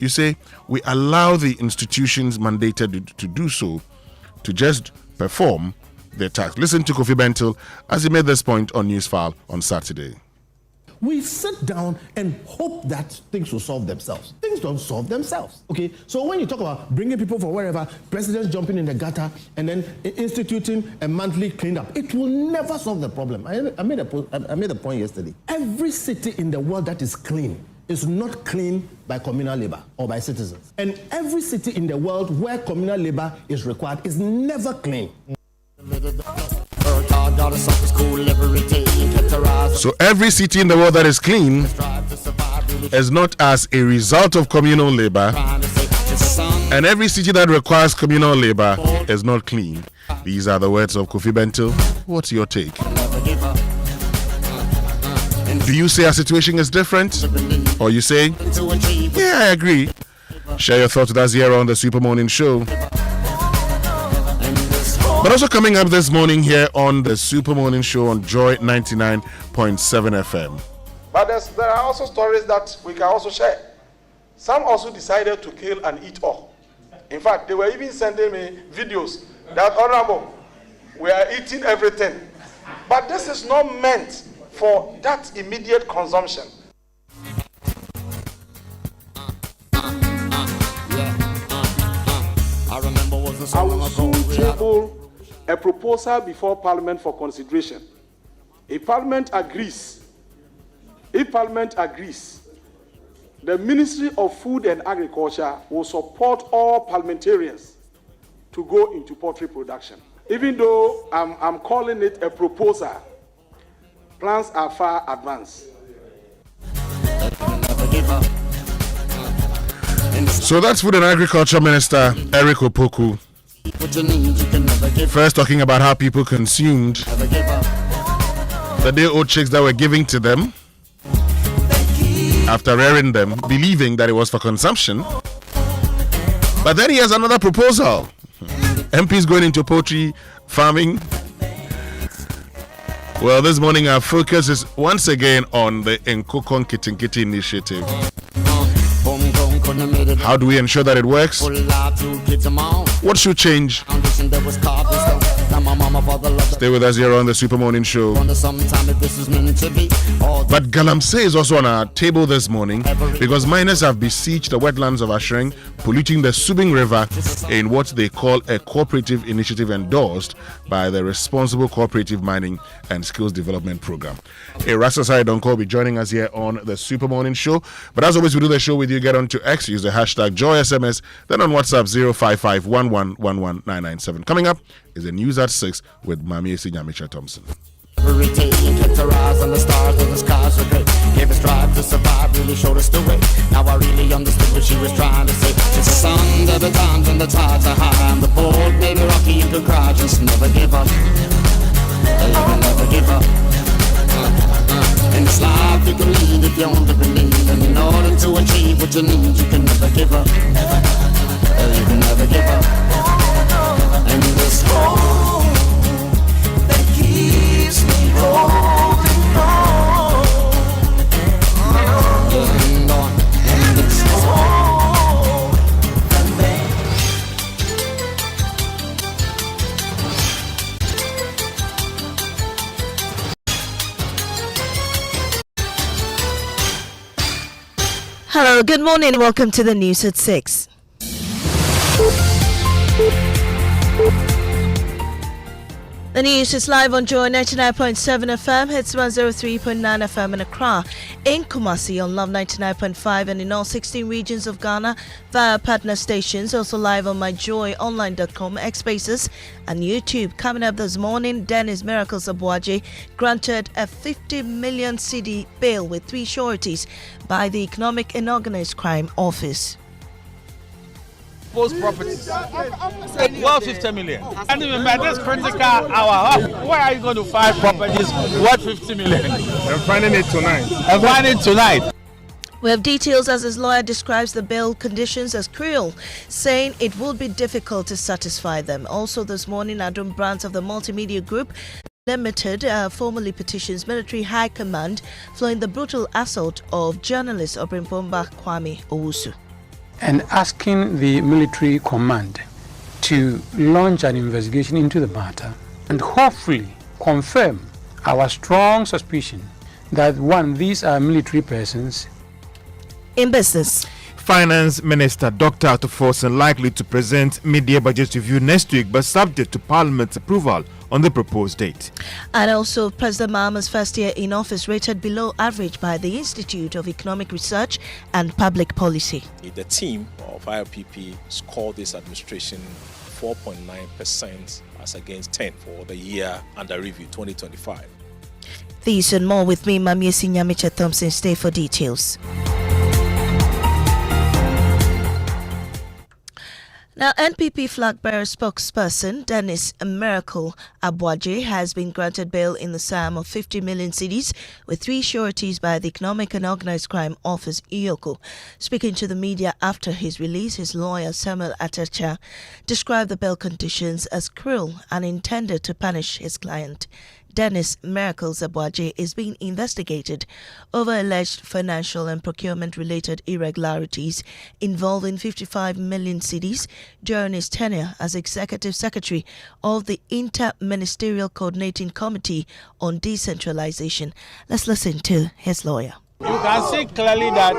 You say, we allow the institutions mandated to do so to just perform their task. Listen to Kofi Bentil as he made this point on Newsfile on Saturday. We sit down and hope that things will solve themselves. Things don't solve themselves. Okay, so when you talk about bringing people from wherever, presidents jumping in the gutter, and then instituting a monthly cleanup, it will never solve the problem. I made a point yesterday. Every city in the world that is clean is not clean by communal labor or by citizens. And every city in the world where communal labor is required is never clean. So every city in the world that is clean is not as a result of communal labor, and every city that requires communal labor is not clean. These are the words of Kofi Bentil. What's your take? Do you say our situation is different? Or you say, yeah, I agree? Share your thoughts with us here on the Super Morning Show. But also coming up this morning here on the Super Morning Show on Joy 99.7 FM. But there are also stories that we can also share. Some also decided to kill and eat all. In fact, they were even sending me videos that, honorable, we are eating everything. But this is not meant for that immediate consumption. I will soon table a proposal before Parliament for consideration. If Parliament agrees, the Ministry of Food and Agriculture will support all parliamentarians to go into poultry production. Even though I'm calling it a proposal, plans are far advanced. So that's Food and Agriculture Minister Eric Opoku. First talking about how people consumed the day-old chicks that were giving to them after rearing them, believing that it was for consumption. But then he has another proposal. MPs going into poultry farming. Well, this morning our focus is once again on the Nkoko nkitnkiti initiative. How do we ensure that it works? What should change? Stay with us here on the Super Morning Show. But Galamsey is also on our table this morning because miners have besieged the wetlands of Ashering, polluting the Subing River in what they call a cooperative initiative endorsed by the Responsible Cooperative Mining and Skills Development Program. Rasasai Donko will be joining us here on the Super Morning Show. But as always, we do the show with you. Get on to X, use the hashtag JoySMS, then on WhatsApp 05511119997. Coming up is the news at 6 with Mami Esinyamicha Thompson. Every day he kept her eyes on the stars and the skies were great. Gave us drive to survive, really showed us the way. Now I really understood what she was trying to say. It's the sun, there the times and the tides are high. And the bold, maybe rocky, you could cry, just never give up. You can never give up. In this life you can lead if you only believe. And in order to achieve what you need, you can never give up. You can never give up. And this hope that keeps me holding on. And on. And this hope that Hello, good morning. Welcome to the news at 6. The news is live on Joy 99.7 FM, hits 103.9 FM in Accra, in Kumasi on Love 99.5 and in all 16 regions of Ghana via partner stations, also live on myjoyonline.com, X-Spaces and YouTube. Coming up this morning, Dennis Miracles Abuaje granted a 50 million cedi bail with 3 sureties by the Economic and Organized Crime Office. Post properties. Well, 50 million. And even by this critical hour, where are you going to find properties worth 50 million? I'm finding it tonight. I'm finding it tonight. We have details as his lawyer describes the bail conditions as cruel, saying it would be difficult to satisfy them. Also this morning, Adam Brands of the Multimedia Group Limited formally petitions military high command following the brutal assault of journalist Obrimpomba Kwame Owusu. and asking the military command to launch an investigation into the matter and hopefully confirm our strong suspicion that, one, these are military persons. In business, Finance Minister Dr. Atufosun likely to present mid-year budget review next week, but subject to Parliament's approval on the proposed date. And also, President Mahama's first year in office rated below average by the Institute of Economic Research and Public Policy. The team of IRPP scored this administration 4.9% as against 10 for the year under review 2025. These and more with me, Mamiesi Nyamicha Thompson. Stay for details. Now, NPP flag bearer spokesperson Dennis Miracle Abuaje has been granted bail in the sum of 50 million cedis with 3 sureties by the Economic and Organized Crime Office (EOCO). Speaking to the media after his release, his lawyer Samuel Atacha described the bail conditions as cruel and intended to punish his client. Dennis Miracle Abuaje is being investigated over alleged financial and procurement-related irregularities involving 55 million cedis during his tenure as Executive Secretary of the Inter-Ministerial Coordinating Committee on Decentralization. Let's listen to his lawyer. You can see clearly that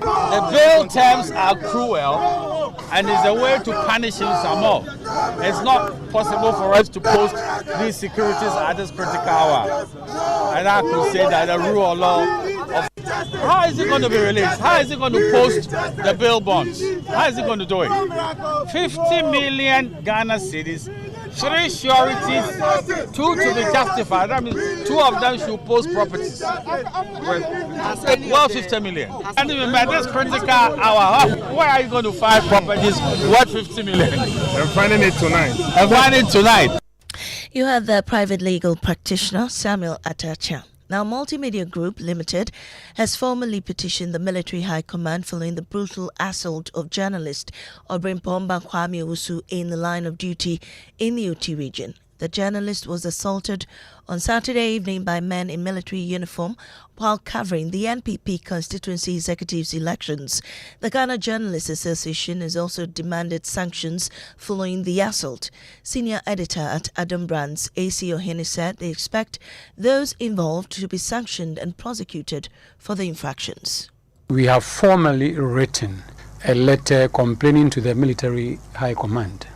the bail terms are cruel and is a way to punish him some more. It's not possible for us to post these securities at this critical hour. And I could say that the rule of law of how is it going to be released? How is it going to post the bail bonds? How is it going to do it? 50 million Ghana cedis, 3 sureties, 2 to be justified. That means 2 of them should post properties. Well, 50 million. And even by this critical hour, where are you going to find properties worth 50 million? I'm finding it tonight. I'm finding it tonight. You have the private legal practitioner Samuel Atacha. Now, Multimedia Group Limited has formally petitioned the Military High Command following the brutal assault of journalist Obrimpomba Kwame Owusu in the line of duty in the Uti region. The journalist was assaulted on Saturday evening by men in military uniform while covering the NPP constituency executives elections. The Ghana Journalists Association has also demanded sanctions following the assault. Senior editor at Adam Brands, A.C. Ohene, said they expect those involved to be sanctioned and prosecuted for the infractions. We have formally written a letter complaining to the Military High Command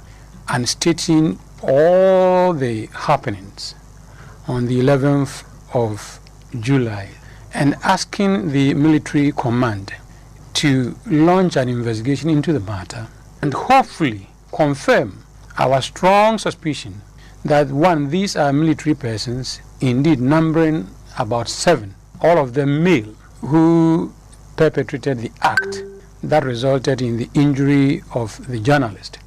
and stating all the happenings on the 11th of July and asking the military command to launch an investigation into the matter and hopefully confirm our strong suspicion that, one, these are military persons, indeed numbering about 7, all of them male, who perpetrated the act that resulted in the injury of the journalist.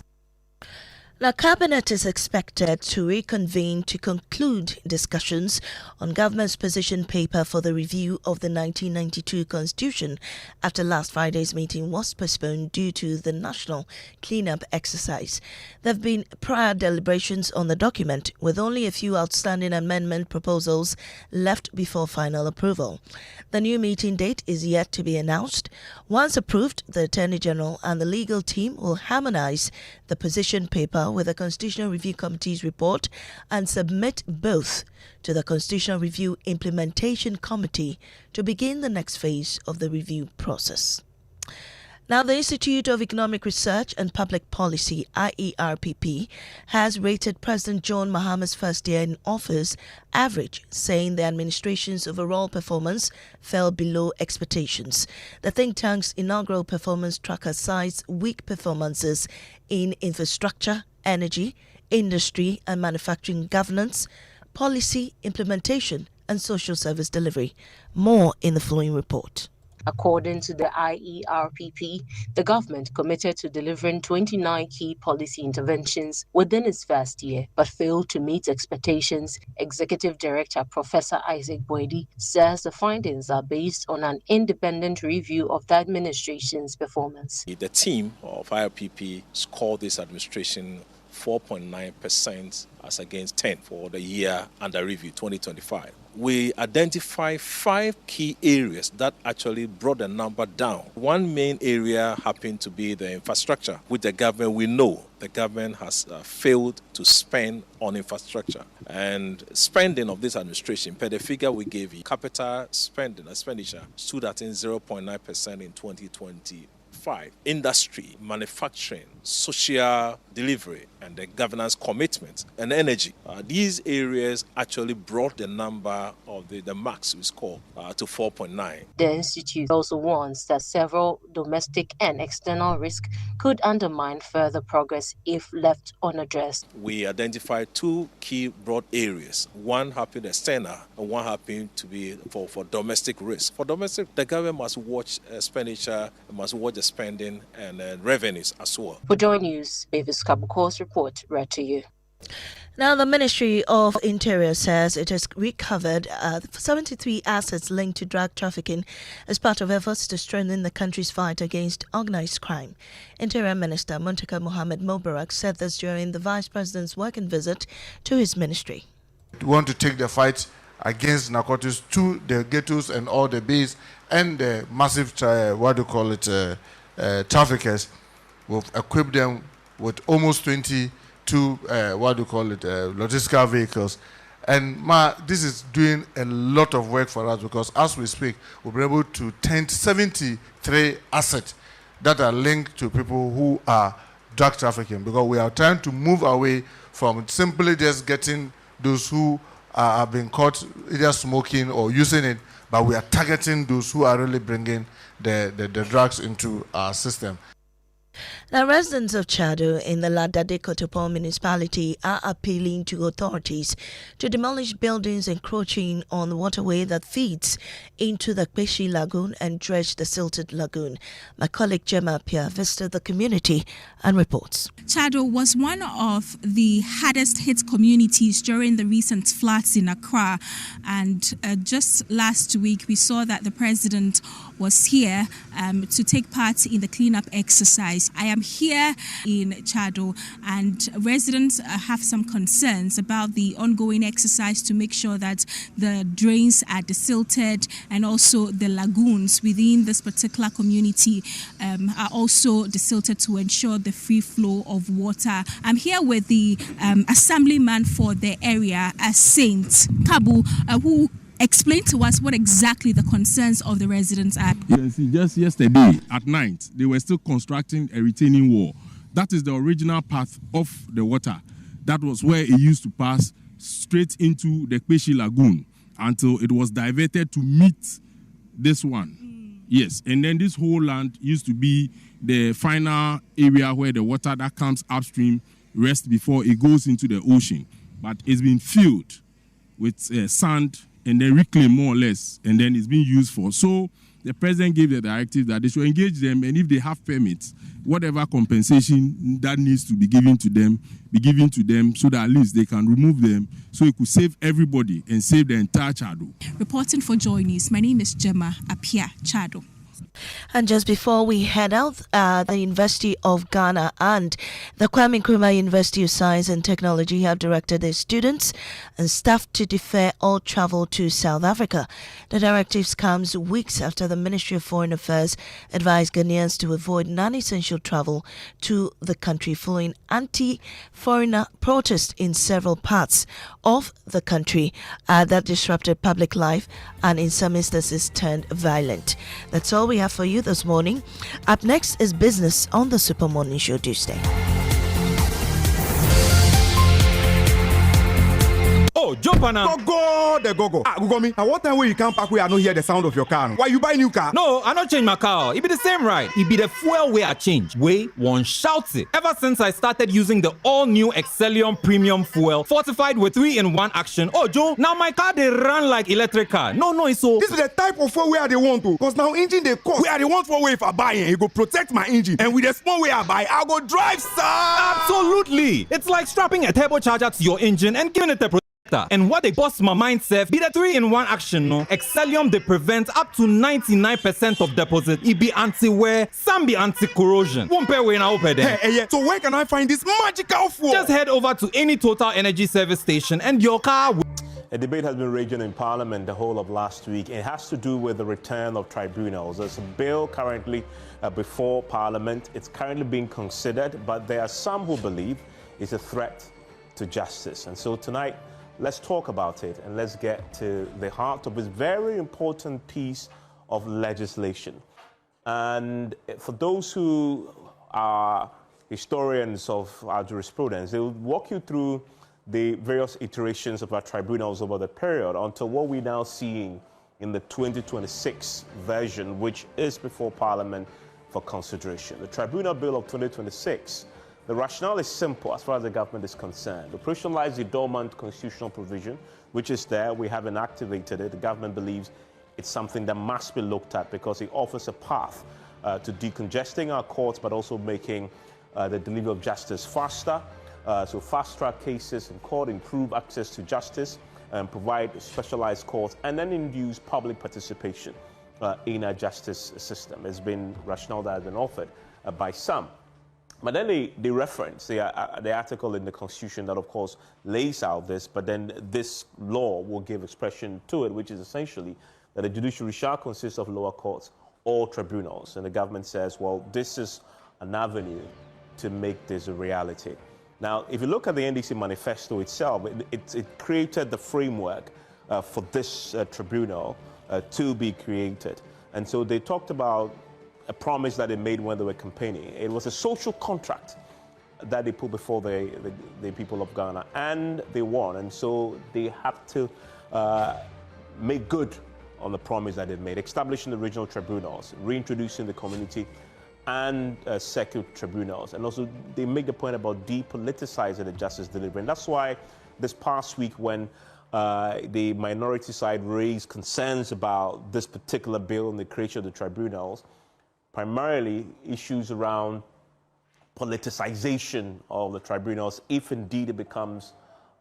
Now, Cabinet is expected to reconvene to conclude discussions on government's position paper for the review of the 1992 Constitution after last Friday's meeting was postponed due to the national cleanup exercise. There have been prior deliberations on the document, with only a few outstanding amendment proposals left before final approval. The new meeting date is yet to be announced. Once approved, the Attorney General and the legal team will harmonize the position paper with the Constitutional Review Committee's report and submit both to the Constitutional Review Implementation Committee to begin the next phase of the review process. Now, the Institute of Economic Research and Public Policy, IERPP, has rated President John Mahama's first year in office average, saying the administration's overall performance fell below expectations. The think tank's inaugural performance tracker cites weak performances in infrastructure, energy, industry and manufacturing governance, policy implementation and social service delivery. More in the following report. According to the IERPP, the government committed to delivering 29 key policy interventions within its first year, but failed to meet expectations. Executive Director Professor Isaac Boydi says the findings are based on an independent review of the administration's performance. The team of IRPP scored this administration 4.9% as against 10 for the year under review 2025. We identify 5 key areas that actually brought the number down. One main area happened to be the infrastructure, which the government, we know the government has failed to spend on infrastructure. And spending of this administration, per the figure we gave you, capital expenditure stood at 0.9% in 2025. Industry, manufacturing, social delivery, and the governance commitment and energy. These areas actually brought the number of the marks we score to 4.9. The institute also warns that several domestic and external risks could undermine further progress if left unaddressed. We identified 2 key broad areas. One happened external, and one happened to be for domestic risk. For domestic, the government must watch expenditure, must watch the spending and revenues as well. For Joy News, Mavis Kabuko's report read to you. Now, the Ministry of Interior says it has recovered 73 assets linked to drug trafficking as part of efforts to strengthen the country's fight against organized crime. Interior Minister Muntaka Mohammed Mubarak said this during the Vice President's working visit to his ministry. We want to take the fight against narcotics to the ghettos and all the bays and the massive, traffickers. We've equipped them with almost 22 logistical vehicles. And this is doing a lot of work for us because as we speak, we'll be able to tend 73 assets that are linked to people who are drug trafficking, because we are trying to move away from simply just getting those who are being caught either smoking or using it, but we are targeting those who are really bringing the drugs into our system. Now, residents of Chado in the Ladade Kotopon municipality are appealing to authorities to demolish buildings encroaching on the waterway that feeds into the Kpeshi Lagoon and dredge the silted lagoon. My colleague Gemma Pia visited the community and reports. Chado was one of the hardest hit communities during the recent floods in Accra, and just last week we saw that the president was here to take part in the cleanup exercise. I am here in Chado, and residents have some concerns about the ongoing exercise to make sure that the drains are desilted and also the lagoons within this particular community are also desilted to ensure the free flow of water. I'm here with the assemblyman for the area, Saint Kabu, who explained to us what exactly the concerns of the residents are. Yes, just yesterday at night, they were still constructing a retaining wall. That is the original path of the water. That was where it used to pass straight into the Kpeshi Lagoon until it was diverted to meet this one. Yes, and then this whole land used to be the final area where the water that comes upstream rests before it goes into the ocean. But it's been filled with sand and then reclaim more or less, and then it's being used for. So the president gave the directive that they should engage them, and if they have permits, whatever compensation that needs to be given to them, so that at least they can remove them, so it could save everybody and save the entire Chado. Reporting for Joy News, my name is Gemma Apia, Chado. And just before we head out, the University of Ghana and the Kwame Nkrumah University of Science and Technology have directed their students and staff to defer all travel to South Africa. The directives comes weeks after the Ministry of Foreign Affairs advised Ghanaians to avoid non-essential travel to the country following anti-foreigner protests in several parts of the country that disrupted public life and in some instances turned violent. That's all we have for you this morning. Up next is Business on the Super Morning Show. Do stay. Oh, jump on now. Go, the go. Google me. And what time will you come back where I don't hear the sound of your car? Why you buy new car? No, I not change my car. It be the same ride. It be the fuel where I change. Way one shouts it. Ever since I started using the all-new Excellium Premium Fuel, fortified with 3-in-1 action. Oh, Joe, now my car they run like electric car. No, it's so. This is the type of fuel where they want to. Because now engine they cost. Where they want for way if I buy it, it go protect my engine. And with the small way I buy, I go drive, sir. Absolutely. It's like strapping a turbocharger to your engine and giving it a And what they bust my mindset be the 3-in-1 action, no? Excellium they prevent up to 99% of deposit. It be anti-wear, some be anti-corrosion. Won't pay when I open them. Hey, so where can I find this magical fuel? Just head over to any Total Energy service station and your car will... A debate has been raging in Parliament the whole of last week. It has to do with the return of tribunals. There's a bill currently before Parliament. It's currently being considered, but there are some who believe it's a threat to justice. And so tonight, let's talk about it and let's get to the heart of this very important piece of legislation. And for those who are historians of our jurisprudence, they will walk you through the various iterations of our tribunals over the period until what we're now seeing in the 2026 version, which is before Parliament for consideration. The Tribunal Bill of 2026, the rationale is simple as far as the government is concerned. Operationalize the dormant constitutional provision, which is there. We haven't activated it. The government believes it's something that must be looked at because it offers a path to decongesting our courts, but also making the delivery of justice faster. So fast-track cases in court, improve access to justice, and provide specialized courts, and then induce public participation in our justice system. It's been rationale that has been offered by some. But then they reference the article in the Constitution that, of course, lays out this, but then this law will give expression to it, which is essentially that the judiciary shall consist of lower courts or tribunals. And the government says, well, this is an avenue to make this a reality. Now, if you look at the NDC manifesto itself, it created the framework for this tribunal to be created. And so they talked about a promise that they made when they were campaigning. It was a social contract that they put before the people of Ghana, and they won. And so they have to make good on the promise that they made, establishing the regional tribunals, reintroducing the community and circuit tribunals. And also they make the point about depoliticizing the justice delivery. And that's why this past week when the minority side raised concerns about this particular bill and the creation of the tribunals, primarily issues around politicization of the tribunals, if indeed it becomes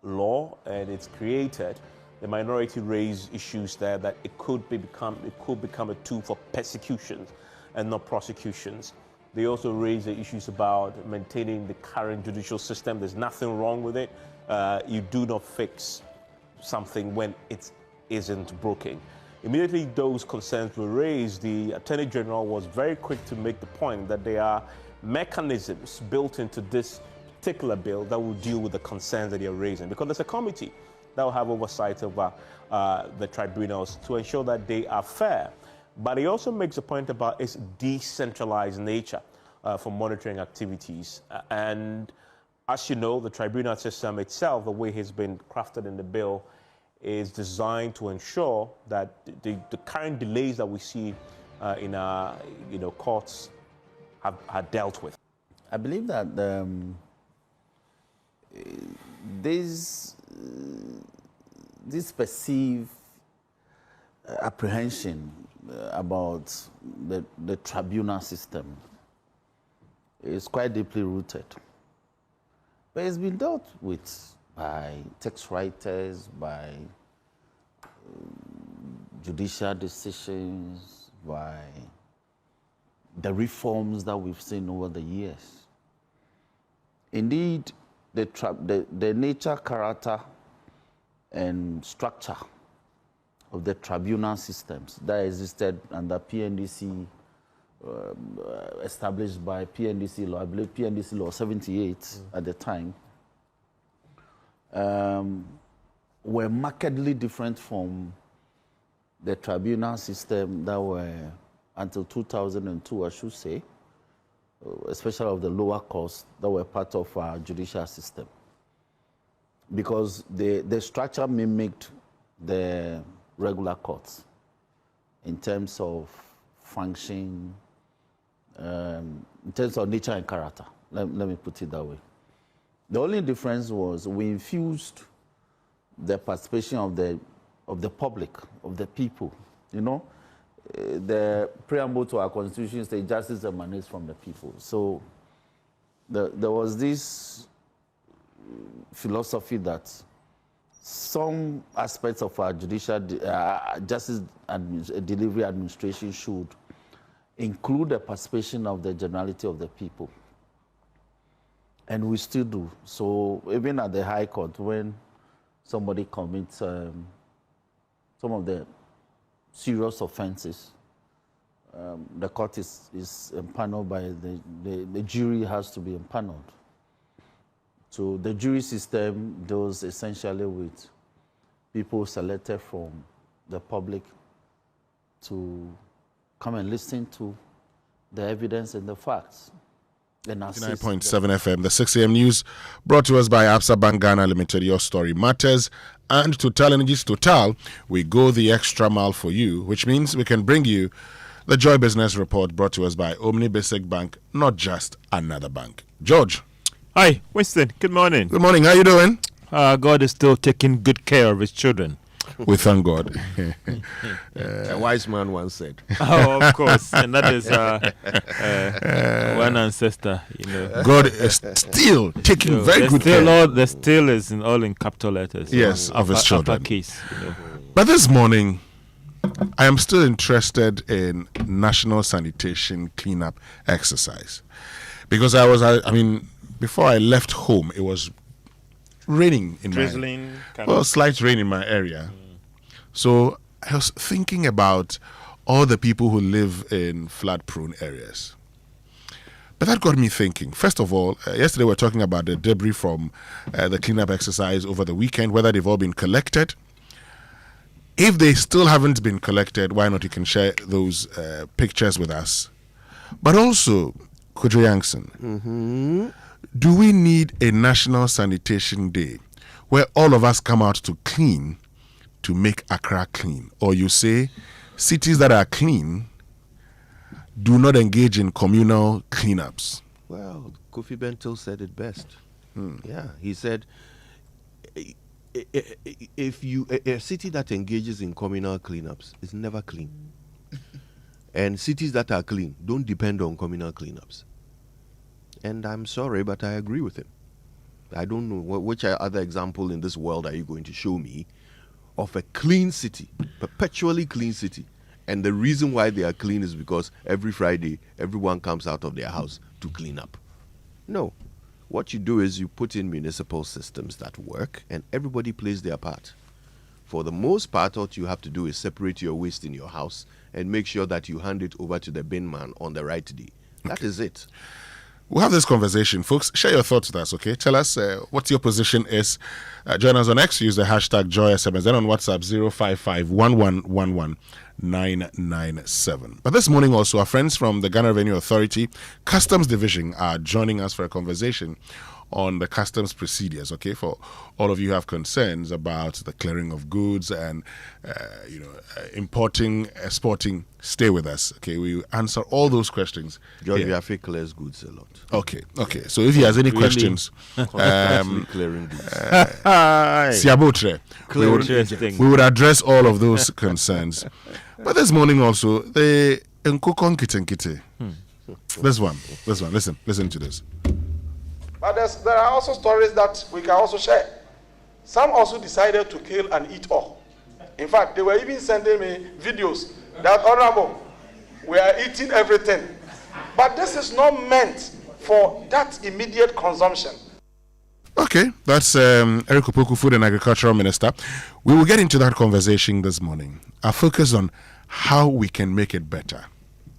law and it's created, the minority raised issues there that it could become a tool for persecutions and not prosecutions. They also raise the issues about maintaining the current judicial system. There's nothing wrong with it. You do not fix something when it isn't broken. Immediately those concerns were raised, the Attorney General was very quick to make the point that there are mechanisms built into this particular bill that will deal with the concerns that you're raising, because there's a committee that will have oversight over the tribunals to ensure that they are fair. But he also makes a point about its decentralized nature for monitoring activities. And as you know, the tribunal system itself, the way it's been crafted in the bill, is designed to ensure that the current delays that we see in our courts are dealt with. I believe that this perceived apprehension about the tribunal system is quite deeply rooted. But it's been dealt with by text writers, by judicial decisions, by the reforms that we've seen over the years. Indeed, the nature, character, and structure of the tribunal systems that existed under PNDC, established by PNDC law, I believe PNDC law 78 at the time, were markedly different from the tribunal system that were until 2002, I should say, especially of the lower courts that were part of our judicial system. Because the structure mimicked the regular courts in terms of function, in terms of nature and character. Let me put it that way. The only difference was we infused the participation of the public, of the people. You know, the preamble to our constitution says justice emanates from the people. So there was this philosophy that some aspects of our judicial justice delivery administration should include the participation of the generality of the people. And we still do. So even at the High Court, when somebody commits some of the serious offenses, the court is empaneled by the jury has to be empaneled. So the jury system deals essentially with people selected from the public to come and listen to the evidence and the facts. 9.7 FM, the 6 a.m. news brought to us by Absa Bank Ghana Limited. Your story matters. And Total Energies Total, we go the extra mile for you, which means we can bring you the Joy Business Report brought to us by Omni Basic Bank, not just another bank. George. Hi, Winston. Good morning. Good morning. How you doing? God is still taking good care of his children. We thank God. A wise man once said. Oh, of course. And that is one ancestor, you know. God is still taking very good care. The still is all in capital letters. Yes, of his children. Uppercase, you know. But this morning, I am still interested in national sanitation cleanup exercise. Because before I left home, it was raining in drizzling, slight rain in my area. So I was thinking about all the people who live in flood-prone areas. But that got me thinking. First of all, yesterday we were talking about the debris from the cleanup exercise over the weekend, whether they've all been collected. If they still haven't been collected, why not you can share those pictures with us. But also, Kojo Yankson, do we need a national sanitation day where all of us come out to clean to make Accra clean? Or you say cities that are clean do not engage in communal cleanups? Well, Kofi Bento said it best. Yeah, he said, if a city that engages in communal cleanups is never clean. And cities that are clean don't depend on communal cleanups. And I'm sorry, but I agree with him. I don't know which other example in this world are you going to show me of a clean city, perpetually clean city. And the reason why they are clean is because every Friday, everyone comes out of their house to clean up. No. What you do is you put in municipal systems that work and everybody plays their part. For the most part, what you have to do is separate your waste in your house and make sure that you hand it over to the bin man on the right day. That is it. We'll have this conversation, folks. Share your thoughts with us, okay? Tell us what your position is. Join us on X. Use the hashtag JoySMS. Then on WhatsApp, 055-1111-997. But this morning also, our friends from the Ghana Revenue Authority Customs Division are joining us for a conversation on the customs procedures, okay? For all of you who have concerns about the clearing of goods and, importing, exporting, stay with us, okay? We will answer all those questions. George Yafi clears goods a lot. Okay. So if he has any questions, clearing goods. Siabotre, we would address all of those concerns. But this morning also, the Nkoko Nkitinkiti. This one. Listen to this. But there are also stories that we can also share. Some also decided to kill and eat all. In fact, they were even sending me videos that, Honorable, we are eating everything. But this is not meant for that immediate consumption. Okay, that's Eric Opoku, Food and Agricultural Minister. We will get into that conversation this morning. Our focus on how we can make it better.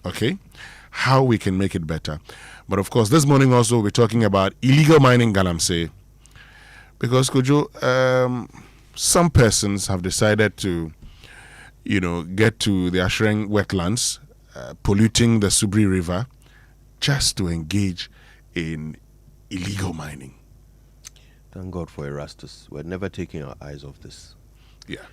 Okay? How we can make it better. But of course, this morning also we're talking about illegal mining Galamsey. Because, Kojo, some persons have decided to, get to the Ashreng wetlands, polluting the Subri River, just to engage in illegal mining. Thank God for Erastus. We're never taking our eyes off this. Yeah.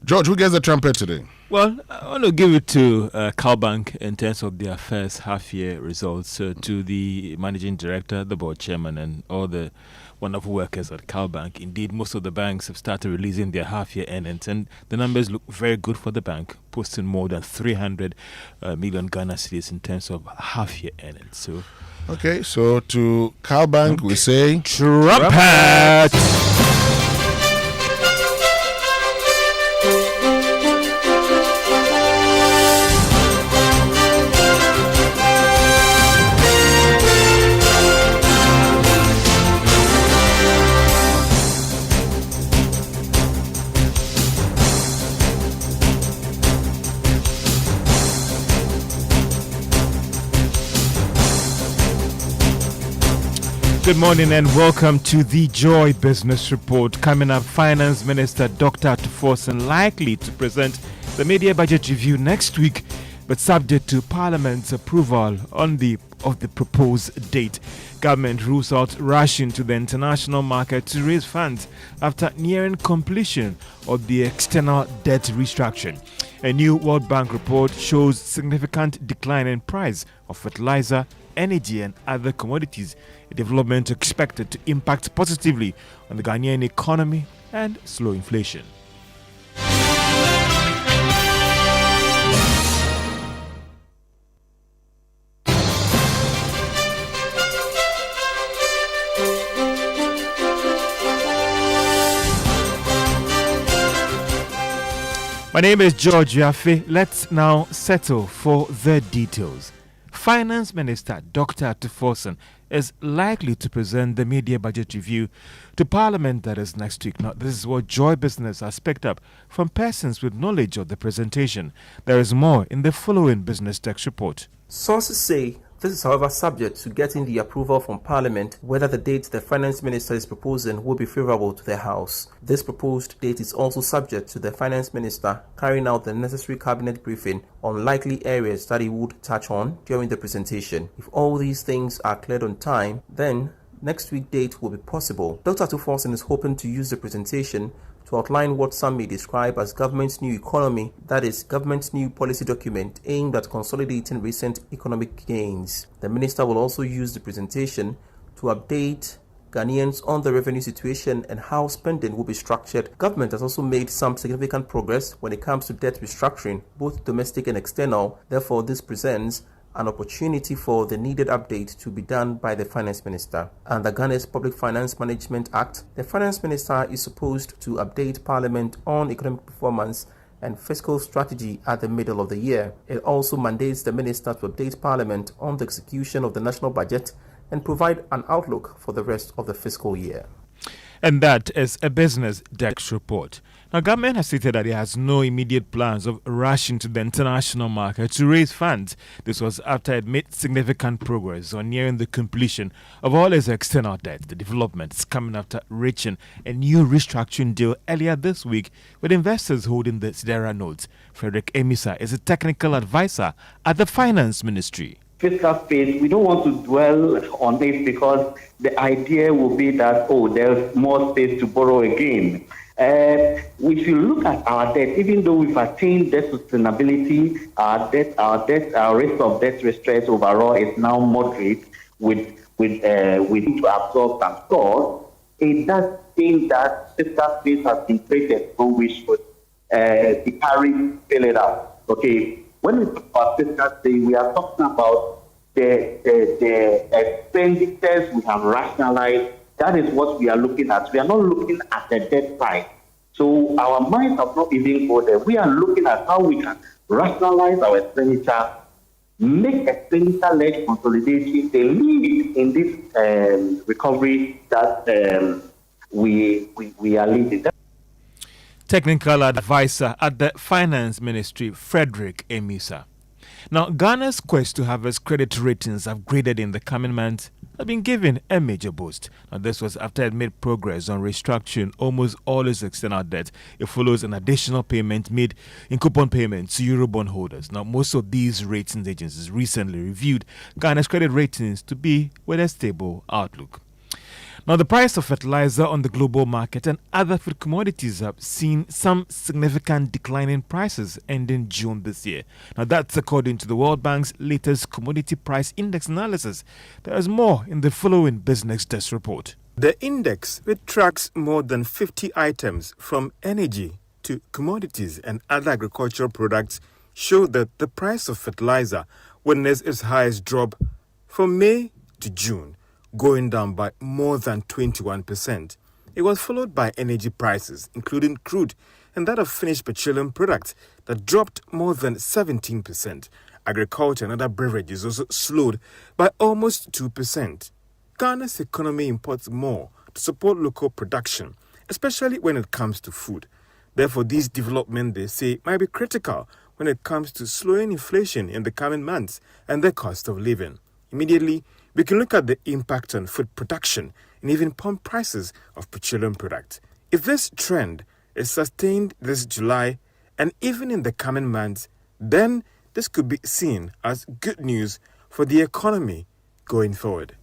George, who gets the trumpet today? Well, I want to give it to CalBank in terms of their first half-year results, to the managing director, the board chairman, and all the wonderful workers at CalBank. Indeed, most of the banks have started releasing their half-year earnings, and the numbers look very good for the bank, posting more than 300 million Ghana cedis in terms of half-year earnings. So, okay, so to CalBank we say trumpet. Good morning and welcome to the Joy Business Report. Coming up, Finance Minister Dr. Tuforsen likely to present the media budget review next week, but subject to Parliament's approval of the proposed date. Government rules out rushing to the international market to raise funds after nearing completion of the external debt restructuring. A new World Bank report shows significant decline in price of fertilizer, energy and other commodities, a development expected to impact positively on the Ghanaian economy and slow inflation. My name is George Yafe. Let's now settle for the details. Finance Minister Dr. Tuforsen is likely to present the media budget review to Parliament, that is next week. Now, this is what Joy Business has picked up from persons with knowledge of the presentation. There is more in the following Business Text report. Sources say this is, however, subject to getting the approval from Parliament whether the date the Finance Minister is proposing will be favourable to the House. This proposed date is also subject to the Finance Minister carrying out the necessary cabinet briefing on likely areas that he would touch on during the presentation. If all these things are cleared on time, then next week's date will be possible. Dr. Tuforsen is hoping to use the presentation to outline what some may describe as government's new economy, that is, government's new policy document aimed at consolidating recent economic gains. The minister will also use the presentation to update Ghanaians on the revenue situation and how spending will be structured. Government has also made some significant progress when it comes to debt restructuring, both domestic and external. Therefore, this presents an opportunity for the needed update to be done by the Finance Minister. Under Ghana's Public Finance Management Act, the Finance Minister is supposed to update Parliament on economic performance and fiscal strategy at the middle of the year. It also mandates the Minister to update Parliament on the execution of the national budget and provide an outlook for the rest of the fiscal year. And that is a Business Desk report. Now, government has stated that it has no immediate plans of rushing to the international market to raise funds. This was after it made significant progress on nearing the completion of all its external debt. The development is coming after reaching a new restructuring deal earlier this week with investors holding the Sidera notes. Frederick Emisa is a technical advisor at the Finance Ministry. Fiscal space, we don't want to dwell on it because the idea will be that, there's more space to borrow again. If you look at our debt, even though we've attained debt sustainability, our rate of debt restraint overall is now moderate with to absorb some costs. It does mean that fiscal space has been created, so we should be carrying fill it out. Okay. When we talk about fiscal space, we are talking about the expenditures we have rationalized. That is what we are looking at. We are not looking at the debt side. So our minds have not even go there. We are looking at how we can rationalize our expenditure, make expenditure-led consolidation the lead in this recovery that we are leading. Technical advisor at the Finance Ministry, Frederick Emisa. Now, Ghana's quest to have its credit ratings upgraded in the coming months has been given a major boost. Now, this was after it made progress on restructuring almost all its external debt. It follows an additional payment made in coupon payments to Eurobond holders. Now, most of these ratings agencies recently reviewed Ghana's credit ratings to be with a stable outlook. Now, the price of fertilizer on the global market and other food commodities have seen some significant decline in prices ending June this year. Now, that's according to the World Bank's latest commodity price index analysis. There is more in the following Business Desk report. The index, which tracks more than 50 items from energy to commodities and other agricultural products, showed that the price of fertilizer witnessed its highest drop from May to June, going down by more than 21%. It was followed by energy prices, including crude and that of finished petroleum products, that dropped more than 17%. Agriculture and other beverages also slowed by almost 2%. Ghana's economy imports more to support local production, especially when it comes to food. Therefore, these developments, they say, might be critical when it comes to slowing inflation in the coming months and the cost of living. Immediately, we can look at the impact on food production and even pump prices of petroleum products. If this trend is sustained this July and even in the coming months, then this could be seen as good news for the economy going forward.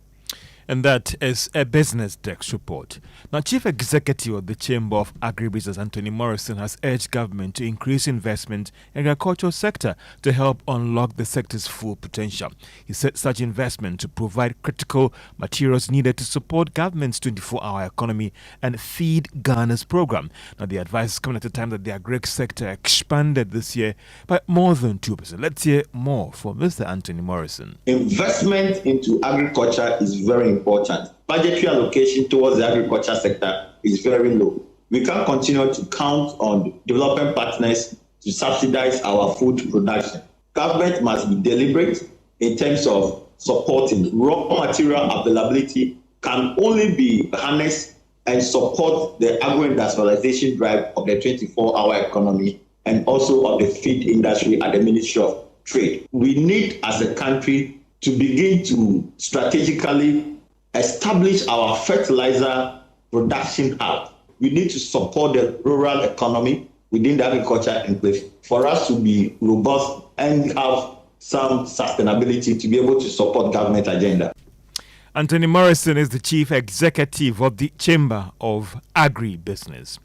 And that is a Business Desk report. Now, Chief Executive of the Chamber of Agribusiness, Anthony Morrison, has urged government to increase investment in the agricultural sector to help unlock the sector's full potential. He said such investment to provide critical materials needed to support government's 24-hour economy and Feed Ghana's program. Now, the advice is coming at a time that the agri sector expanded this year by more than 2%. Let's hear more from Mr. Anthony Morrison. Investment into agriculture is very important. Budgetary allocation towards the agriculture sector is very low. We can't continue to count on development partners to subsidize our food production. Government must be deliberate in terms of supporting raw material availability can only be harnessed and support the agro-industrialization drive of the 24-hour economy and also of the feed industry at the Ministry of Trade. We need, as a country, to begin to strategically establish our fertilizer production hub. We need to support the rural economy within the agriculture enclave for us to be robust and have some sustainability to be able to support government agenda. Anthony Morrison is the Chief Executive of the Chamber of Agribusiness.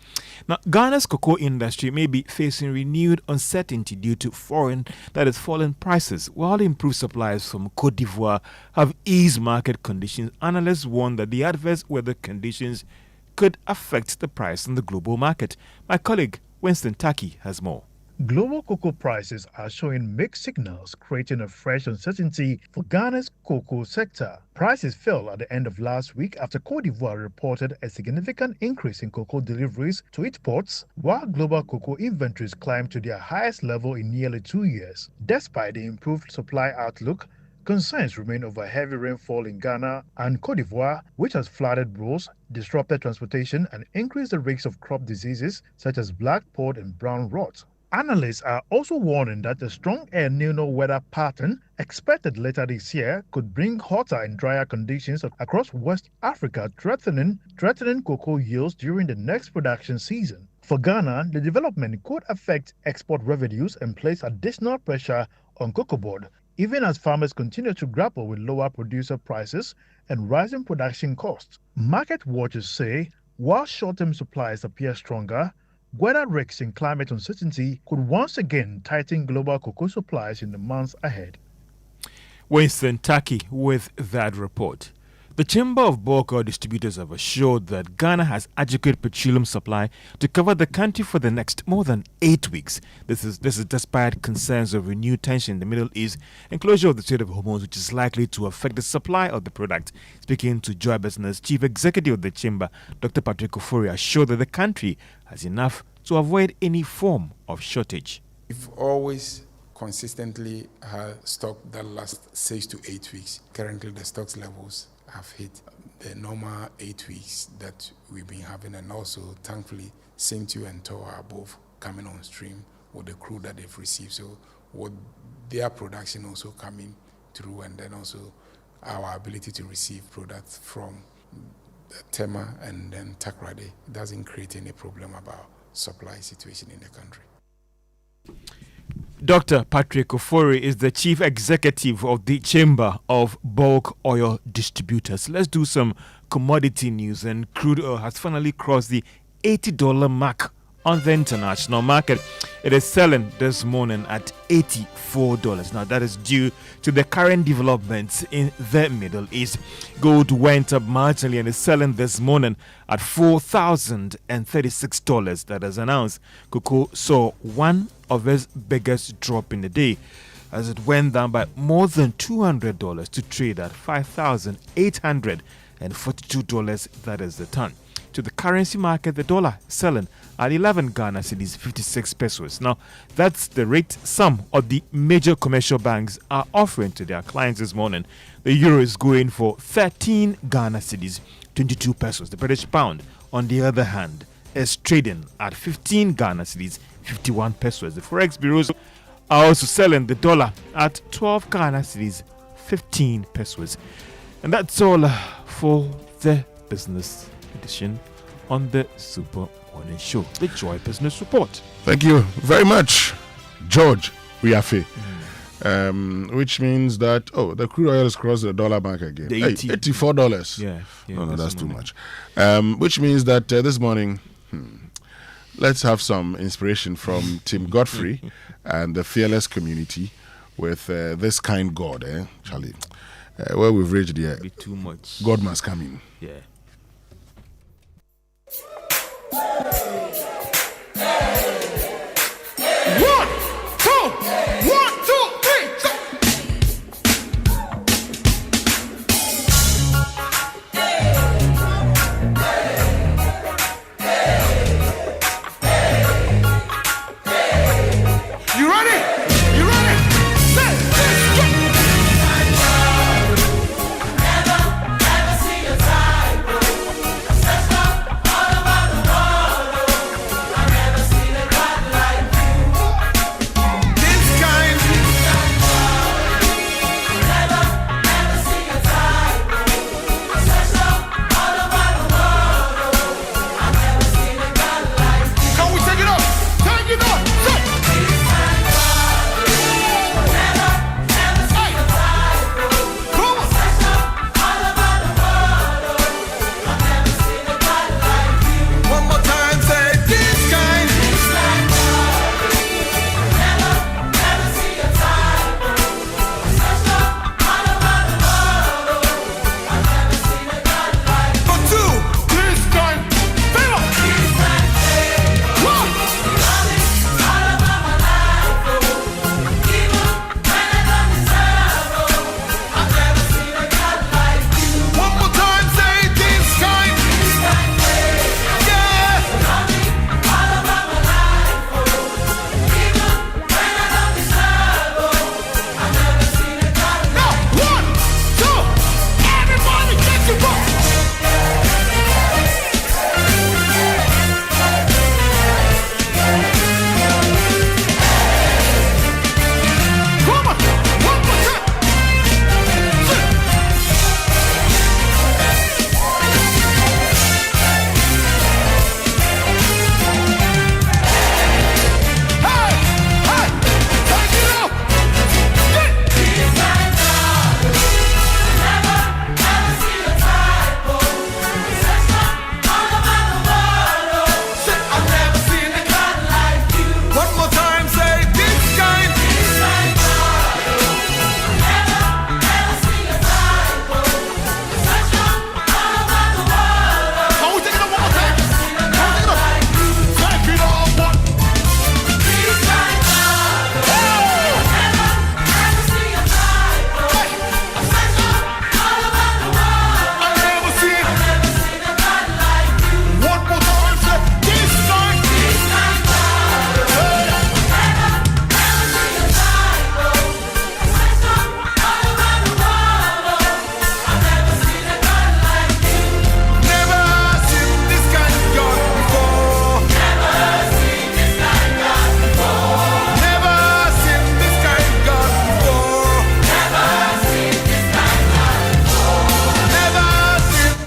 Now, Ghana's cocoa industry may be facing renewed uncertainty due to fallen prices, while improved supplies from Côte d'Ivoire have eased market conditions. Analysts warn that the adverse weather conditions could affect the price in the global market. My colleague Winston has more. Global cocoa prices are showing mixed signals, creating a fresh uncertainty for Ghana's cocoa sector. Prices fell at the end of last week after Côte d'Ivoire reported a significant increase in cocoa deliveries to its ports, while global cocoa inventories climbed to their highest level in nearly 2 years. Despite the improved supply outlook, concerns remain over heavy rainfall in Ghana and Côte d'Ivoire, which has flooded roads, disrupted transportation, and increased the risks of crop diseases such as black pod and brown rot. Analysts are also warning that the strong El Nino weather pattern expected later this year could bring hotter and drier conditions across West Africa, threatening cocoa yields during the next production season. For Ghana, the development could affect export revenues and place additional pressure on cocoa board, even as farmers continue to grapple with lower producer prices and rising production costs. Market watchers say, while short-term supplies appear stronger, weather risks and climate uncertainty could once again tighten global cocoa supplies in the months ahead. Winston with that report. The Chamber of Bulk Oil Distributors have assured that Ghana has adequate petroleum supply to cover the country for the next more than 8 weeks. This is despite concerns of renewed tension in the Middle East and closure of the Strait of Hormuz, which is likely to affect the supply of the product. Speaking to Joy Business, Chief Executive of the Chamber, Dr. Patrick Ofori, assured that the country has enough to avoid any form of shortage. We've always consistently had stock that lasts 6 to 8 weeks. Currently, the stocks levels have hit the normal 8 weeks that we've been having, and also, thankfully, Sim2 and Tor are both coming on stream with the crude that they've received. So, with their production also coming through, and then also our ability to receive products from Tema and then Takrade, doesn't create any problem about supply situation in the country. Dr. Patrick Ofori is the Chief Executive of the Chamber of Bulk Oil Distributors. Let's do some commodity news, and crude oil has finally crossed the $80 mark on the international market. It is selling this morning at $84. Now, that is due to the current developments in the Middle East. Gold went up marginally and is selling this morning at $4,036. That is an ounce. Cocoa saw one of its biggest drop in the day as it went down by more than $200 to trade at $5,842. That is the ton. To the currency market, the dollar selling at 11 Ghana cedis, 56 pesos. Now, that's the rate some of the major commercial banks are offering to their clients this morning. The euro is going for 13 Ghana cedis, 22 pesos. The British pound, on the other hand, is trading at 15 Ghana cedis, 51 pesos. The forex bureaus are also selling the dollar at 12 Ghana cedis, 15 pesos. And that's all for the business edition on the Super Morning Show, the Joy Business Report. Thank you very much, George Riafe. Which means that the crude oil has crossed the dollar mark again. $84. Yeah, no, that's too much. Which means that this morning, let's have some inspiration from Tim Godfrey and the Fearless community with This Kind God, Charlie. Where we've reached here, too much. God must come in. Yeah.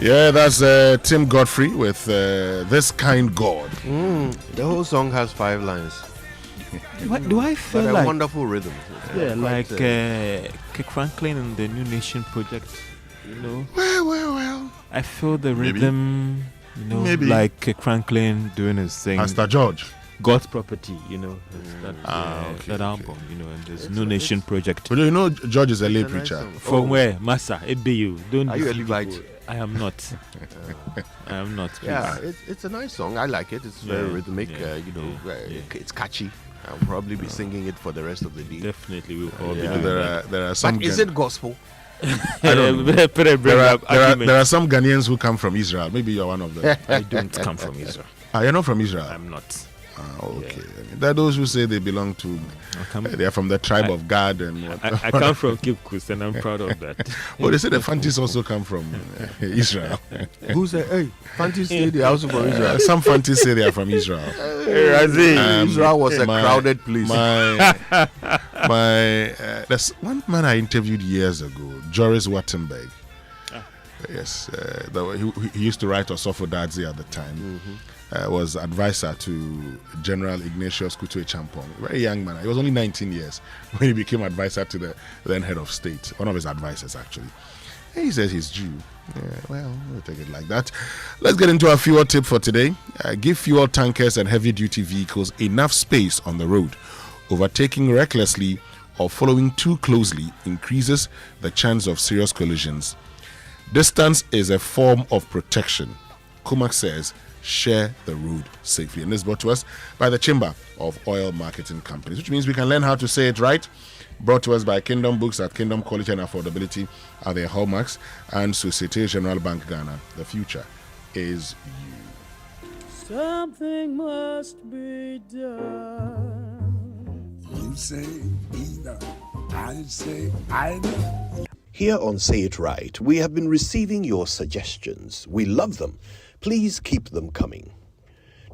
Yeah, that's Tim Godfrey with This Kind God. The whole song has 5 lines. Do I feel but like a wonderful rhythm? Yeah, like Kirk Franklin and the New Nation Project. You know. Well. I feel the rhythm. You know, like Kirk Franklin doing his thing. Pastor George. God's Property, you know, that album, you know, and there's New Nation Project. But you know, George is a lay preacher. From where? Massa, it be you. Don't Are you a Levite? I am not. I am not. Please. Yeah, it's a nice song. I like it. It's very rhythmic. It's catchy. I'll probably be singing it for the rest of the day. Definitely, we'll probably do that. There are some. But is it gospel? I don't know. There are some Ghanaians who come from Israel. Maybe you're one of them. I don't come from Israel. You're not from Israel? I'm not. Okay. Yeah. There are those who say they belong to, they are from the tribe of God. And I come from Cape Coast and I'm proud of that. Well, they say the Fantis also come from Israel. Who say, hey, Fantis say they are also from Israel? Some Fantis say they are from Israel. Israel was a crowded place. There's one man I interviewed years ago, Joris Wattenberg. Yes, he used to write Osofo Dadzi at the time. Was advisor to General Ignatius Kutu Champong, very young man. He was only 19 years when he became advisor to the then head of state, one of his advisors actually. And he says he's Jew. Yeah, well, we'll take it like that. Let's get into our fuel tip for today. Give fuel tankers and heavy-duty vehicles enough space on the road. Overtaking recklessly or following too closely increases the chance of serious collisions. Distance is a form of protection. Kumak says, share the road safely. And this is brought to us by the Chamber of Oil Marketing Companies, which means we can learn how to say it right. Brought to us by Kingdom Books at Kingdom Quality and Affordability are their hallmarks, and Societe Generale Bank Ghana. The future is you. Something must be done. You say either, I say either. Here on Say It Right, we have been receiving your suggestions. We love them. Please keep them coming.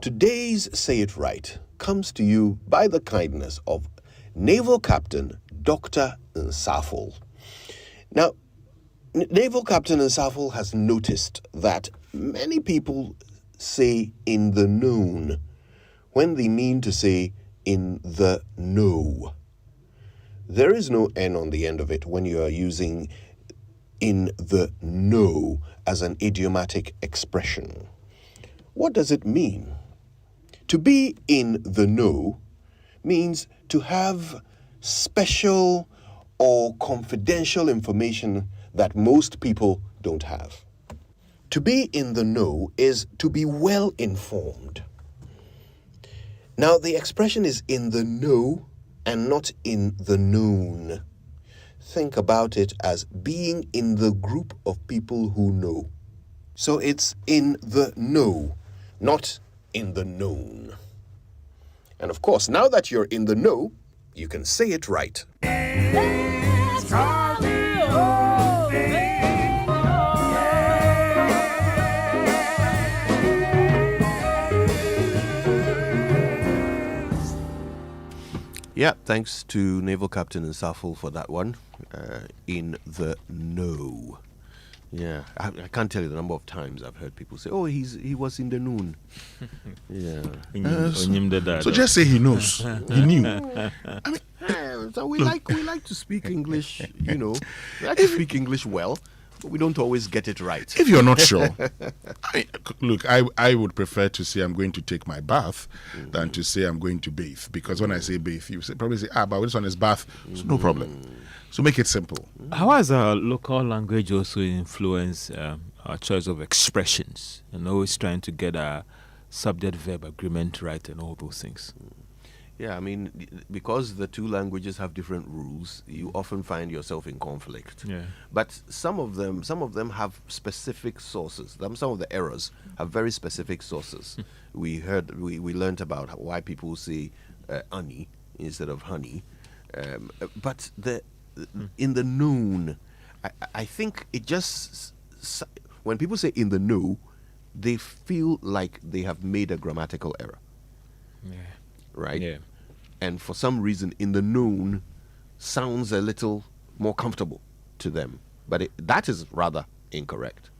Today's Say It Right comes to you by the kindness of Naval Captain Dr. Nsafol. Now, Naval Captain Nsafol has noticed that many people say in the noon when they mean to say in the know. There is no N on the end of it when you are using in the know as an idiomatic expression. What does it mean? To be in the know means to have special or confidential information that most people don't have. To be in the know is to be well informed. Now, the expression is in the know and not in the known. Think about it as being in the group of people who know. So it's in the know, not in the known. And of course, now that you're in the know, you can say it right. Yeah, thanks to Naval Captain Nsafol for that one. In the know. Yeah, I can't tell you the number of times I've heard people say, "Oh, he was in the noon." Yeah. So just say he knows. He knew. I mean, so we like to speak English. We like to speak English well, but we don't always get it right. If you're not sure, I would prefer to say I'm going to take my bath than to say I'm going to bathe, because when I say bathe, you probably say, but this one is bath, so no problem. So make it simple. How has our local language also influenced our choice of expressions, and always trying to get our subject-verb agreement right and all those things? Yeah, I mean, because the two languages have different rules, you often find yourself in conflict. Yeah. But some of them have specific sources. Some of the errors have very specific sources. we learned about why people say honey instead of honey. But in the known, I think it just, when people say in the know, they feel like they have made a grammatical error. Yeah. Right? Yeah. And for some reason, in the known sounds a little more comfortable to them. But that is rather incorrect.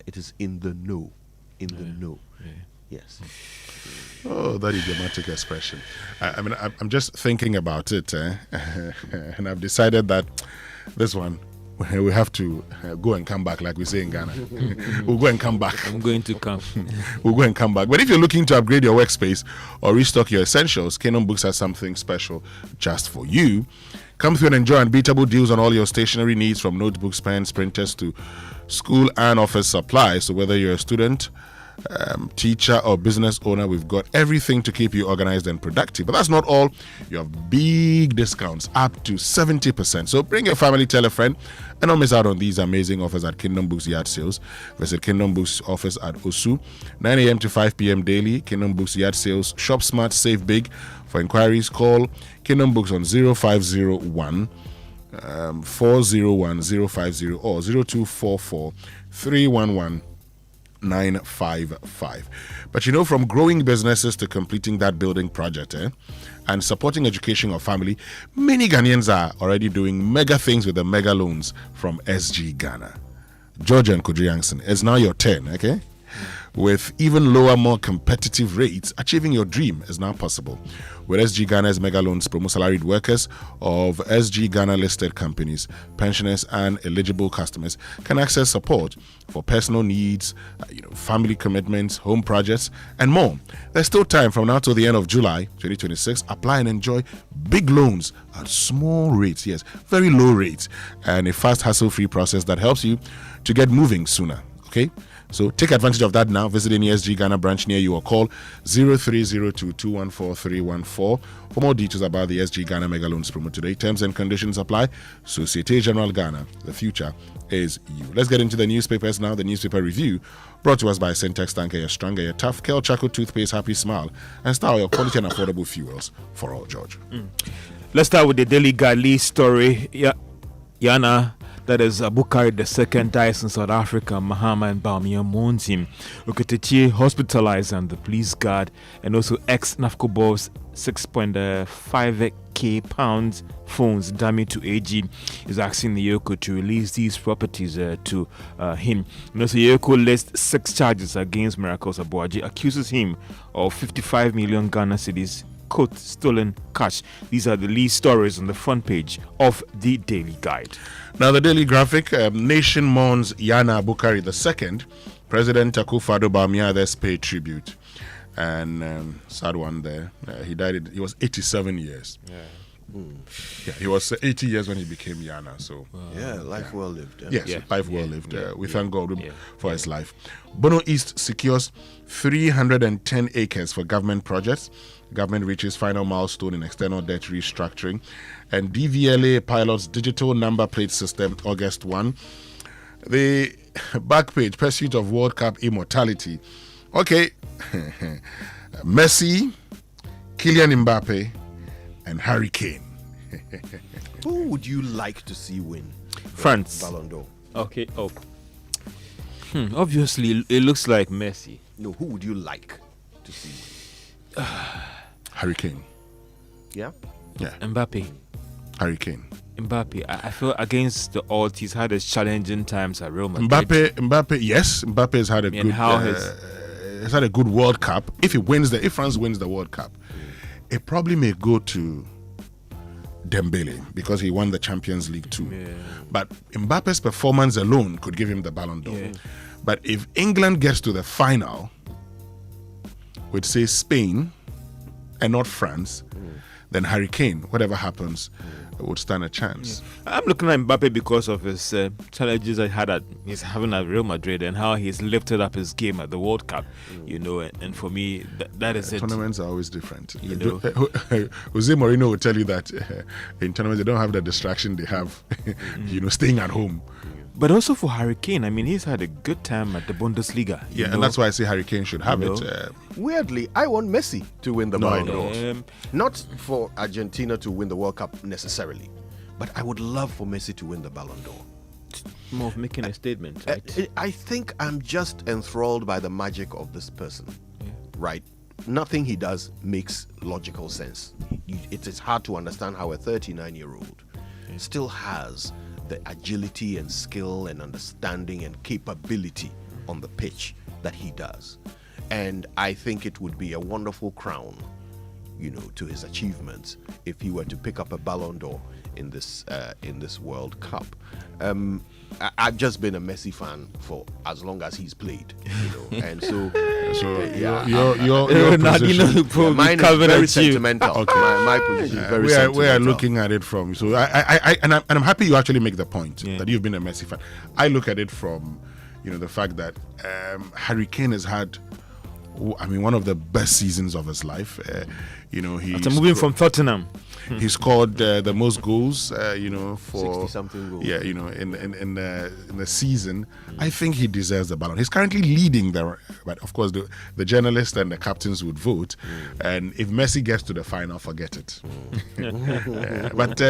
It is in the know. In the know. Yeah. Yes. Oh, that idiomatic expression. I mean, I'm just thinking about it, and I've decided that this one, we have to go and come back, like we say in Ghana. We'll go and come back. I'm going to come. We'll go and come back. But if you're looking to upgrade your workspace or restock your essentials, Kingdom Books has something special just for you. Come through and enjoy unbeatable deals on all your stationery needs, from notebooks, pens, printers to school and office supplies. So whether you're a student, teacher or business owner, we've got everything to keep you organized and productive. But that's not all. You have big discounts up to 70%. So bring your family, tell a friend, and don't miss out on these amazing offers at Kingdom Books Yard Sales. Visit Kingdom Books office at Osu, 9 a.m. to 5 p.m. daily. Kingdom Books Yard Sales. Shop smart, save big. For inquiries, call Kingdom Books on 0501 401 050 or 0244 311 955. But from growing businesses to completing that building project and supporting education or family, many Ghanaians are already doing mega things with the mega loans from SG Ghana. George and Kojo Yankson, it's now your turn, okay? With even lower, more competitive rates, achieving your dream is now possible. With SG Ghana's mega loans, promo salaried workers of SG Ghana listed companies, pensioners, and eligible customers can access support for personal needs, family commitments, home projects, and more. There's still time from now till the end of July 2026. Apply and enjoy big loans at small rates, yes, very low rates, and a fast, hassle-free process that helps you to get moving sooner, okay? So take advantage of that now. Visit any SG Ghana branch near you or call 0302-214-314 for more details about the SG Ghana Mega Loans promo today. Terms and conditions apply. Societe Generale Ghana. The future is you. Let's get into the newspapers now. The newspaper review brought to us by Syntex Tanker, your stronger, your tough, Kel Chaco Toothpaste, Happy Smile, and Star, your quality and affordable fuels for all, George. Let's start with the Daily Guide story. Yana, that is Bukari II, dies in South Africa. Mahama and Bawumia mourns him. Nkitinkiti hospitalized, and the police guard and also ex-NAFCO boss 6.5k pounds phones damaged to AG is asking the Yoko to release these properties to him. And also Yoko lists 6 charges against Miracles Abuaji, accuses him of 55 million Ghana cedis quote, stolen cash. These are the lead stories on the front page of the Daily Guide. Now, the Daily Graphic, Nation mourns Yana Bukari II. President Akufo-Addo Bawumia paid tribute. And sad one there. He died, he was 87 years. Yeah, he was 80 years when he became Yana. So life well lived. Yes, life well lived. We thank God for his life. Bono East secures 310 acres for government projects. Government reaches final milestone in external debt restructuring. And DVLA pilots digital number plate system August 1. The back page, pursuit of World Cup immortality. Okay. Messi, Kylian Mbappe, and Harry Kane. Who would you like to see win France. Ballon d'Or? Okay. Obviously, it looks like Messi. No, who would you like to see win? Harry Kane. Yeah? Yeah. Mbappe. Harry Kane. Mbappe. I feel against the odds, he's had his challenging times at Real Madrid. Mbappe, yes. Mbappe has had a good has had a good World Cup. If France wins the World Cup, it probably may go to Dembele because he won the Champions League too. Yeah. But Mbappe's performance alone could give him the Ballon d'Or. Yeah. But if England gets to the final with, say, Spain and not France, then Harry Kane, whatever happens, would stand a chance. Yeah. I'm looking at Mbappe because of his challenges he's having at Real Madrid and how he's lifted up his game at the World Cup, and for me, that is it. Tournaments are always different. Jose Mourinho will tell you that in tournaments they don't have the distraction they have, staying at home. But also for Harry Kane, I mean, he's had a good time at the Bundesliga. And that's why I say Harry Kane should have it. Weirdly, I want Messi to win the Ballon d'Or. Not for Argentina to win the World Cup necessarily, but I would love for Messi to win the Ballon d'Or. More of making a statement, right? I think I'm just enthralled by the magic of this person, right? Nothing he does makes logical sense. It is hard to understand how a 39-year-old still has the agility and skill and understanding and capability on the pitch that he does. And I think it would be a wonderful crown, to his achievements if he were to pick up a Ballon d'Or in this World Cup. I've just been a Messi fan for as long as he's played, and so your position, mine is very sentimental. Okay. My position is very sentimental. We are looking at it from. So I'm happy you actually make the point that you've been a Messi fan. I look at it from, the fact that Harry Kane has had, one of the best seasons of his life. After moving from Tottenham, he scored the most goals, for 60-something goals. Yeah, in the season. I think he deserves the Ballon. He's currently leading but of course the journalists and the captains would vote. And if Messi gets to the final, forget it. But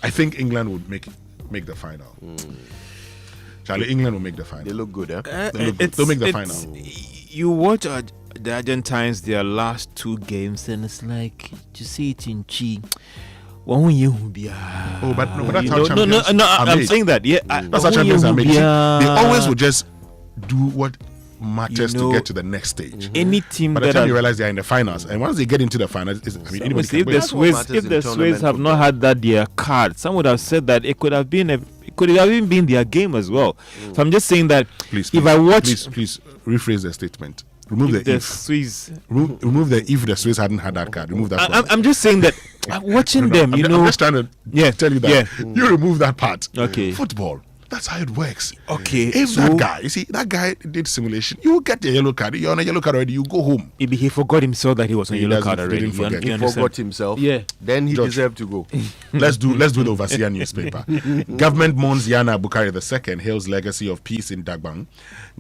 I think England would make the final. Charlie, England will make the final. They look good, They'll make the final. You watch the Argentines, their last 2 games, and it's like, you see it in Chi. Oh, but that's how champions no, are I'm made. saying that. Yeah, That's how champions are made. See, they always will just do what matters to get to the next stage. Any team by the that time you realize they're in the finals, and once they get into the finals, anybody can if win. the Swiss have not had that their card, some would have said that it could have even been their game as well. So I'm just saying that if I watch, please rephrase the statement. Remove the if. Swiss. Remove the if the Swiss hadn't had that card. Remove that. I'm just saying that watching them, I'm just trying to tell you that. Yeah. You remove that part. Okay. Football. That's how it works. Okay. If that guy did simulation, you will get a yellow card. You're on a yellow card already. You go home. Maybe he forgot himself that he was on a yellow card already. He forgot himself. Yeah. Then he George, deserved to go. Let's do the Overseer newspaper. Government mourns Yana Bukhari II hails legacy of peace in Dagbang.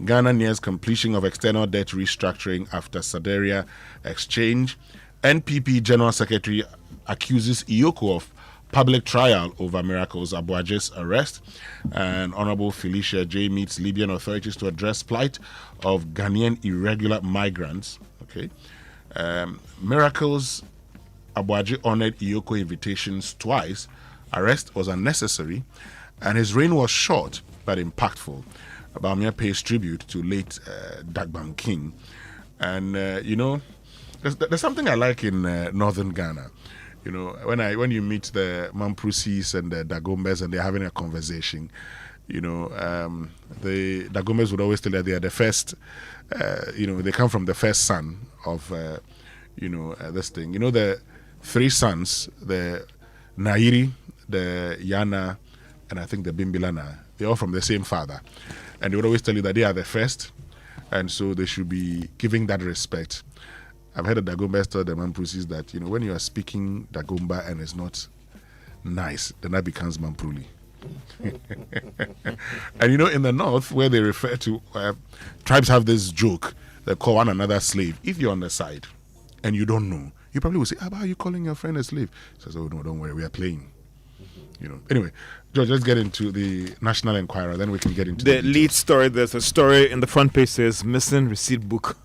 Ghana nears completion of external debt restructuring after Saderia exchange. NPP General Secretary accuses Iyoko of public trial over Miracles Abuaje's arrest. And Honorable Felicia J meets Libyan authorities to address plight of Ghanaian irregular migrants. Okay. Miracles Abuaje honored Iyoko invitations twice. Arrest was unnecessary, and his reign was short but impactful. Bawumia pays tribute to late Dagbang King. And, there's something I like in northern Ghana. You know, when you meet the Mamprusis and the Dagombes and they're having a conversation, the Dagombes would always tell that they are the first, they come from the first son of, this thing. The three sons, the Nairi, the Yana, and I think the Bimbilana, they're all from the same father. And they would always tell you that they are the first, and so they should be giving that respect. I've heard the Dagombas tell the Mamprusis that, when you are speaking Dagomba and it's not nice, then that becomes Mampruli. And in the north, where they refer to, tribes have this joke, they call one another slave. If you're on the side and you don't know, you probably will say, how are you calling your friend a slave? He says, oh, no, don't worry, we are playing. Anyway, George, let's get into the National Enquirer, then we can get into the lead story. There's a story in the front page says missing receipt book.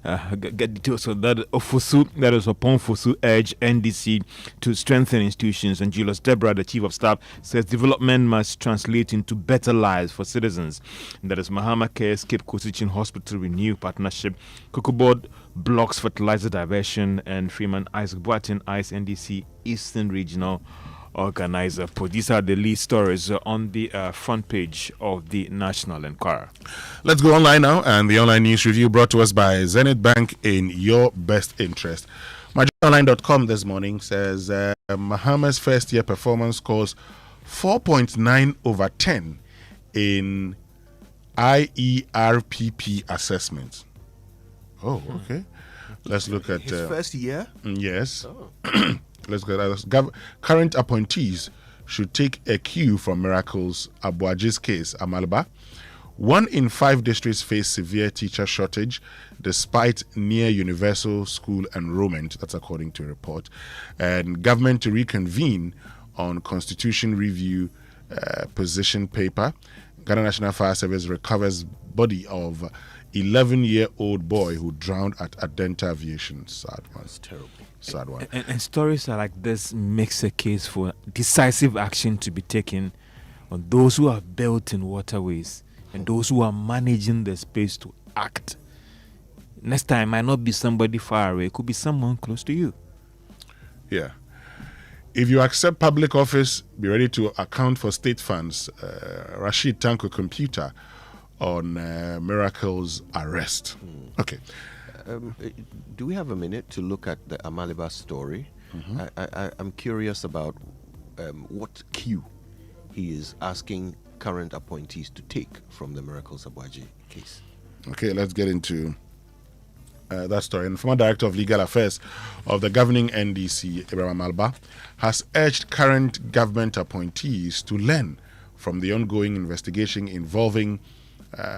Get details of that. Ofosu, that is upon Fosu, urge NDC to strengthen institutions. And Julius Deborah, the chief of staff, says development must translate into better lives for citizens. And that is Mahama Cares, Cape Coast Teaching Hospital Renew Partnership, Cocoa Board blocks fertilizer diversion, and Freeman Isaac Boatin ICE NDC Eastern Regional Organizer. These are the lead stories on the front page of the National Enquirer. Let's go online now, and the online news review brought to us by Zenith Bank in your best interest. MyJoyOnline.com this morning says Mahama's first year performance scores 4.9 over 10 in IERPP assessment. Oh, okay. Let's look at his first year. Yes. Oh. Let's go. Current appointees should take a cue from Miracles Abuaje's case. Amalba. 1 in 5 districts face severe teacher shortage despite near universal school enrollment. That's according to a report. And government to reconvene on constitution review position paper. Ghana National Fire Service recovers body of 11-year-old boy who drowned at Adenta Aviation. Sad one. That's terrible. Sad one. And stories like this makes a case for decisive action to be taken on those who are built in waterways and those who are managing the space to act. Next time might not be somebody far away, it could be someone close to you. Yeah. If you accept public office, be ready to account for state funds. Rashid Tanko Computer on Miracle's arrest. Okay. Do we have a minute to look at the Amaliba story? Mm-hmm. I'm curious about what cue he is asking current appointees to take from the Miracles Abuaje case. Okay, let's get into that story. And former Director of Legal Affairs of the governing NDC, Ibrahim Alba, has urged current government appointees to learn from the ongoing investigation involving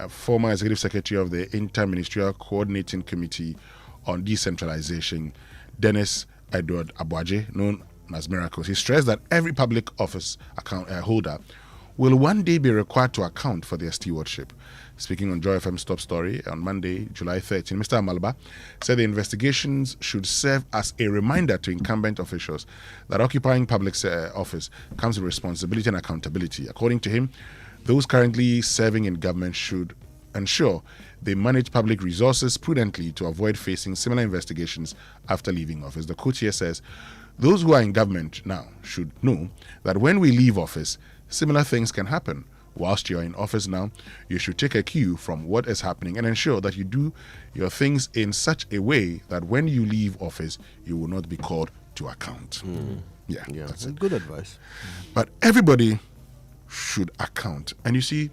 former Executive Secretary of the Inter-Ministerial Coordinating Committee on Decentralization, Dennis Edward Abuaje, known as Miracles. He stressed that every public office account holder will one day be required to account for their stewardship. Speaking on Joy FM's Top Story on Monday, July 13, Mr. Amalba said the investigations should serve as a reminder to incumbent officials that occupying public office comes with responsibility and accountability. According to him, those currently serving in government should ensure they manage public resources prudently to avoid facing similar investigations after leaving office. The quote here says, those who are in government now should know that when we leave office, similar things can happen. Whilst you're in office now, you should take a cue from what is happening and ensure that you do your things in such a way that when you leave office, you will not be called to account. Yeah, that's it. Good advice. But everybody should account. And you see,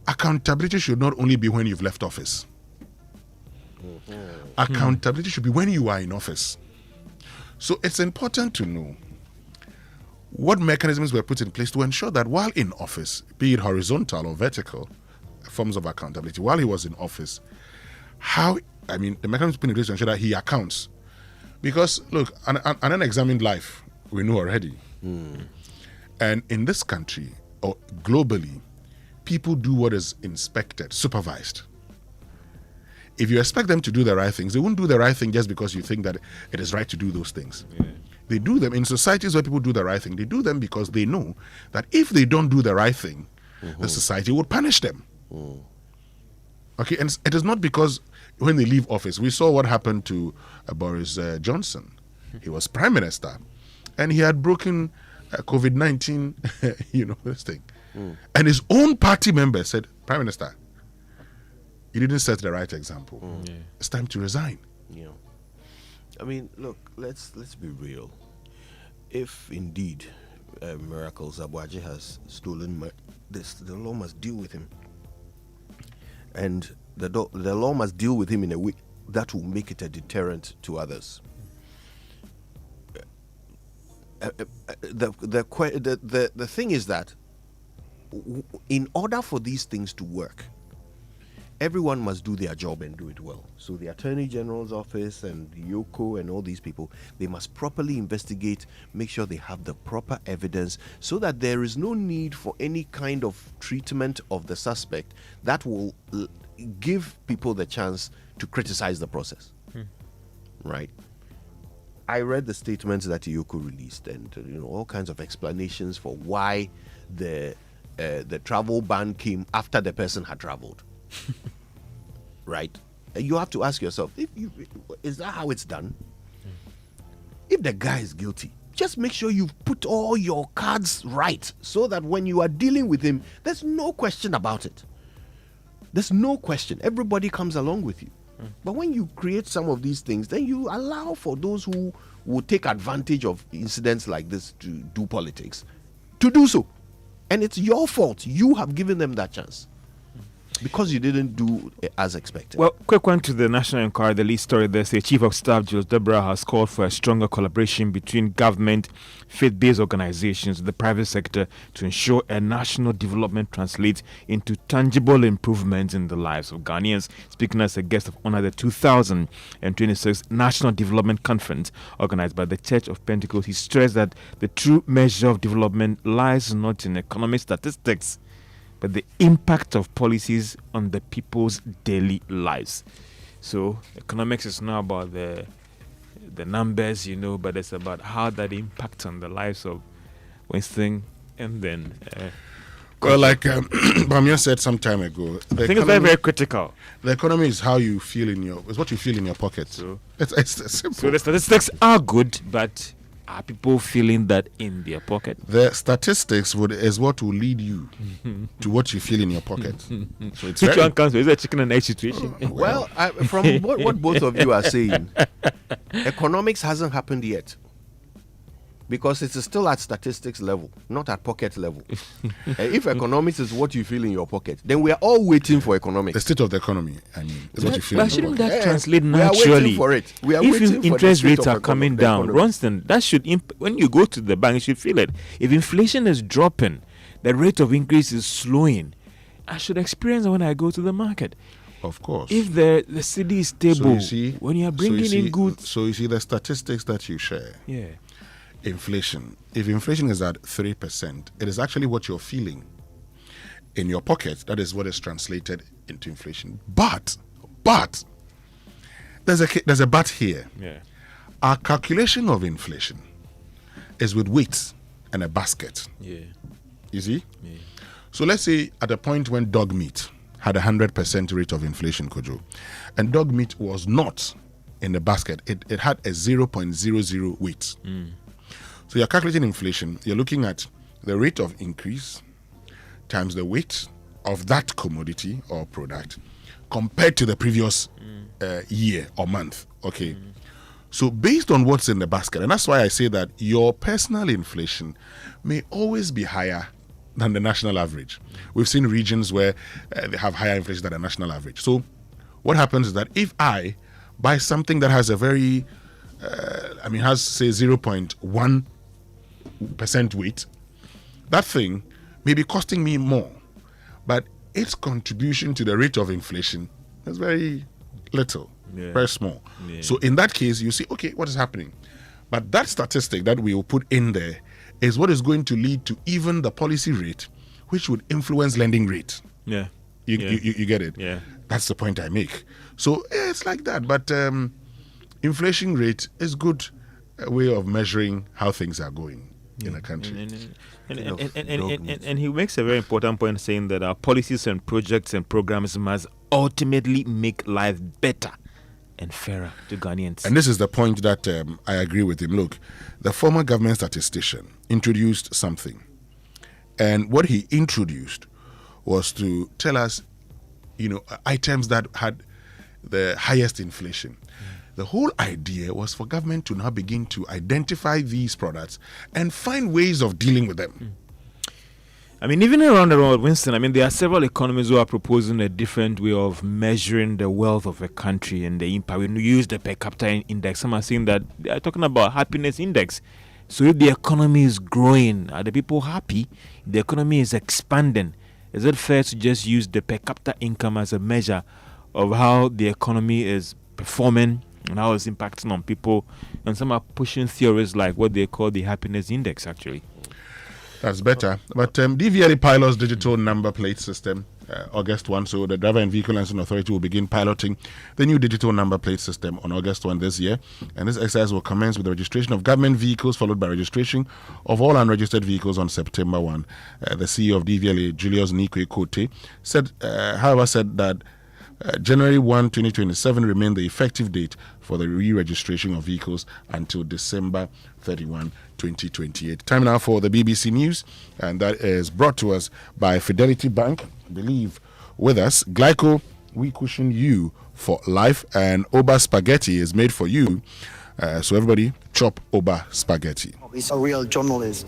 accountability should not only be when you've left office. Accountability should be when you are in office. So it's important to know what mechanisms were put in place to ensure that while in office, be it horizontal or vertical forms of accountability, while he was in office, the mechanisms put in place to ensure that he accounts. Because, look, an unexamined life, we know already. And in this country, or globally, people do what is inspected, supervised. If you expect them to do the right things, they won't do the right thing just because you think that it is right to do those things. Yeah. They do them in societies where people do the right thing. They do them because they know that if they don't do the right thing, the society would punish them. Okay, and it is not because when they leave office, we saw what happened to Boris Johnson. He was prime minister, and he had broken COVID-19, this thing. And his own party members said, Prime Minister, you didn't set the right example. It's time to resign. Yeah. I mean, look, let's be real. If indeed Miracles Abuaji has stolen this, the law must deal with him. And the law must deal with him in a way that will make it a deterrent to others. The thing is that in order for these things to work, everyone must do their job and do it well. So the Attorney General's office and Yoko and all these people, they must properly investigate, make sure they have the proper evidence so that there is no need for any kind of treatment of the suspect that will give people the chance to criticize the process. Right? I read the statements that Yoko released and all kinds of explanations for why the travel ban came after the person had traveled. Right? You have to ask yourself, is that how it's done? If the guy is guilty, just make sure you put all your cards right so that when you are dealing with him, there's no question about it. There's no question. Everybody comes along with you. But when you create some of these things, then you allow for those who will take advantage of incidents like this to do politics to do so. And it's your fault. You have given them that chance because you didn't do as expected. Well, quick one to the National Enquirer, the lead story there. The Chief of Staff, Jules Deborah, has called for a stronger collaboration between government, faith-based organizations, the private sector to ensure a national development translates into tangible improvements in the lives of Ghanaians. Speaking as a guest of honor at the 2026 National Development Conference organized by the Church of Pentecost, he stressed that the true measure of development lies not in economic statistics, but the impact of policies on the people's daily lives. So economics is not about the numbers, but it's about how that impacts on the lives of Winston and then. Well, like Bamia said some time ago, I think it's very, very critical. The economy is how you feel it's what you feel in your pocket. So it's simple. So the statistics are good, but are people feeling that in their pocket? The statistics is what will lead you to what you feel in your pocket. So it's which one comes with? Is it a chicken and egg situation? Well, from what both of you are saying, economics hasn't happened yet. Because it's still at statistics level, not at pocket level. If economics is what you feel in your pocket, then we are all waiting for economics. The state of the economy, is what you feel in your pocket. But shouldn't that translate naturally? We are waiting for it. We are if waiting interest for the rates are coming down, Winston, that should when you go to the bank, you should feel it. If inflation is dropping, the rate of increase is slowing, I should experience it when I go to the market. Of course. If the city is stable, when you are bringing in goods. So you see the statistics that you share. Yeah. inflation, if inflation is at 3%, it is actually what you're feeling in your pocket. That is what is translated into inflation. But there's a but here. Yeah. Our calculation of inflation is with weights and a basket. Yeah. You see? Yeah. So let's say at a point when dog meat had 100% rate of inflation, Kojo, and dog meat was not in the basket, it had a 0.00 weight. So you're calculating inflation, you're looking at the rate of increase times the weight of that commodity or product compared to the previous year or month. Okay. So based on what's in the basket, and that's why I say that your personal inflation may always be higher than the national average. We've seen regions where they have higher inflation than the national average. So what happens is that if I buy something that has a very, has say 0.1% weight, that thing may be costing me more, but its contribution to the rate of inflation is very little, very small. Yeah. So in that case, you see, okay, what is happening? But that statistic that we will put in there is what is going to lead to even the policy rate, which would influence lending rate. Yeah. You get it? Yeah. That's the point I make. So it's like that. But inflation rate is good way of measuring how things are going in a country. And he makes a very important point, saying that our policies and projects and programs must ultimately make life better and fairer to Ghanaians. And this is the point that I agree with him. Look, the former government statistician introduced something. And what he introduced was to tell us, items that had the highest inflation. The whole idea was for government to now begin to identify these products and find ways of dealing with them. Even around the world, Winston, there are several economies who are proposing a different way of measuring the wealth of a country and the impact. When we use the per capita index, some are saying that they are talking about happiness index. So if the economy is growing, are the people happy? If the economy is expanding, is it fair to just use the per capita income as a measure of how the economy is performing and how it's impacting on people? And some are pushing theories like what they call the happiness index, actually. That's better. But DVLA pilots digital number plate system, August 1. So the Driver and Vehicle Licensing Authority will begin piloting the new digital number plate system on August 1 this year. And this exercise will commence with the registration of government vehicles, followed by registration of all unregistered vehicles on September 1. The CEO of DVLA, Julius Nkoko, said that January 1, 2027 remained the effective date for the re-registration of vehicles until December 31, 2028. Time now for the BBC News, and that is brought to us by Fidelity Bank. I believe with us, Glyco, we cushion you for life, and Oba Spaghetti is made for you. So everybody, chop Oba Spaghetti. He's a real journalist.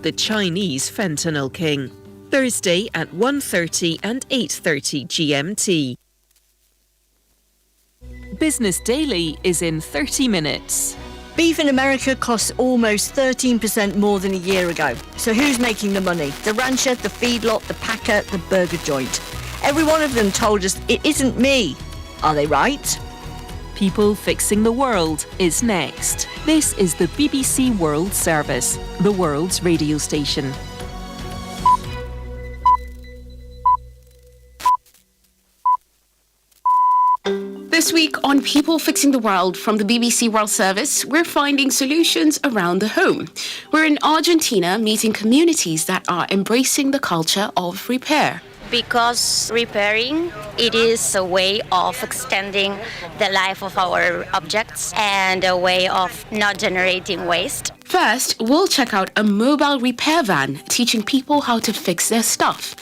The Chinese Fentanyl King. Thursday at 1:30 and 8:30 GMT. Business Daily is in 30 minutes. Beef in America costs almost 13% more than a year ago. So who's making the money? The rancher, the feedlot, the packer, the burger joint. Every one of them told us it isn't me. Are they right? People Fixing the World is next. This is the BBC World Service, the world's radio station. This week on People Fixing the World from the BBC World Service, we're finding solutions around the home. We're in Argentina meeting communities that are embracing the culture of repair. Because repairing, it is a way of extending the life of our objects and a way of not generating waste. First, we'll check out a mobile repair van teaching people how to fix their stuff.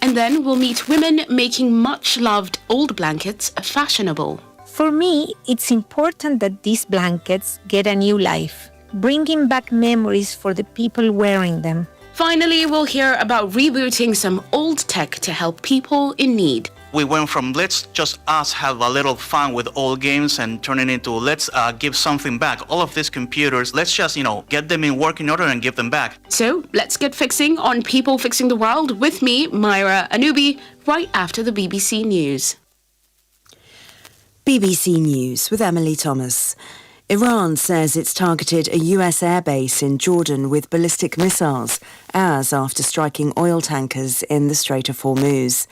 And then we'll meet women making much-loved old blankets fashionable. For me, it's important that these blankets get a new life, bringing back memories for the people wearing them. Finally, we'll hear about rebooting some old tech to help people in need. We went from let's just us have a little fun with old games and turn it into let's give something back. All of these computers, let's just, get them in working order and give them back. So let's get fixing on People Fixing the World with me, Myra Anubi, right after the BBC News. BBC News with Emily Thomas. Iran says it's targeted a US airbase in Jordan with ballistic missiles, as after striking oil tankers in the Strait of Hormuz.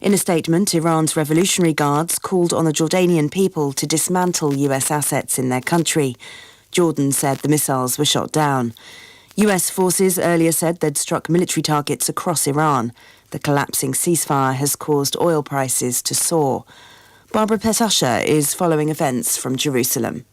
In a statement, Iran's Revolutionary Guards called on the Jordanian people to dismantle US assets in their country. Jordan said the missiles were shot down. US forces earlier said they'd struck military targets across Iran. The collapsing ceasefire has caused oil prices to soar. Barbara Petasha is following events from Jerusalem.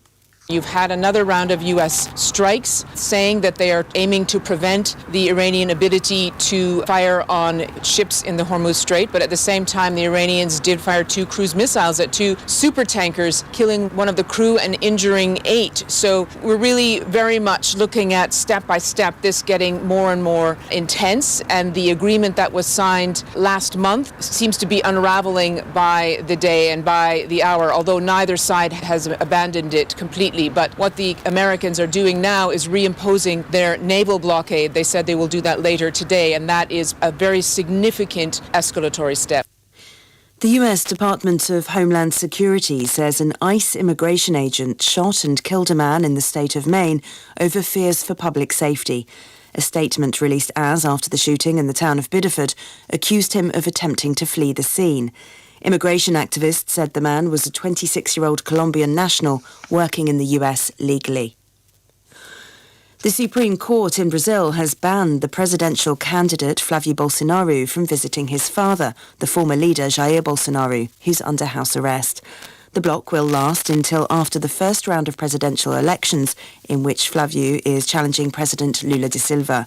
You've had another round of U.S. strikes saying that they are aiming to prevent the Iranian ability to fire on ships in the Hormuz Strait. But at the same time, the Iranians did fire 2 cruise missiles at 2 supertankers, killing one of the crew and injuring 8. So we're really very much looking at step by step this getting more and more intense. And the agreement that was signed last month seems to be unraveling by the day and by the hour, although neither side has abandoned it completely. But what the Americans are doing now is reimposing their naval blockade. They said they will do that later today, and that is a very significant escalatory step. The US Department of Homeland Security says an ICE immigration agent shot and killed a man in the state of Maine over fears for public safety. A statement released after the shooting in the town of Biddeford accused him of attempting to flee the scene. Immigration activists said the man was a 26-year-old Colombian national working in the US legally. The Supreme Court in Brazil has banned the presidential candidate Flávio Bolsonaro from visiting his father, the former leader Jair Bolsonaro, who's under house arrest. The block will last until after the first round of presidential elections, in which Flávio is challenging President Lula da Silva.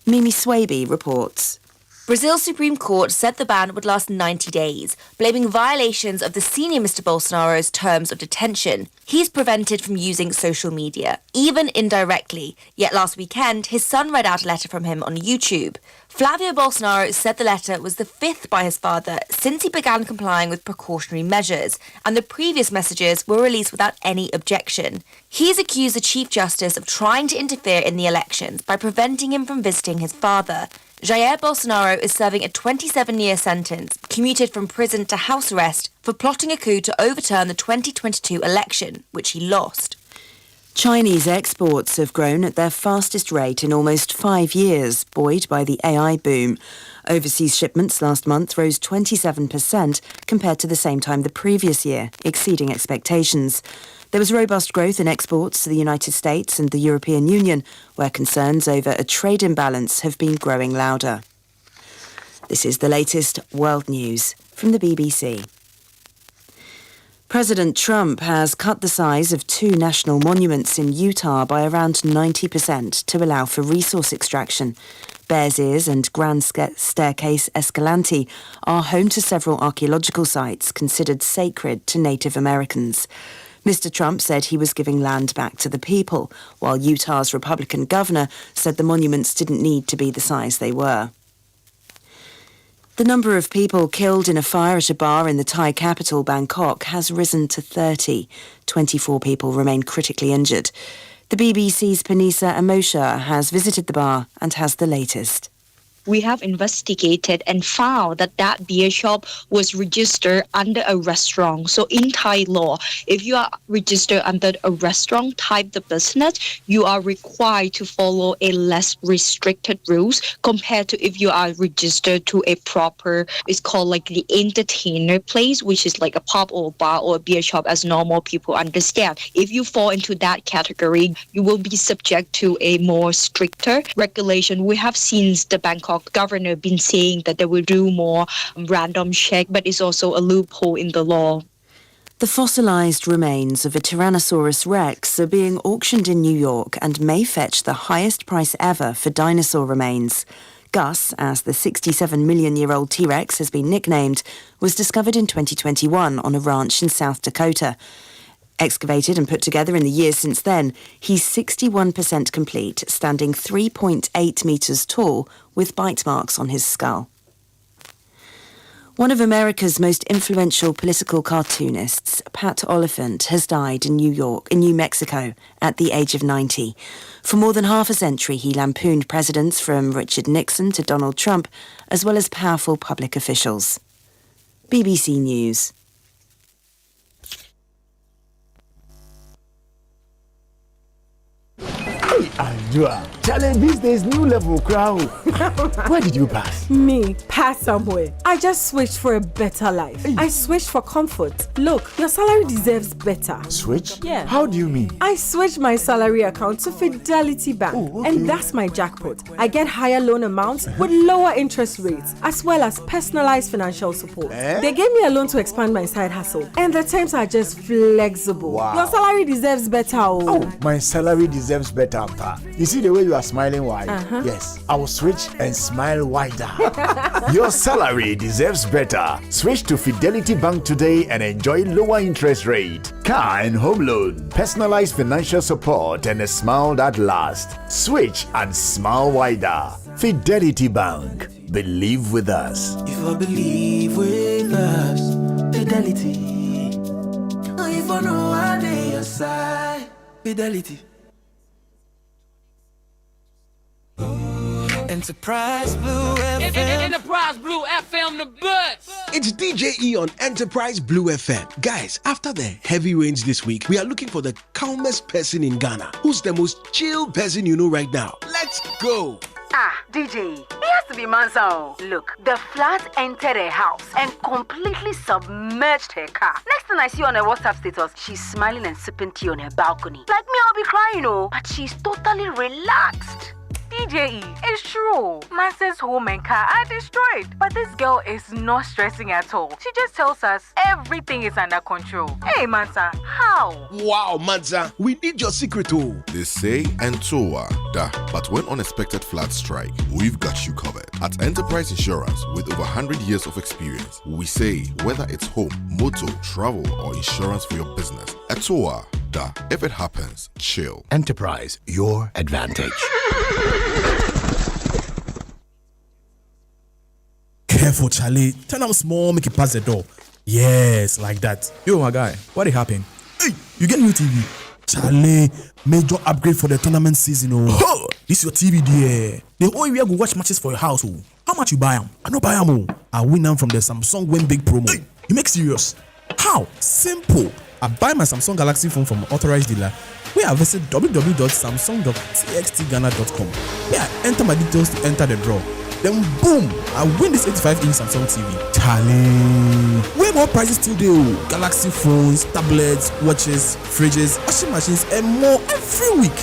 Mimi Swaby reports. Brazil's Supreme Court said the ban would last 90 days, blaming violations of the senior Mr. Bolsonaro's terms of detention. He's prevented from using social media, even indirectly. Yet last weekend, his son read out a letter from him on YouTube. Flávio Bolsonaro said the letter was the 5th by his father since he began complying with precautionary measures, and the previous messages were released without any objection. He's accused the Chief Justice of trying to interfere in the elections by preventing him from visiting his father. Jair Bolsonaro is serving a 27-year sentence, commuted from prison to house arrest, for plotting a coup to overturn the 2022 election, which he lost. Chinese exports have grown at their fastest rate in almost 5 years, buoyed by the AI boom. Overseas shipments last month rose 27% compared to the same time the previous year, exceeding expectations. There was robust growth in exports to the United States and the European Union, where concerns over a trade imbalance have been growing louder. This is the latest world news from the BBC. President Trump has cut the size of 2 national monuments in Utah by around 90% to allow for resource extraction. Bears Ears and Grand Staircase Escalante are home to several archaeological sites considered sacred to Native Americans. Mr. Trump said he was giving land back to the people, while Utah's Republican governor said the monuments didn't need to be the size they were. The number of people killed in a fire at a bar in the Thai capital, Bangkok, has risen to 30. 24 people remain critically injured. The BBC's Panisa Amoah has visited the bar and has the latest. We have investigated and found that that beer shop was registered under a restaurant. So in Thai law, if you are registered under a restaurant type of business, you are required to follow a less restricted rules compared to if you are registered to a proper, it's called like the entertainer place, which is like a pub or bar or a beer shop as normal people understand. If you fall into that category, you will be subject to a more stricter regulation. We have seen the Bangkok governor been saying that they will do more random check, but it's also a loophole in the law. The fossilised remains of a Tyrannosaurus rex are being auctioned in New York and may fetch the highest price ever for dinosaur remains. Gus, as the 67-million-year-old T-Rex has been nicknamed, was discovered in 2021 on a ranch in South Dakota. Excavated and put together in the years since then, he's 61% complete, standing 3.8 metres tall with bite marks on his skull. One of America's most influential political cartoonists, Pat Oliphant, has died in New Mexico, at the age of 90. For more than half a century, he lampooned presidents from Richard Nixon to Donald Trump, as well as powerful public officials. BBC News. Hey, Andrea. Challenge these days, new level crowd. Where did you pass? Me, pass somewhere. I just switched for a better life. I switched for comfort. Look, your salary deserves better. Switch? Yeah. How do you mean? I switched my salary account to Fidelity Bank. And that's my jackpot. I get higher loan amounts with lower interest rates, as well as personalized financial support. They gave me a loan to expand my side hustle. And the terms are just flexible. Wow. Your salary deserves better. Oh, my salary deserves better, Pa. You see the way you are smiling wide? Yes, I will switch and smile wider. Your salary deserves better. Switch to Fidelity Bank today and enjoy lower interest rate, car and home loan, personalized financial support, and a smile that lasts. Switch and smile wider. Fidelity Bank. Believe with us. If I believe with us, Fidelity. If I know I dey your side, Fidelity. Enterprise Blue FM. Enterprise Blue FM, the butts. It's DJ E on Enterprise Blue FM. Guys, after the heavy rains this week, we are looking for the calmest person in Ghana. Who's the most chill person you know right now? Let's go. DJ, it has to be Mansa. Look, the flood entered her house and completely submerged her car. Next thing I see on her WhatsApp status, she's smiling and sipping tea on her balcony. Like me, I'll be crying, but she's totally relaxed. DJE, it's true. Mansa's home and car are destroyed. But this girl is not stressing at all. She just tells us everything is under control. Hey, Mansa, how? Wow, Mansa, we need your secret too. They say Entoa, but when unexpected floods strike, we've got you covered. At Enterprise Insurance, with over 100 years of experience, we say whether it's home, motor, travel, or insurance for your business, Entoa, if it happens, chill. Enterprise, your advantage. Careful, Charlie. Turn up small, make it past the door. Yes, like that. Yo, my guy, what happened? Hey, you get new TV. Charlie, major upgrade for the tournament season. Oh, this your TV there. The whole area go watch matches for your house. Oh. How much you buy them? I don't buy them. I win them from the Samsung Win Big promo. Hey, you make serious? How? Simple. I buy my Samsung Galaxy phone from an authorized dealer. Where I visit www.samsung.txtghana.com. Where I enter my details to enter the draw. Then boom, I win this 85-inch Samsung TV. Charlie, way more prices still do. Galaxy phones, tablets, watches, fridges, washing machines, and more every week.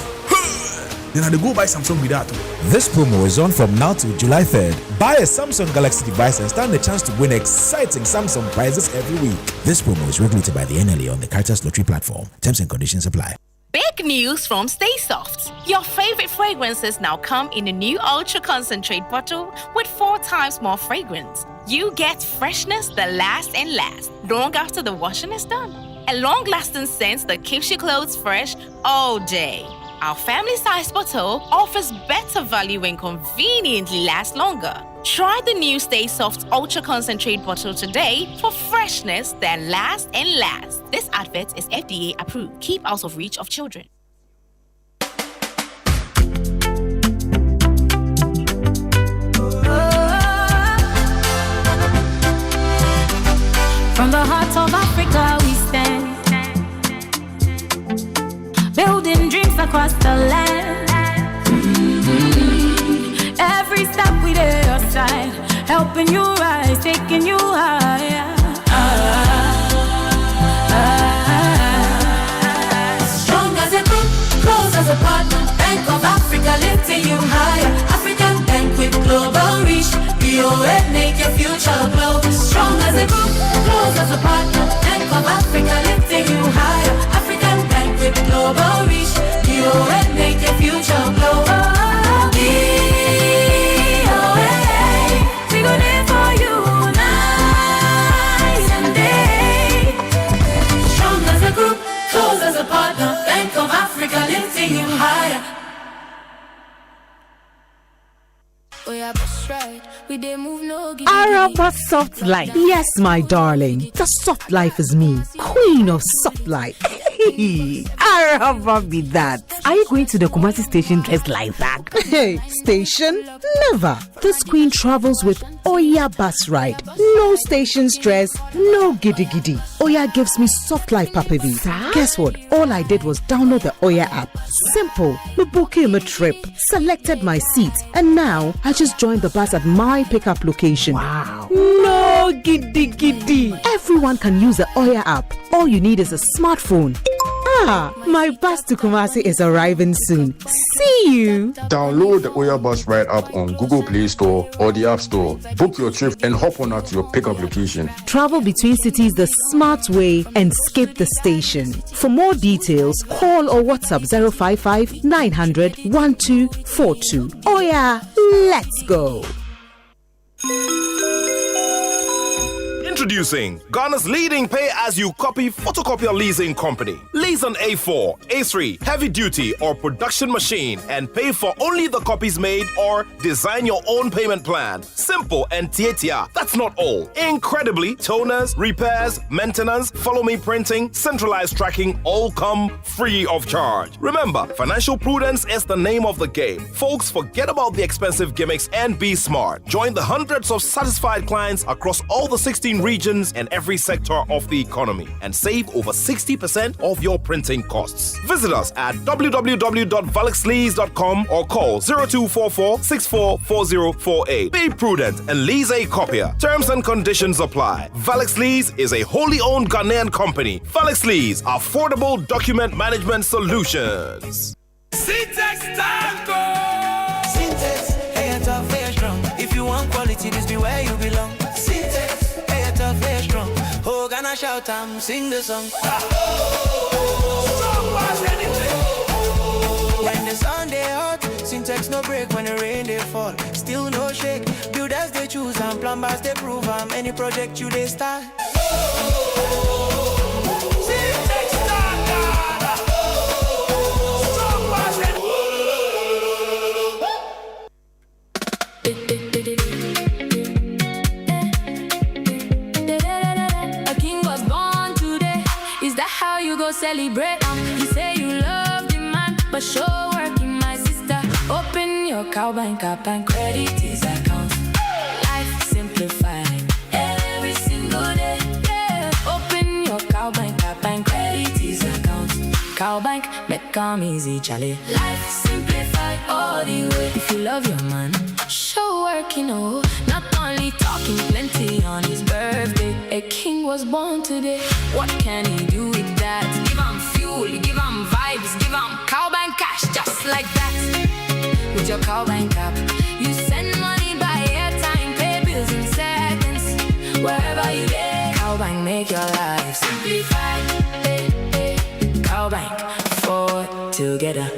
Then I go buy Samsung with that. This promo is on from now till July 3rd. Buy a Samsung Galaxy device and stand the chance to win exciting Samsung prizes every week. This promo is regulated by the NLA on the Caritas Lottery platform. Terms and conditions apply. Big news from Stay Soft. Your favorite fragrances now come in a new ultra concentrate bottle with 4 times more fragrance. You get freshness that lasts and lasts long after the washing is done. A long-lasting scent that keeps your clothes fresh all day. Our family-sized bottle offers better value and conveniently lasts longer. Try the new Stay Soft Ultra Concentrate bottle today for freshness that lasts and lasts. This advert is FDA approved. Keep out of reach of children. From the heart of Africa we stand, building dreams across the land. Every step we dey your side, helping you rise, taking you higher. Strong as a group, close as a partner. Bank of Africa lifting you higher. African Bank with global reach. BOA make your future glow. Strong as a group, close as a partner. Bank of Africa lifting you higher. African Bank with global reach. BOA make your future glow. We go there for you night and day. Strong as a group, close as a partner. Bank of Africa lifting you higher. Araba Soft Life. Yes, my darling. The soft life is me. Queen of soft life. How be that? Are you going to the Kumasi station dressed like that? Hey, station? Never. This queen travels with Oya bus ride. No station stress, no giddy giddy. Oya gives me soft life, Papavi. Guess what? All I did was download the Oya app. Simple. We booked him a trip, selected my seat, and now I just joined the bus at my pickup location. Wow. No giddy giddy. Everyone can use the Oya app. All you need is a smartphone. My bus to Kumasi is arriving soon. See you. Download the Oya Bus Ride app on Google Play Store or the App Store. Book your trip and hop on at your pickup location. Travel between cities the smart way and skip the station. For more details, call or WhatsApp 055 900 1242. Oya, let's go. Introducing Ghana's leading pay-as-you-copy photocopier leasing company. Lease an A4, A3, heavy-duty or production machine and pay for only the copies made or design your own payment plan. Simple and tietia. That's not all. Incredibly, toners, repairs, maintenance, follow-me printing, centralized tracking all come free of charge. Remember, financial prudence is the name of the game. Folks, forget about the expensive gimmicks and be smart. Join the hundreds of satisfied clients across all the 16 regions and every sector of the economy and save over 60% of your printing costs. Visit us at www.valexlease.com or call 0244-644048. Be prudent and lease a copier. Terms and conditions apply. Valex Lease is a wholly owned Ghanaian company. Valex Lease, affordable document management solutions. Syntax Tango! Syntax, hey, it's a fair strong. If you want quality, this be where you belong. Syntax. Very strong. Oh, gonna shout sing the song. When the sun they hot, syntax no break when the rain they fall. Still no shake. Builders they choose and plumbers they prove. Any project you they start. Syntax celebrate. You say you love the man, but show working my sister. Open your cow bank up and credit his account. Life simplified every single day. Yeah. Open your cow bank up and credit his account. Cow bank make come easy, Charlie. Life simplified all the way. If you love your man, show working, oh. Not only talking plenty on his birthday. A king was born today. What can he do with that? Give him fuel, give him vibes, give him cowbank cash just like that. With your cowbank app, you send money by airtime, pay bills in seconds. Wherever you get, cowbank make your life simplified. Hey, hey. Cowbank, forward together.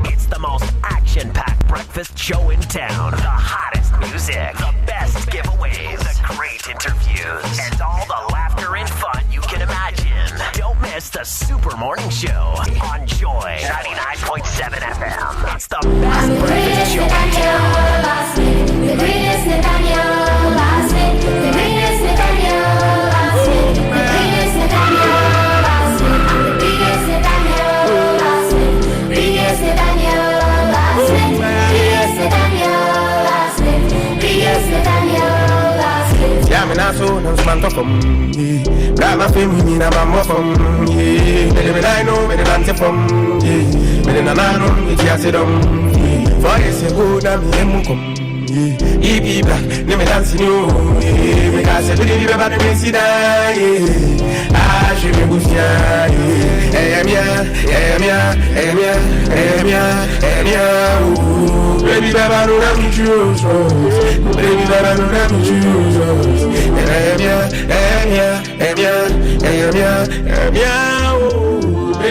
It's the most action-packed breakfast show in town. The hottest music, the best giveaways, the great interviews, and all the laughter and fun you can imagine. Don't miss the Super Morning Show on Joy 99.7 FM. It's the best breakfast show in town. The greatest Nathaniel last name. The greatest Nathaniel last name. The greatest Nathaniel last name. I'm the biggest Nathaniel last name. Biggest Nathaniel last name. Biggest Nathaniel last name. Biggest Nathaniel last name. Yeah, me not so no man from. Got my family, I'm more from. Yeah, me I know me the dance from. Yeah, me the nana know me just sit down. For yes, you go na me emu come. Yeah, if you black, me dance you. Yeah, me cause you do the baby me sit down. Yeah, ah, she me bushia. Yeah, baby, baby, I know that me choose. Baby, baby, I know that me choose. Baby,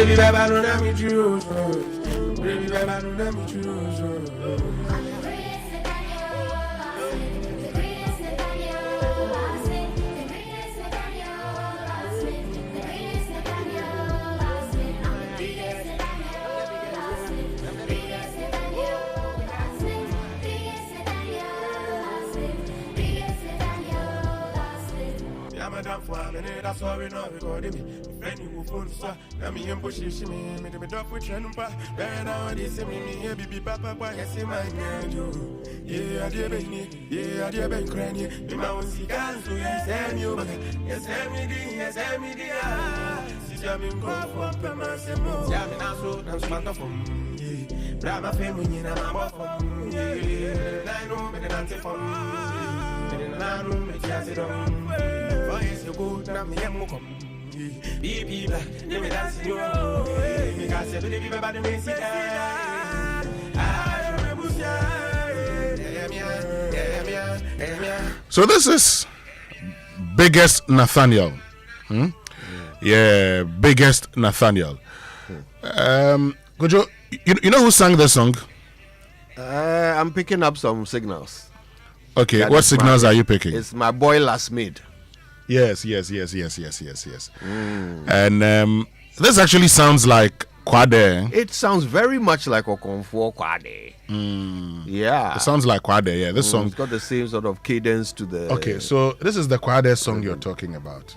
baby, I know that me choose. Baby, baby, I know that me choose. madam for a minute, that's all we know, recording me. Friend, you phone, sir. Let me push me, me drop with Trenumpa. Better now, they say me, baby, papa, yes, my man, you. Yeah, I did be, yeah, I did be cranny. Me, my own cigar, so yes, I'm you, yes, I'm me, yes, I'm me, see, I'm in Nkoko, Pema, yeah, me now, so I'm smart from me. Brava family, and I'm off from me. I know, but I'm from me. I know, but yes, it don't. For yes, you go, now me, I'm come. Baby, let me dance you. Because every people about the messy So this is Biggest Nathaniel. Yeah, Biggest Nathaniel. Kojo, you know who sang this song? I'm picking up some signals. Okay, That what is signals are you picking? It's my boy Last Mid. Yes. And this actually sounds like Kwade. It sounds very much like Okonfo Kwade. Yeah. It sounds like Kwade, yeah. This song. It's got the same sort of cadence to the... Okay, so this is the Kwade song you're talking about.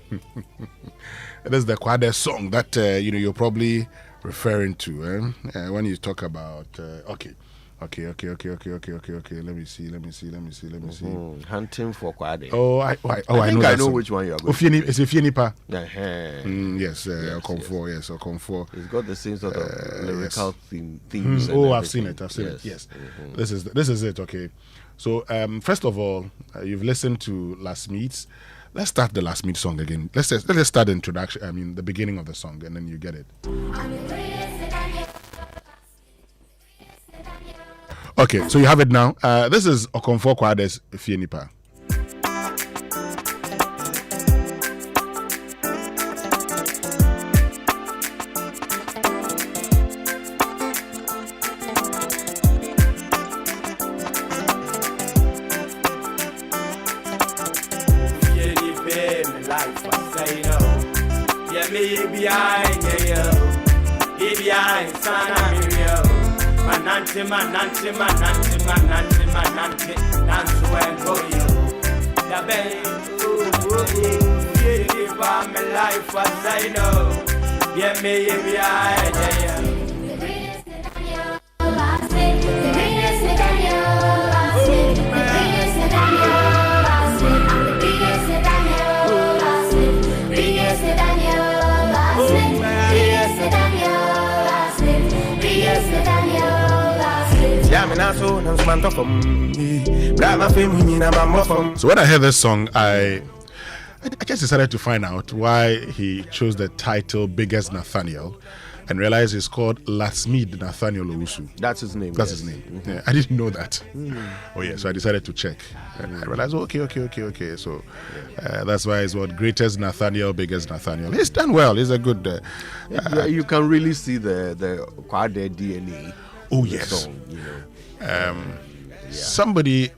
It is the Kwade song that, you're probably referring to when you talk about... Okay. Let me see. Hunting for Kwade. I think I know which one you are going. It's Fienipa. Yes, Okonfo. It's got the same sort of lyrical themes. I've seen it. Yes. This is it. Okay. So first of all, you've listened to Last Meets. Let's start the Last Meet song again. Let's start the introduction. I mean, the beginning of the song, and then you get it. Okay, so you have it now. This is Okonfo Kwade's Fienipa. Manante, dance when for you. The baby, give my life as I know. Yeah, maybe I. So when I heard this song, I just decided to find out why he chose the title Biggest Nathaniel and realized it's called Lasmid Nathaniel Owusu. That's his name. That's his name. Mm-hmm. Yeah, I didn't know that. Oh yeah, so I decided to check. And I realized, okay. So that's why it's what Greatest Nathaniel, Biggest Nathaniel. He's done well. He's a good... you can really see the Kwade DNA. Oh yes. Song, Somebody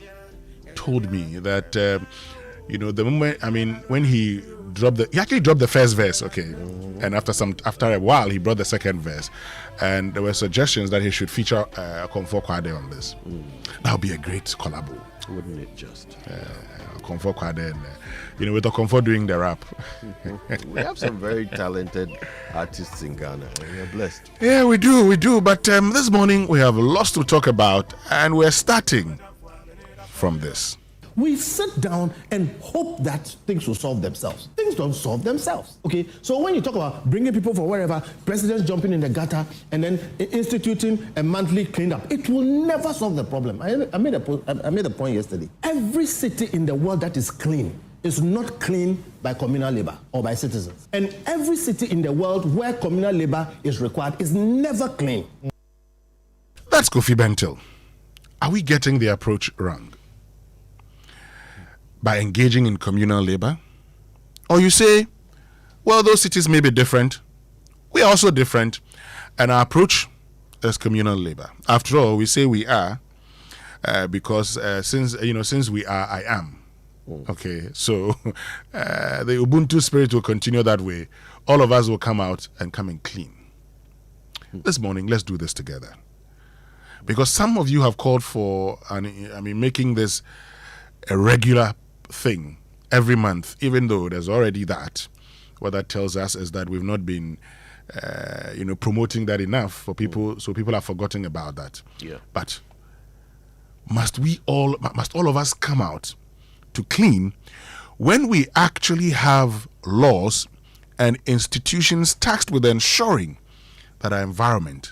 told me that the moment, when he actually dropped the first verse, okay, and after a while he brought the second verse, and there were suggestions that he should feature Okonfo Kwade on this. That would be a great collabo, wouldn't it? Just Okonfo Kwade and with Okonfo doing the rap. We have some very talented artists in Ghana. We are blessed. Yeah, we do. But this morning we have lots to talk about, and we're starting from this. We sit down and hope that things will solve themselves. Things don't solve themselves. Okay, so when you talk about bringing people from wherever, presidents jumping in the gutter, and then instituting a monthly cleanup, it will never solve the problem. I made a point yesterday. Every city in the world that is clean is not clean by communal labor or by citizens. And every city in the world where communal labor is required is never clean. That's Kofi Bentil. Are we getting the approach wrong? By engaging in communal labor? Or you say, well, those cities may be different. We are also different. And our approach is communal labor. After all, we say we are because since we are, I am. Okay, so the Ubuntu spirit will continue that way. All of us will come out and come and clean. This morning, let's do this together. Because some of you have called for, making this a regular thing every month, even though there's already that. What that tells us is that we've not been, promoting that enough for people, so people have forgotten about that. Yeah. But must all of us come out to clean when we actually have laws and institutions tasked with ensuring that our environment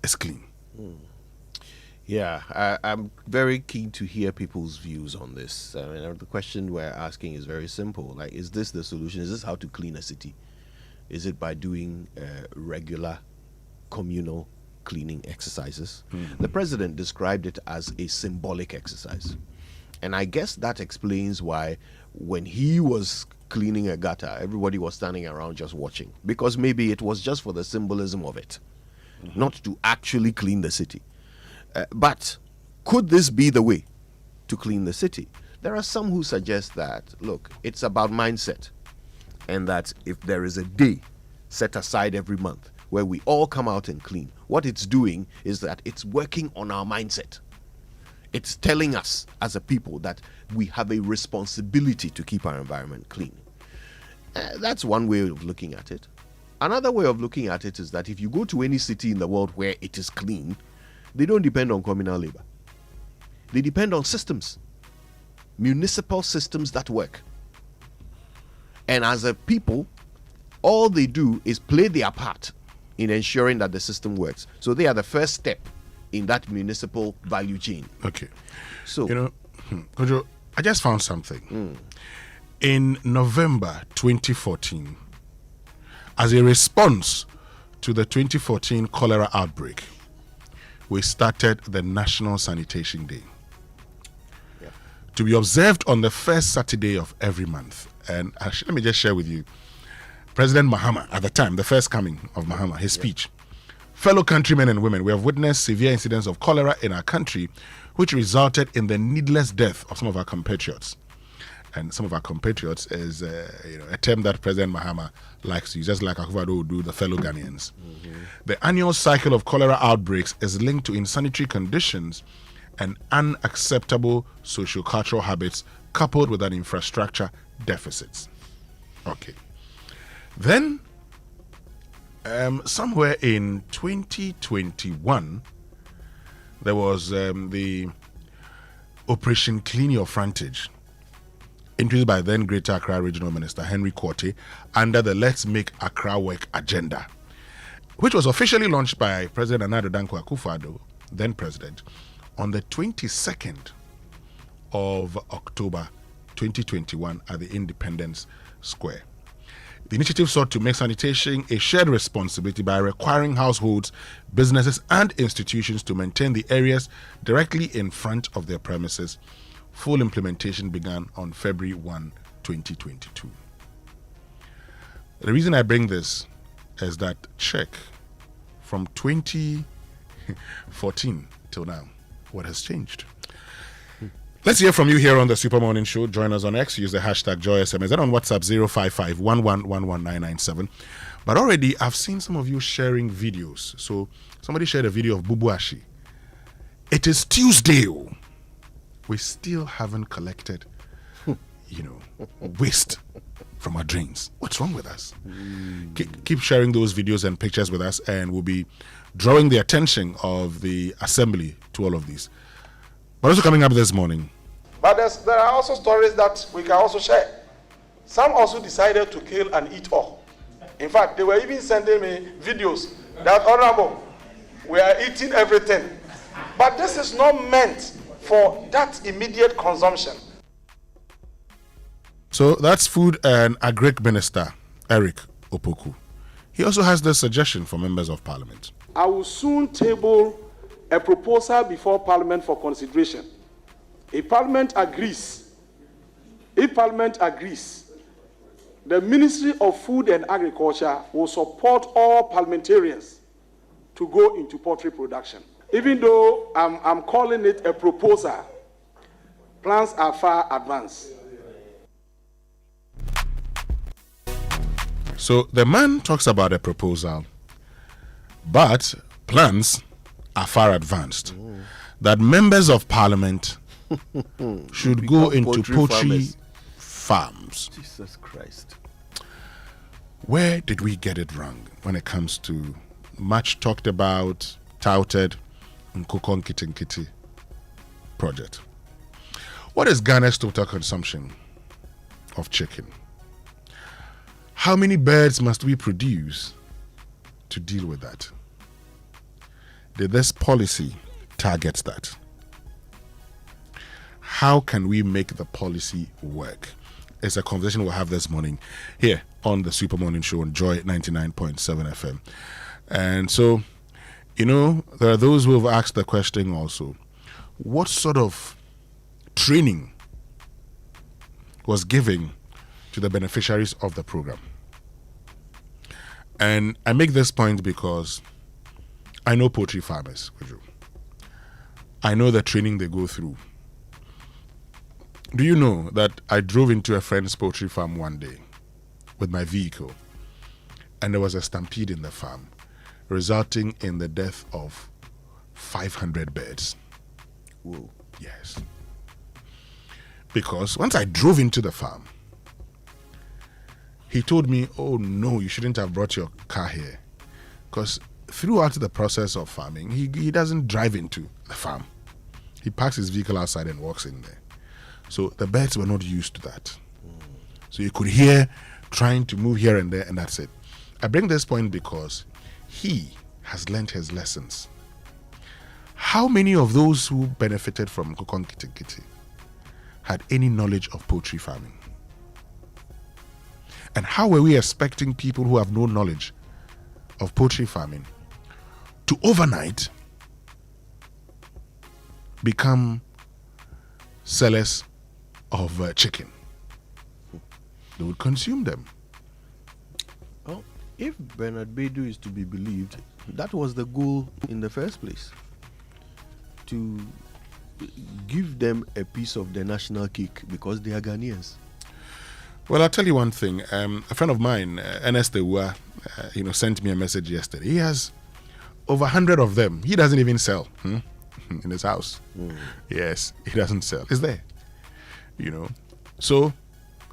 is clean? Yeah, I'm very keen to hear people's views on this. I mean, the question we're asking is very simple. Like, is this the solution? Is this how to clean a city? Is it by doing regular communal cleaning exercises? The president described it as a symbolic exercise. And I guess that explains why when he was cleaning a gutter, everybody was standing around just watching. Because maybe it was just for the symbolism of it, not to actually clean the city. But could this be the way to clean the city? There are some who suggest that, look, it's about mindset. And that if there is a day set aside every month where we all come out and clean, what it's doing is that it's working on our mindset. It's telling us as a people that we have a responsibility to keep our environment clean. That's one way of looking at it. Another way of looking at it is that if you go to any city in the world where it is clean, they don't depend on communal labor. They depend on systems, municipal systems that work. And as a people, all they do is play their part in ensuring that the system works. So they are the first step in that municipal value chain. Okay. So, Kojo, I just found something. In November 2014, as a response to the 2014 cholera outbreak, we started the National Sanitation Day. Yeah. To be observed on the first Saturday of every month. And actually, let me just share with you, President Mahama, at the time, the first coming of Mahama, his speech. Fellow countrymen and women, we have witnessed severe incidents of cholera in our country, which resulted in the needless death of some of our compatriots. And some of our compatriots is a term that President Mahama likes to use, just like Akufo-Addo would do the fellow Ghanaians. The annual cycle of cholera outbreaks is linked to insanitary conditions and unacceptable socio-cultural habits coupled with an infrastructure deficits. Okay. Then, somewhere in 2021, there was the Operation Clean Your Frontage, introduced by then Greater Accra Regional Minister Henry Quartey under the Let's Make Accra Work agenda, which was officially launched by President Nana Addo Dankwa Akufo-Addo, then President, on the 22nd of October 2021 at the Independence Square. The initiative sought to make sanitation a shared responsibility by requiring households, businesses, and institutions to maintain the areas directly in front of their premises. Full implementation began on February 1, 2022. The reason I bring this is that check from 2014 till now, what has changed? Let's hear from you here on the Super Morning Show. Join us on X. Use the hashtag JoySMS. And on WhatsApp 055-1111-997. But already I've seen some of you sharing videos. So somebody shared a video of Bubuashi. It is Tuesday. We still haven't collected, waste from our drains. What's wrong with us? Keep sharing those videos and pictures with us, and we'll be drawing the attention of the assembly to all of these. But also coming up this morning. But there are also stories that we can also share. Some also decided to kill and eat all. In fact, they were even sending me videos that, honorable, we are eating everything. But this is not meant for that immediate consumption. So that's Food and Agric Minister Eric Opoku. He also has this suggestion for members of Parliament. I will soon table a proposal before Parliament for consideration. If Parliament agrees, the Ministry of Food and Agriculture will support all parliamentarians to go into poultry production. Even though I'm calling it a proposal, plans are far advanced. So the man talks about a proposal, but plans are far advanced. That members of Parliament should go into poultry farms. Jesus Christ. Where did we get it wrong when it comes to much talked about, touted Nkoko Nkitinkiti project? What is Ghana's total consumption of chicken? How many birds must we produce to deal with that? Did this policy target that? How can we make the policy work? It's a conversation we'll have this morning here on the Super Morning Show on Joy 99.7 FM. And so, there are those who have asked the question also, what sort of training was given to the beneficiaries of the program? And I make this point because I know poultry farmers, Kojo. I know the training they go through. Do you know that I drove into a friend's poultry farm one day with my vehicle, and there was a stampede in the farm, resulting in the death of 500 birds. Whoa. Yes. Because once I drove into the farm, he told me, oh no, you shouldn't have brought your car here. Because throughout the process of farming, he doesn't drive into the farm. He parks his vehicle outside and walks in there. So the birds were not used to that. So you could hear trying to move here and there, and that's it. I bring this point because he has learned his lessons. How many of those who benefited from Nkoko Nkitinkiti had any knowledge of poultry farming? And how were we expecting people who have no knowledge of poultry farming to overnight become sellers of chicken? They would consume them. Well, if Bernard Badu is to be believed, that was the goal in the first place. To give them a piece of the national cake because they are Ghanaians. Well, I'll tell you one thing. A friend of mine, Ernest Ewa, sent me a message yesterday. He has over 100 of them. He doesn't even sell in his house. Yes, he doesn't sell. It's there. So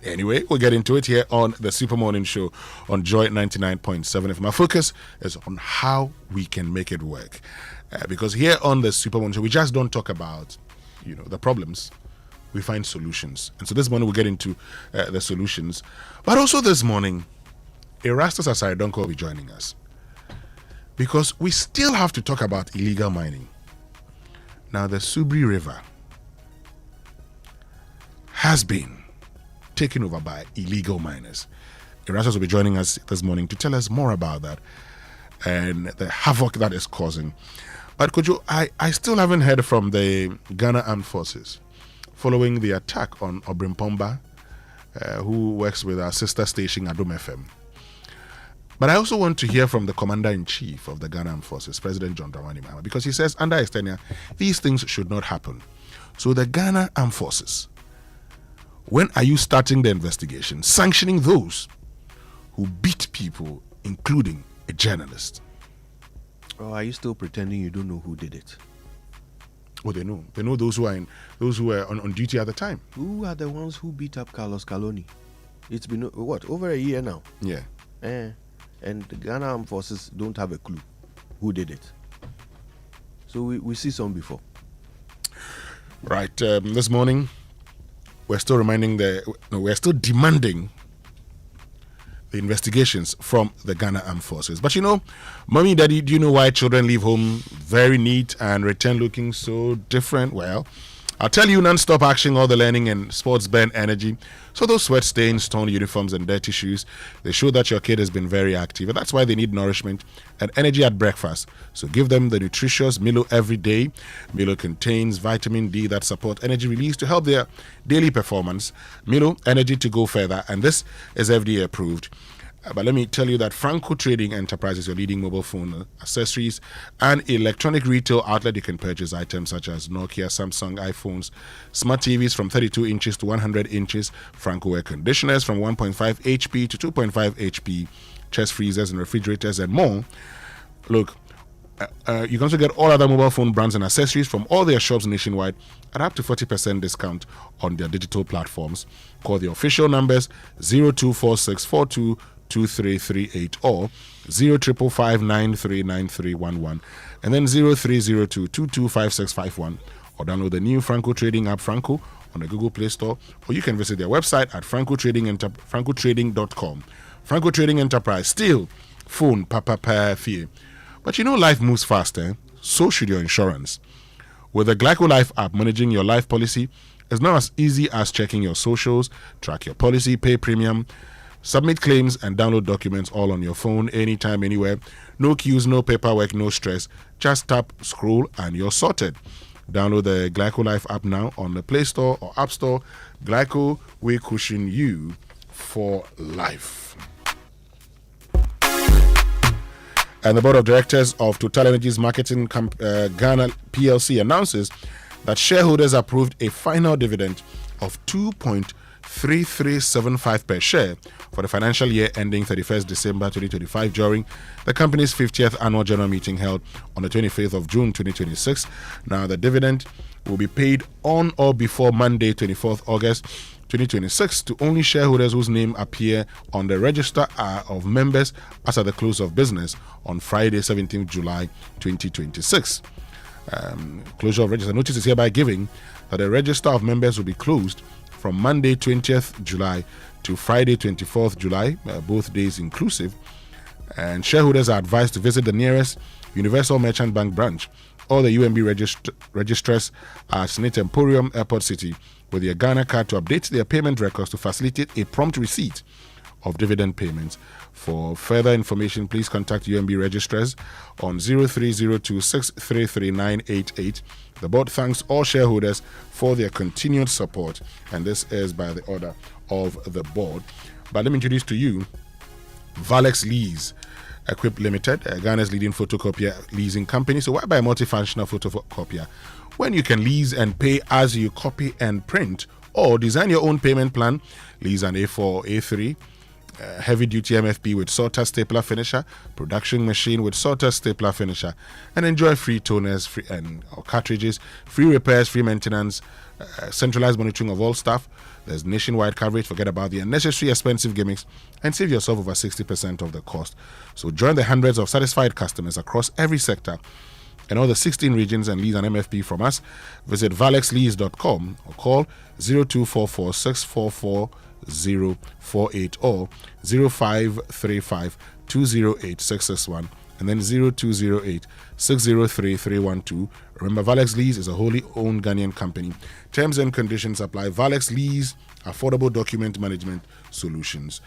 anyway, we'll get into it here on the Super Morning Show on Joy 99.7 FM. My focus is on how we can make it work. Because here on the Super Morning Show, we just don't talk about, the problems. We find solutions. And so this morning we'll get into the solutions. But also this morning, Erastus Asaridonko will be joining us. Because we still have to talk about illegal mining. Now, the Subri River has been taken over by illegal miners. Erastus will be joining us this morning to tell us more about that and the havoc that is causing. But Kojo, I still haven't heard from the Ghana Armed Forces following the attack on Obrimpomba, who works with our sister station Adom FM. But I also want to hear from the Commander-in-Chief of the Ghana Armed Forces, President John Dramani Mahama, because he says under Estenia, these things should not happen. So the Ghana Armed Forces, when are you starting the investigation, sanctioning those who beat people, including a journalist? Or are you still pretending you don't know who did it? Oh, they know. They know those who were on duty at the time. Who are the ones who beat up Carlos Caloni? It's been over a year now. Yeah. And the Ghana Armed Forces don't have a clue who did it. So we see some before. Right. This morning, we're still demanding the investigations from the Ghana Armed Forces. But mommy, daddy, do you know why children leave home very neat and return looking so different? Well, I'll tell you, non-stop action, all the learning and sports burn energy. So those sweat stains, torn uniforms and dirty shoes, they show that your kid has been very active. And that's why they need nourishment and energy at breakfast. So give them the nutritious Milo every day. Milo contains vitamin D that supports energy release to help their daily performance. Milo, energy to go further. And this is FDA approved. But let me tell you that Franco Trading Enterprise is your leading mobile phone, accessories, and electronic retail outlet. You can purchase items such as Nokia, Samsung, iPhones, smart TVs from 32 inches to 100 inches, Franco air conditioners from 1.5 HP to 2.5 HP, chest freezers and refrigerators and more. Look, You can also get all other mobile phone brands and accessories from all their shops nationwide at up to 40% discount on their digital platforms. Call the official numbers 0246422338 or 0555939311 and then 0302225651, or download the new Franco Trading app Franco on the Google Play Store, or you can visit their website at francotrading.com. Franco Trading Enterprise, still phone papa fee. But you know life moves fast, so should your insurance. With the Glyco Life app, managing your life policy is now as easy as checking your socials, track your policy, pay premium, submit claims, and download documents all on your phone, anytime, anywhere. No queues, no paperwork, no stress. Just tap, scroll, and you're sorted. Download the Glyco Life app now on the Play Store or App Store. Glyco, we cushion you for life. And the board of directors of Total Energies Marketing Ghana PLC announces that shareholders approved a final dividend of 2.3375 per share for the financial year ending 31st December 2025 during the company's 50th annual general meeting held on the 25th of June 2026. Now, the dividend will be paid on or before Monday, 24th August 2026 to only shareholders whose name appear on the register of members as at the close of business on Friday, 17th July 2026. Closure of register notice is hereby given that the register of members will be closed from Monday, 20th July to Friday, 24th July, both days inclusive, and shareholders are advised to visit the nearest Universal Merchant Bank branch or the UMB registrars at Senate Emporium, Airport City, with their Ghana card to update their payment records to facilitate a prompt receipt of dividend payments. For further information, please contact UMB registrars on 0302633988. The board thanks all shareholders for their continued support, and this is by the order of the board. But let me introduce to you Valex Lease Equip Limited, Ghana's leading photocopier leasing company. So why buy a multifunctional photocopier when you can lease and pay as you copy and print, or design your own payment plan? Lease an A4, A3, heavy-duty MFP with sorter stapler finisher, production machine with sorter stapler finisher, and enjoy free toners, or cartridges, free repairs, free maintenance, centralized monitoring of all staff. There's nationwide coverage. Forget about the unnecessary expensive gimmicks and save yourself over 60% of the cost. So join the hundreds of satisfied customers across every sector in all the 16 regions and lease an MFP from us. Visit valexlease.com or call 0244 644 048 or 0535 208 661 and then 0208 603 312. Remember, Valex Lease is a wholly owned Ghanaian company. Terms and conditions apply. Valex Lease, affordable document management solutions.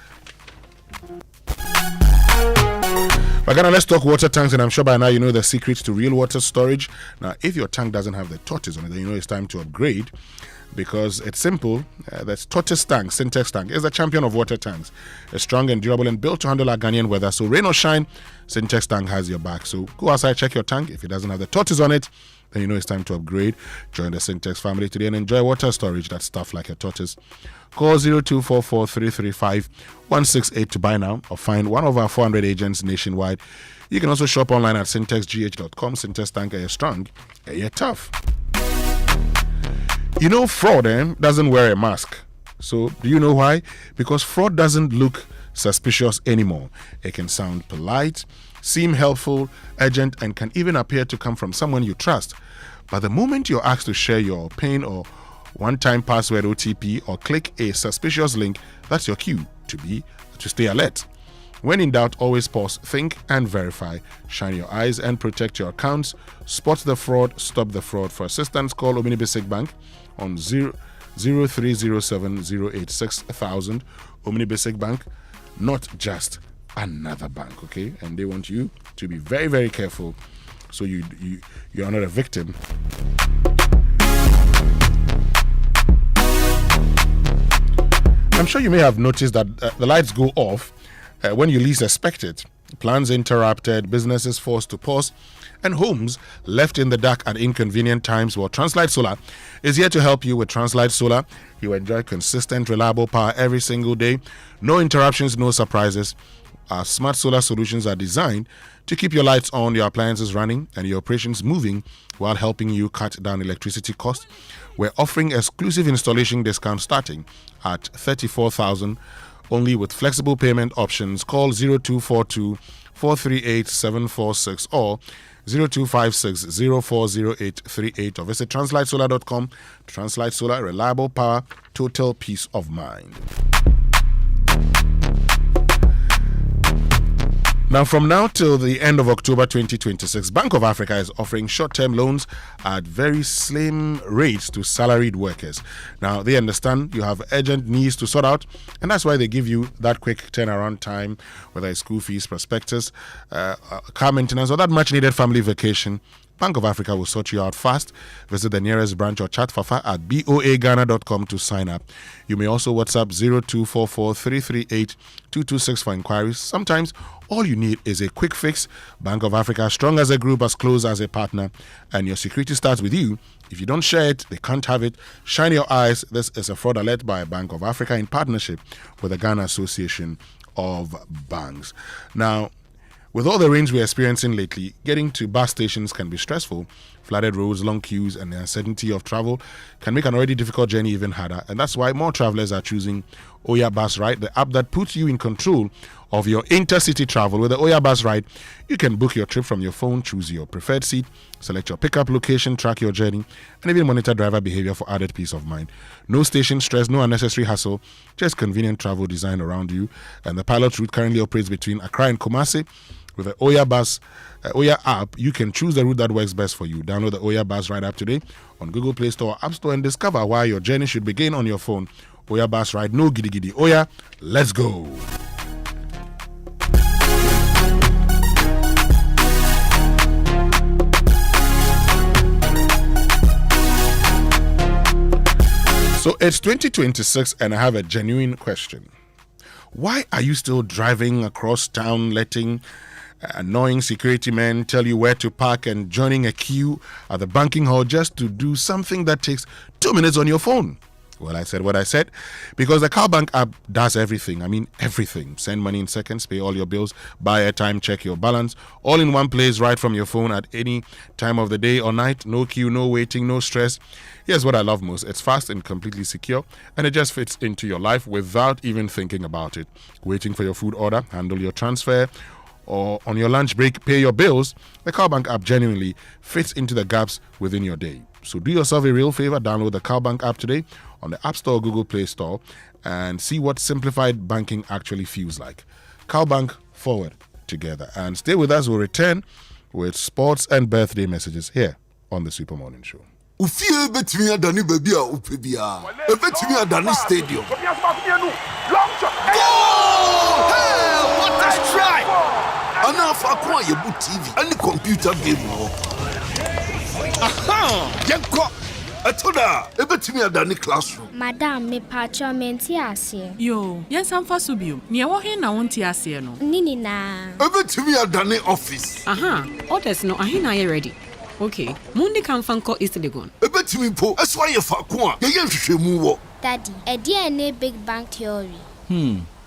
But Ghana, let's talk water tanks, and I'm sure by now you know the secrets to real water storage. Now, if your tank doesn't have the tortoise on it, then you know it's time to upgrade, because it's simple. That's Tortoise Tank, Syntex Tank, is the champion of water tanks. It's strong and durable and built to handle our Ghanaian weather. So rain or shine, Syntex Tank has your back. So go outside, check your tank. If it doesn't have the tortoise on it, then you know it's time to upgrade. Join the Syntex family today and enjoy water storage that's tough like a tortoise. Call 0244 335 168 to buy now, or find one of our 400 agents nationwide. You can also shop online at syntexgh.com. Syntex Tank, are you strong? Are you tough? You know, fraud doesn't wear a mask. So do you know why? Because fraud doesn't look suspicious anymore. It can sound polite, seem helpful, urgent, and can even appear to come from someone you trust. But the moment you're asked to share your PIN or one-time password OTP or click a suspicious link, that's your cue to stay alert. When in doubt, always pause, think, and verify. Shine your eyes and protect your accounts. Spot the fraud, stop the fraud. For assistance, call Omni Basic Bank on 0307 086 1000. Omni Basic Bank, not just another bank, okay? And they want you to be very, very careful so you are not a victim. I'm sure you may have noticed that the lights go off when you least expect it. Plans interrupted, businesses forced to pause, and homes left in the dark at inconvenient times. Well, Translight Solar is here to help you. With Translight Solar, you enjoy consistent, reliable power every single day. No interruptions, no surprises. Our smart solar solutions are designed to keep your lights on, your appliances running, and your operations moving while helping you cut down electricity costs. We're offering exclusive installation discount starting at $34,000 only with flexible payment options. Call 0242 438 746 or 0256 040838 or visit translightsolar.com. Translight Solar, reliable power, total peace of mind. Now, from now till the end of October 2026, Bank of Africa is offering short-term loans at very slim rates to salaried workers. Now, they understand you have urgent needs to sort out, and that's why they give you that quick turnaround time, whether it's school fees, prospectus, car maintenance, or that much-needed family vacation. Bank of Africa will sort you out fast. Visit the nearest branch or chat Fafa at boaghana.com to sign up. You may also WhatsApp 0244 338 226 for inquiries. Sometimes all you need is a quick fix. Bank of Africa, strong as a group, as close as a partner, and your security starts with you. If you don't share it, they can't have it. Shine your eyes. This is a fraud alert by Bank of Africa in partnership with the Ghana Association of Banks. Now, with all the rains we're experiencing lately, getting to bus stations can be stressful. Flooded roads, long queues, and the uncertainty of travel can make an already difficult journey even harder. And that's why more travelers are choosing Oya Bus Ride, the app that puts you in control of your intercity travel. With the Oya Bus Ride, you can book your trip from your phone, choose your preferred seat, select your pickup location, track your journey, and even monitor driver behavior for added peace of mind. No station stress, no unnecessary hassle, just convenient travel designed around you. And the pilot route currently operates between Accra and Kumasi. With the Oya app, you can choose the route that works best for you. Download the Oya Bus Ride app today on Google Play Store or App Store and discover why your journey should begin on your phone. Oya Bus Ride, no giddy giddy. Oya, let's go. So it's 2026 and I have a genuine question. Why are you still driving across town, letting annoying security men tell you where to park and joining a queue at the banking hall just to do something that takes 2 minutes on your phone? Well, I said what I said because the CowBank app does everything. I mean, everything. Send money in seconds, pay all your bills, buy airtime, check your balance, all in one place right from your phone at any time of the day or night. No queue, no waiting, no stress. Here's what I love most. It's fast and completely secure, and it just fits into your life without even thinking about it. Waiting for your food order, handle your transfer, or on your lunch break, pay your bills. The CowBank app genuinely fits into the gaps within your day. So do yourself a real favor, download the CowBank app today on the App Store or Google Play Store and see what simplified banking actually feels like. CowBank, forward together. And stay with us. We'll return with sports and birthday messages here on the Super Morning Show. Ufie betimi adani baby a upebia. Betimi adani stadium. Hey, what a strike! Ana fa kwa yebu TV, any computer game mo. Aha! Yanko. Atoda, ebetimi adani classroom. Madam, me pacho menti ase. Yo, yes am fa so bio. Ne wo he na wonti ase no. Nini na. Ebetimi adani office. Aha, orders no ahina ye ready. Okay, Mundi kan fanko East Legon. Ebetimi po, eswa ye fa ko a, ye hwehwemu wo. Daddy, e dia na big bang theory.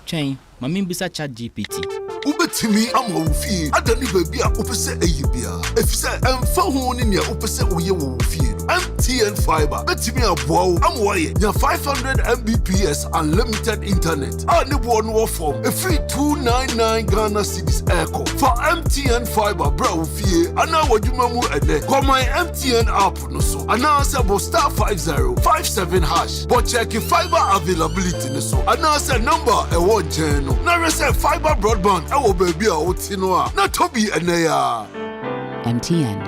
Chain, mami bisa chat GPT. Ubetimi ama ufie adani baby a opese eyibia efise emfa ho ni ne opese oye wo ufie MTN fiber betimi aboa amwa ye nya 500 Mbps unlimited internet ani bo no form a free 299 Ghana cedis echo for MTN fiber bra ufie ana wadwuma mu ene come my MTN app no so ana se bo star 5057 hash but check fiber availability no so ana se number e wo gen no na receive fiber broadband MTN.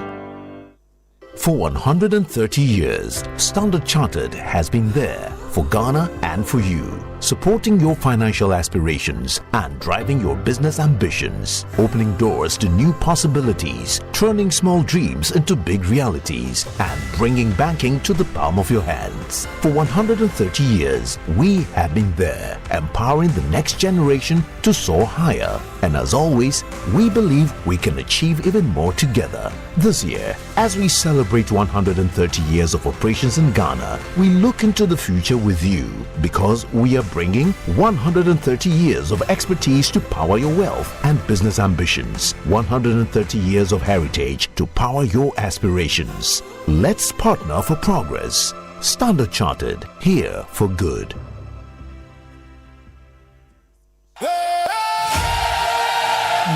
For 130 years, Standard Chartered has been there for Ghana and for you, supporting your financial aspirations and driving your business ambitions, opening doors to new possibilities, turning small dreams into big realities, and bringing banking to the palm of your hands. For 130 years, we have been there, empowering the next generation to soar higher. And as always, we believe we can achieve even more together. This year, as we celebrate 130 years of operations in Ghana, we look into the future with you because we are bringing 130 years of expertise to power your wealth and business ambitions. 130 years of heritage to power your aspirations. Let's partner for progress. Standard Chartered, here for good.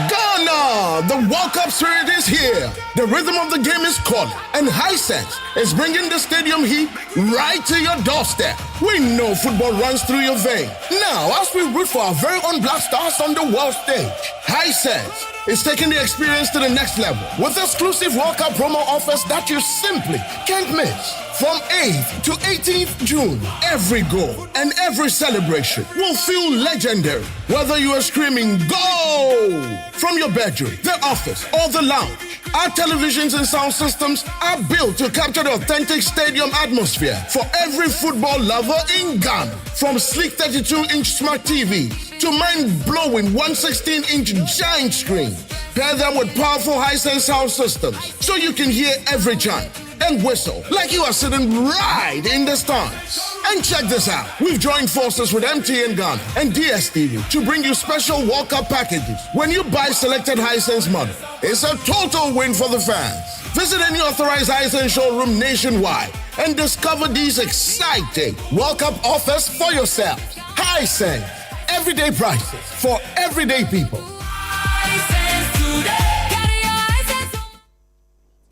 Ghana! The World Cup spirit is here. The rhythm of the game is calling, and Hisense is bringing the stadium heat right to your doorstep. We know football runs through your veins. Now, as we root for our very own Black Stars on the world stage, Hisense is taking the experience to the next level with exclusive World Cup promo offers that you simply can't miss. From 8th to 18th June, every goal and every celebration will feel legendary. Whether you are screaming "Goal!" from your bedroom, the office, or the lounge, our televisions and sound systems are built to capture the authentic stadium atmosphere for every football lover in Ghana. From sleek 32-inch smart TVs to mind-blowing 116-inch giant screens, pair them with powerful Hisense sound systems so you can hear every chant and whistle like you are sitting right in the stands. And check this out. We've joined forces with MTN Ghana and DSTV to bring you special World Cup packages. When you buy selected Hisense model, it's a total win for the fans. Visit any authorized Hisense showroom nationwide and discover these exciting World Cup offers for yourself. Hisense, everyday prices for everyday people.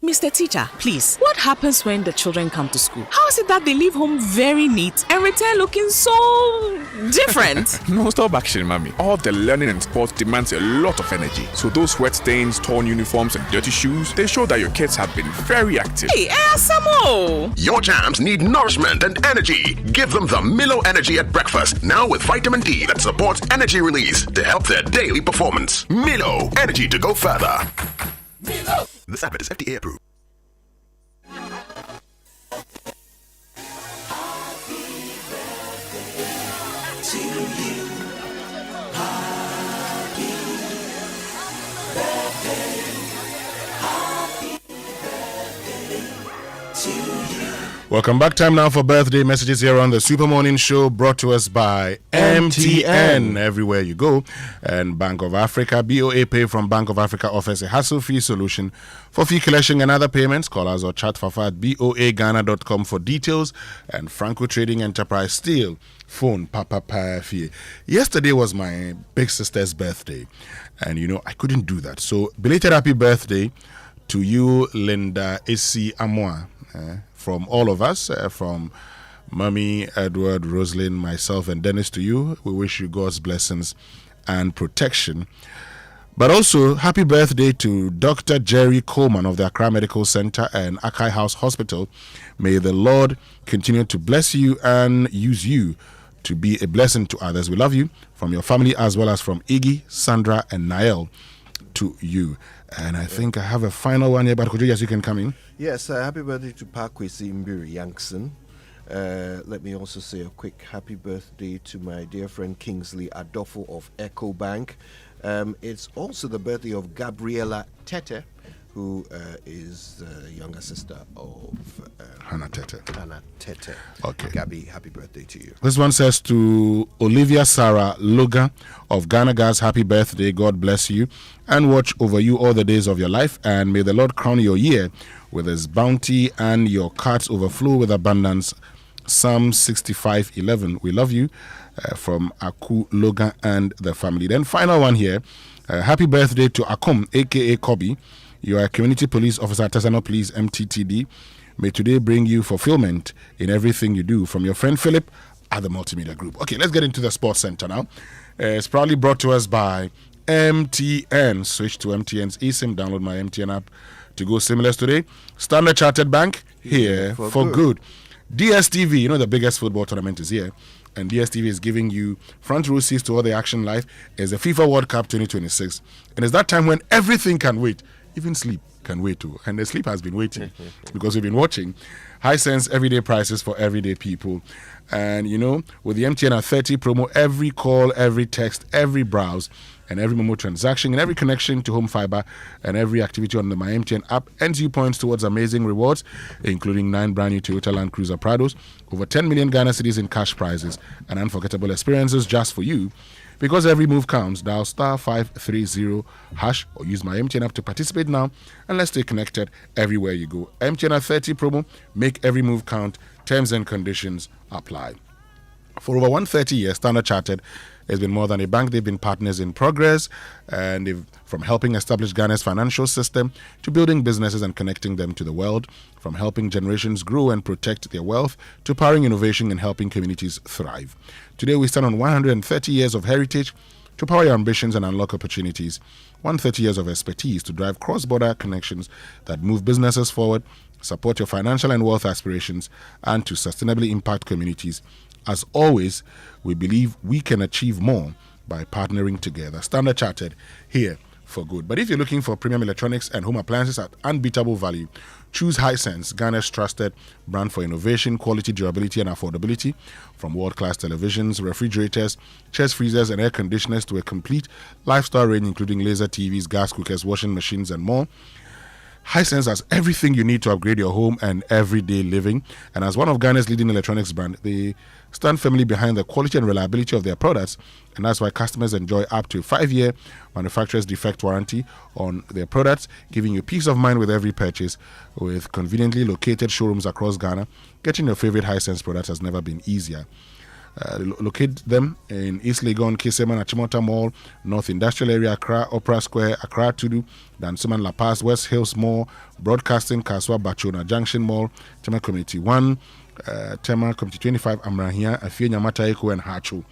Mr. Teacher, please, what happens when the children come to school? How is it that they leave home very neat and return looking so different? No, stop action, mommy. All the learning and sports demands a lot of energy. So those sweat stains, torn uniforms, and dirty shoes, they show that your kids have been very active. Hey, Asamo! Your jams need nourishment and energy. Give them the Milo Energy at breakfast, now with vitamin D that supports energy release to help their daily performance. Milo, energy to go further. Milo. This advert is FDA approved. Welcome back. Time now for birthday messages here on the Super Morning Show, brought to us by MTN. Everywhere you go. And Bank of Africa, BOA Pay from Bank of Africa offers a hassle-free solution for fee collection and other payments. Call us or chat Fafa at boaghana.com for details. And Franco Trading Enterprise still phone Papa Fee. Yesterday was my big sister's birthday, and I couldn't do that. So belated happy birthday to you, Linda A.C. Amoah. From all of us, from Mummy, Edward, Rosalind, myself, and Dennis to you, we wish you God's blessings and protection. But also, happy birthday to Dr. Jerry Coleman of the Accra Medical Center and Akai House Hospital. May the Lord continue to bless you and use you to be a blessing to others. We love you, from your family as well as from Iggy, Sandra, and Nael to you. And I think I have a final one here, but Kojo, yes, you can come in. Yes, happy birthday to Pakwesi Mbiri Yankson. Let me also say a quick happy birthday to my dear friend Kingsley Adolfo of Echo Bank. It's also the birthday of Gabriela Tete, who is the younger sister of Hannah Tete. Okay. Gabby, happy birthday to you. This one says to Olivia Sarah Loga of Ghana Gas, happy birthday. God bless you and watch over you all the days of your life. And may the Lord crown your year with his bounty and your carts overflow with abundance. Psalm 65:11. We love you, from Aku Logan and the family. Then final one here. Happy birthday to Akom, aka Kobe. You are a community police officer at Artisanal Police MTTD. May today bring you fulfillment in everything you do, from your friend Philip at the Multimedia Group. Okay, let's get into the Sports Center now. It's proudly brought to us by MTN. Switch to MTN's eSIM. Download my MTN app to go seamless today. Standard Chartered Bank, here for good. DSTV, the biggest football tournament is here. And DSTV is giving you front row seats to all the action live. It's the FIFA World Cup 2026. And it's that time when everything can wait. Even sleep can wait too. And the sleep has been waiting because we've been watching Hisense everyday prices for everyday people. And, with the MTN at 30 promo, every call, every text, every browse, and every Momo transaction, and every connection to home fiber, and every activity on the My MTN app earns you points towards amazing rewards, including 9 brand new Toyota Land Cruiser Prados, over 10 million Ghana cedis in cash prizes, and unforgettable experiences just for you. Because every move counts, dial *530# or use My MTN app to participate now, and let's stay connected everywhere you go. MTN at 30 promo, make every move count. Terms and conditions apply. For over 130 years, Standard Chartered has been more than a bank. They've been partners in progress, and from helping establish Ghana's financial system to building businesses and connecting them to the world, from helping generations grow and protect their wealth to powering innovation and helping communities thrive. Today, we stand on 130 years of heritage to power your ambitions and unlock opportunities. 130 years of expertise to drive cross-border connections that move businesses forward, support your financial and wealth aspirations, and to sustainably impact communities. As always, we believe we can achieve more by partnering together. Standard Chartered, here for good. But if you're looking for premium electronics and home appliances at unbeatable value, choose Hisense, Ghana's trusted brand for innovation, quality, durability, and affordability. From world-class televisions, refrigerators, chest freezers, and air conditioners to a complete lifestyle range, including laser TVs, gas cookers, washing machines, and more. Hisense has everything you need to upgrade your home and everyday living. And as one of Ghana's leading electronics brand, they stand firmly behind the quality and reliability of their products. And that's why customers enjoy up to 5-year manufacturer's defect warranty on their products, giving you peace of mind with every purchase. With conveniently located showrooms across Ghana, getting your favorite Hisense products has never been easier. Locate them in East Legon, Keseman, Achimota Mall, North Industrial Area, Accra, Opera Square, Accra Tudu, Dansuman, La Paz, West Hills Mall, Broadcasting, Kaswa, Bachona Junction Mall, Tema Community 1, Tema Community 25, Amrahia, Afia, Nyamata Eko, and Hacho.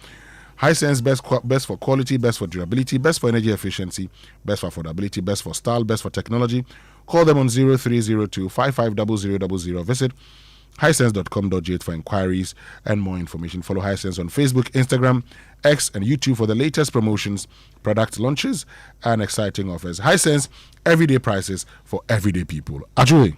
Hisense, best for quality, best for durability, best for energy efficiency, best for affordability, best for style, best for technology. Call them on 0302 550000. Visit hisense.com.j for inquiries and more information. Follow Hisense on Facebook, Instagram, X, and YouTube for the latest promotions, product launches, and exciting offers. Hisense, everyday prices for everyday people. Ajay.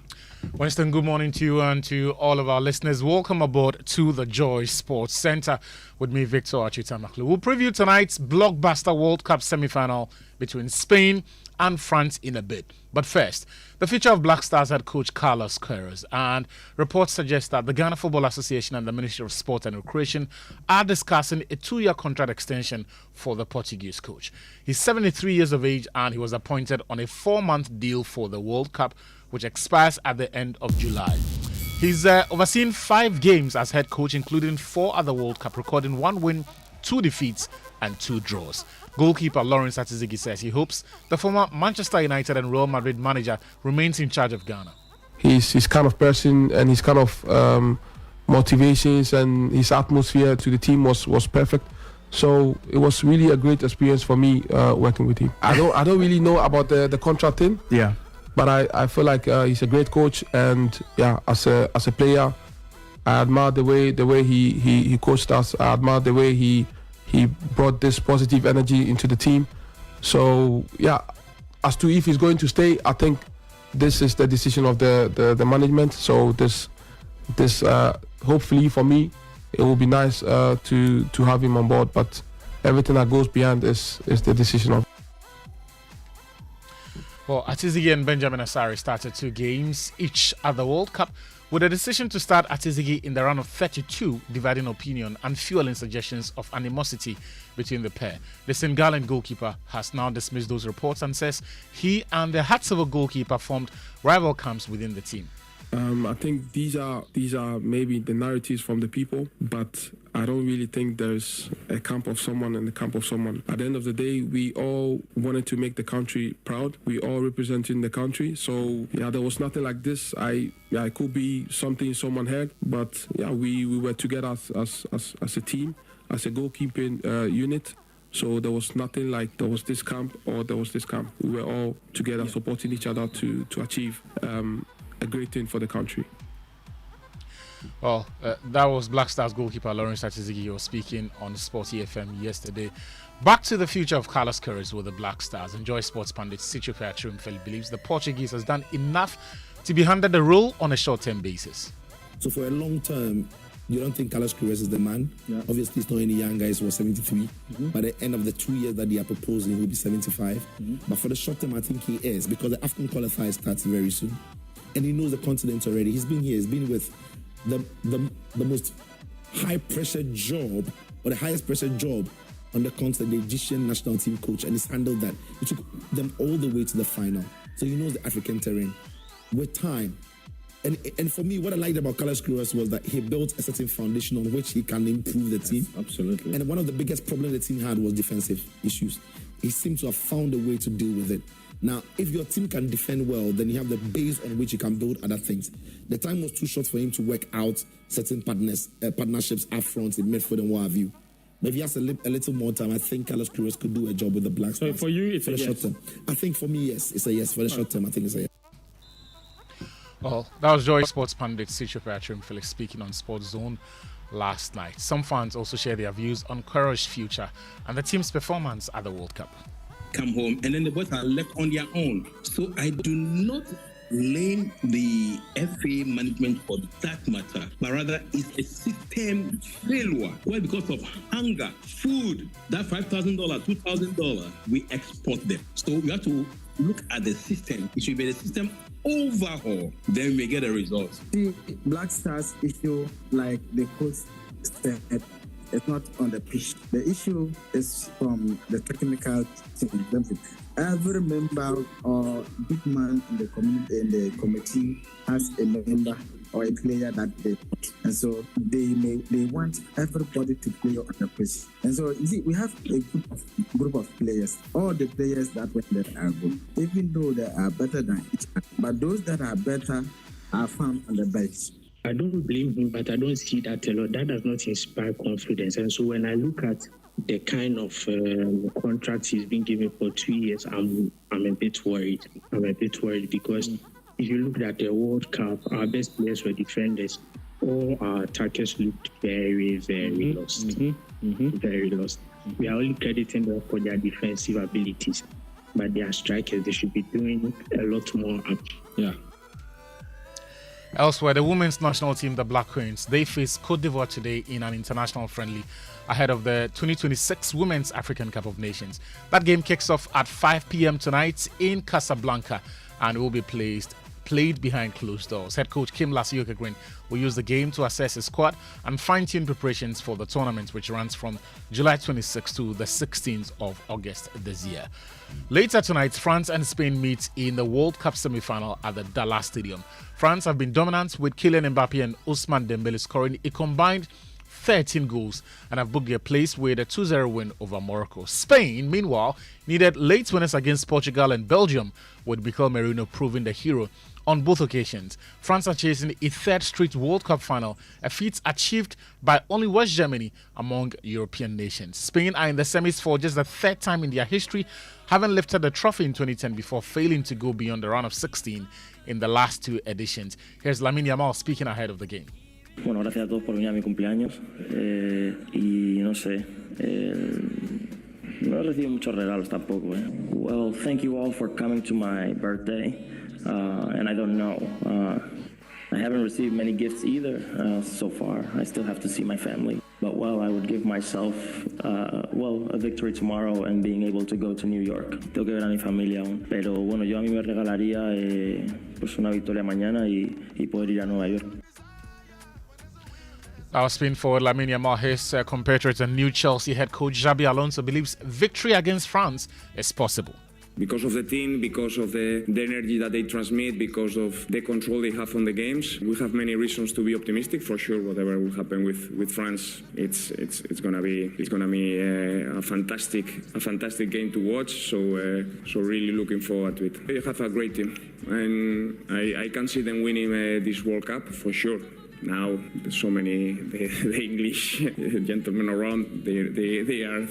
Winston, good morning to you and to all of our listeners. Welcome aboard to the Joy Sports Center with me, Victor Achitamaklu. We'll preview tonight's blockbuster World Cup semi-final between Spain and France in a bit. But first, the future of Black Stars head coach Carlos Queiroz, and reports suggest that the Ghana Football Association and the Ministry of Sport and Recreation are discussing a 2-year contract extension for the Portuguese coach. He's 73 years of age and he was appointed on a 4-month deal for the World Cup, which expires at the end of July. He's overseen 5 games as head coach, including 4 at the World Cup, recording 1 win, 2 defeats, and 2 draws. Goalkeeper Lawrence Atizigi says he hopes the former Manchester United and Real Madrid manager remains in charge of Ghana. He's his kind of person, and his kind of motivations and his atmosphere to the team was perfect. So it was really a great experience for me working with him. I don't really know about the contract thing. Yeah. But I feel like he's a great coach, and yeah, as a player, I admire the way he coached us. I admire the way he brought this positive energy into the team. So yeah, as to if he's going to stay, I think this is the decision of the management. So this hopefully for me, it will be nice to have him on board. But everything that goes beyond is the decision of. Well, Atizigi and Benjamin Asare started 2 games each at the World Cup, with a decision to start Atizigi in the round of 32 dividing opinion and fueling suggestions of animosity between the pair. The Senegalan goalkeeper has now dismissed those reports and says he and the Hatsova goalkeeper formed rival camps within the team. I think these are maybe the narratives from the people, but I don't really think there's a camp of someone and a camp of someone. At the end of the day, we all wanted to make the country proud. We all representing the country. So yeah, there was nothing like this. It could be something someone heard, but yeah, we were together as a team, as a goalkeeping unit. So there was nothing like there was this camp or there was this camp. We were all together supporting each other to achieve a great thing for the country. Well, that was Black Stars goalkeeper Lawrence Atizigi was speaking on Sports EFM yesterday. Back to the future of Carlos Queiroz with the Black Stars. Enjoy Sports pundit Sicho Peachumfeli believes the Portuguese has done enough to be handed the role on a short-term basis. So for a long term, you don't think Carlos Queiroz is the man? Yeah. Obviously, it's not any young guy. He was 73. By the end of the 2 years that they are proposing, he'll be 75. But for the short term, I think he is, because the African qualifier starts very soon. And he knows the continent already. He's been here. He's been with the most high-pressure job, or the highest-pressure job on the continent, the Egyptian national team coach, and he's handled that. He took them all the way to the final. So he knows the African terrain. With time, and for me, what I liked about Carlos Queiroz was that he built a certain foundation on which he can improve the team. Absolutely. And one of the biggest problems the team had was defensive issues. He seemed to have found a way to deal with it. Now, if your team can defend well, then you have the base on which you can build other things. The time was too short for him to work out certain partnerships up front in midfield and what have you. But if he has a little more time, I think Carlos Queiroz could do a job with the Black Stars. So for you, it's for a the yes. short term. I think for me, yes, it's a yes. For the short term, I think it's a yes. Well, that was Joy Sports pundit Sicho Peachumfeli speaking on Sports Zone last night. Some fans also share their views on Queiroz's future and the team's performance at the World Cup. Come home, and then the boys are left on their own. So I do not blame the FA management for that matter, but rather it's a system failure. Well, because of hunger, food, that $5,000, $2,000, we export them. So we have to look at the system. It should be the system overhaul. Then we may get a result. The Black Stars issue, like the coach said, it's not on the pitch. The issue is from the technical team. Every member or big man in the committee has a member or a player that they want. And so they want everybody to play on the pitch. And so you see, we have a group of players. All the players that went there are good, even though they are better than each other. But those that are better are found on the bench. I don't blame him, but I don't see that a lot. That does not inspire confidence. And so when I look at the kind of contracts he's been given for 2 years, I'm a bit worried. I'm a bit worried because if you look at the World Cup, our best players were defenders. All our attackers looked very, very lost. Very lost. We are only crediting them for their defensive abilities, but their strikers, they should be doing a lot more up. Yeah. Elsewhere, the women's national team, the Black Queens, they face Cote d'Ivoire today in an international friendly ahead of the 2026 Women's African Cup of Nations. That game kicks off at 5 p.m. tonight in Casablanca and will be played behind closed doors. Head coach Kim Lassie-Okegwin will use the game to assess his squad and fine-tune preparations for the tournament, which runs from July 26th to the 16th of August this year. Later tonight, France and Spain meet in the World Cup semi-final at the Dallas Stadium. France have been dominant with Kylian Mbappe and Ousmane Dembele scoring a combined 13 goals and have booked their place with a 2-0 win over Morocco. Spain, meanwhile, needed late winners against Portugal and Belgium, with Mikel Merino proving the hero on both occasions. France are chasing a third straight World Cup final, a feat achieved by only West Germany among European nations. Spain are in the semis for just the third time in their history, having lifted the trophy in 2010 before failing to go beyond the round of 16 in the last two editions. Here's Lamine Yamal speaking ahead of the game. Bueno, gracias a todos por venir a mi cumpleaños y no sé, no he recibido muchos regalos tampoco. Well, thank you all for coming to my birthday, and I don't know. I haven't received many gifts either so far. I still have to see my family. But well, I would give myself, a victory tomorrow and being able to go to New York. Tengo que ver a mi familia aún. Pero bueno, yo a mí me regalaría pues una victoria mañana y poder ir a Nueva York. Our spin forward Lamine Yamal, his compatriot and new Chelsea head coach Xabi Alonso believes victory against France is possible. Because of the team, because of the energy that they transmit, because of the control they have on the games, we have many reasons to be optimistic. For sure, whatever will happen with France, it's gonna be a fantastic game to watch. So really looking forward to it. They have a great team, and I can see them winning this World Cup for sure. Now there's so many the English gentlemen around. They are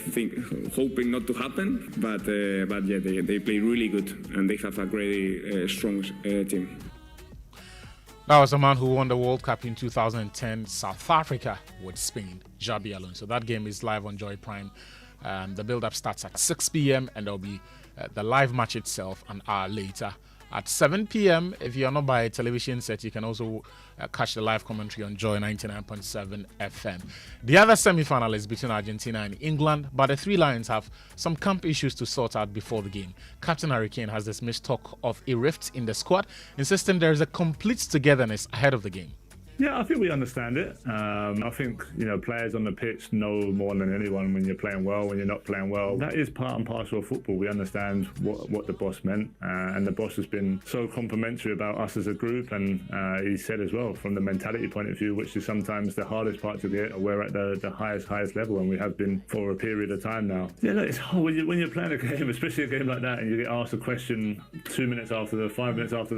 hoping not to happen, but yeah, they play really good and they have a very strong team. That was a man who won the World Cup in 2010, South Africa with Spain, Xabi Alonso. That game is live on Joy Prime. The build-up starts at 6 p.m. and there'll be the live match itself an hour later. At 7 p.m., if you're not by a television set, you can also catch the live commentary on Joy 99.7 FM. The other semi-final is between Argentina and England, but the Three Lions have some camp issues to sort out before the game. Captain Harry Kane has dismissed talk of a rift in the squad, insisting there is a complete togetherness ahead of the game. Yeah, I think we understand it. I think, players on the pitch know more than anyone when you're playing well, when you're not playing well. That is part and parcel of football. We understand what the boss meant, and the boss has been so complimentary about us as a group. And he said as well, from the mentality point of view, which is sometimes the hardest part to get, we're at the highest level, and we have been for a period of time now. Yeah, look, it's hard when you're playing a game, especially a game like that, and you get asked a question 5 minutes after the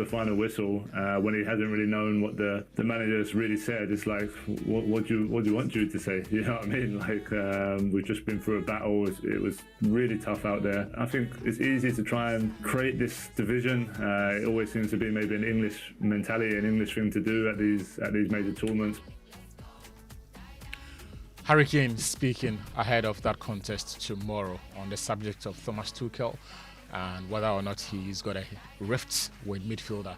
final whistle, when he hasn't really known what the manager's really said. It's like, what do you want Jude to say? You know what I mean? Like, we've just been through a battle. It was really tough out there. I think it's easy to try and create this division. It always seems to be maybe an English mentality, an English thing to do at these major tournaments. Harry Kane speaking ahead of that contest tomorrow on the subject of Thomas Tuchel and whether or not he's got a rift with midfielder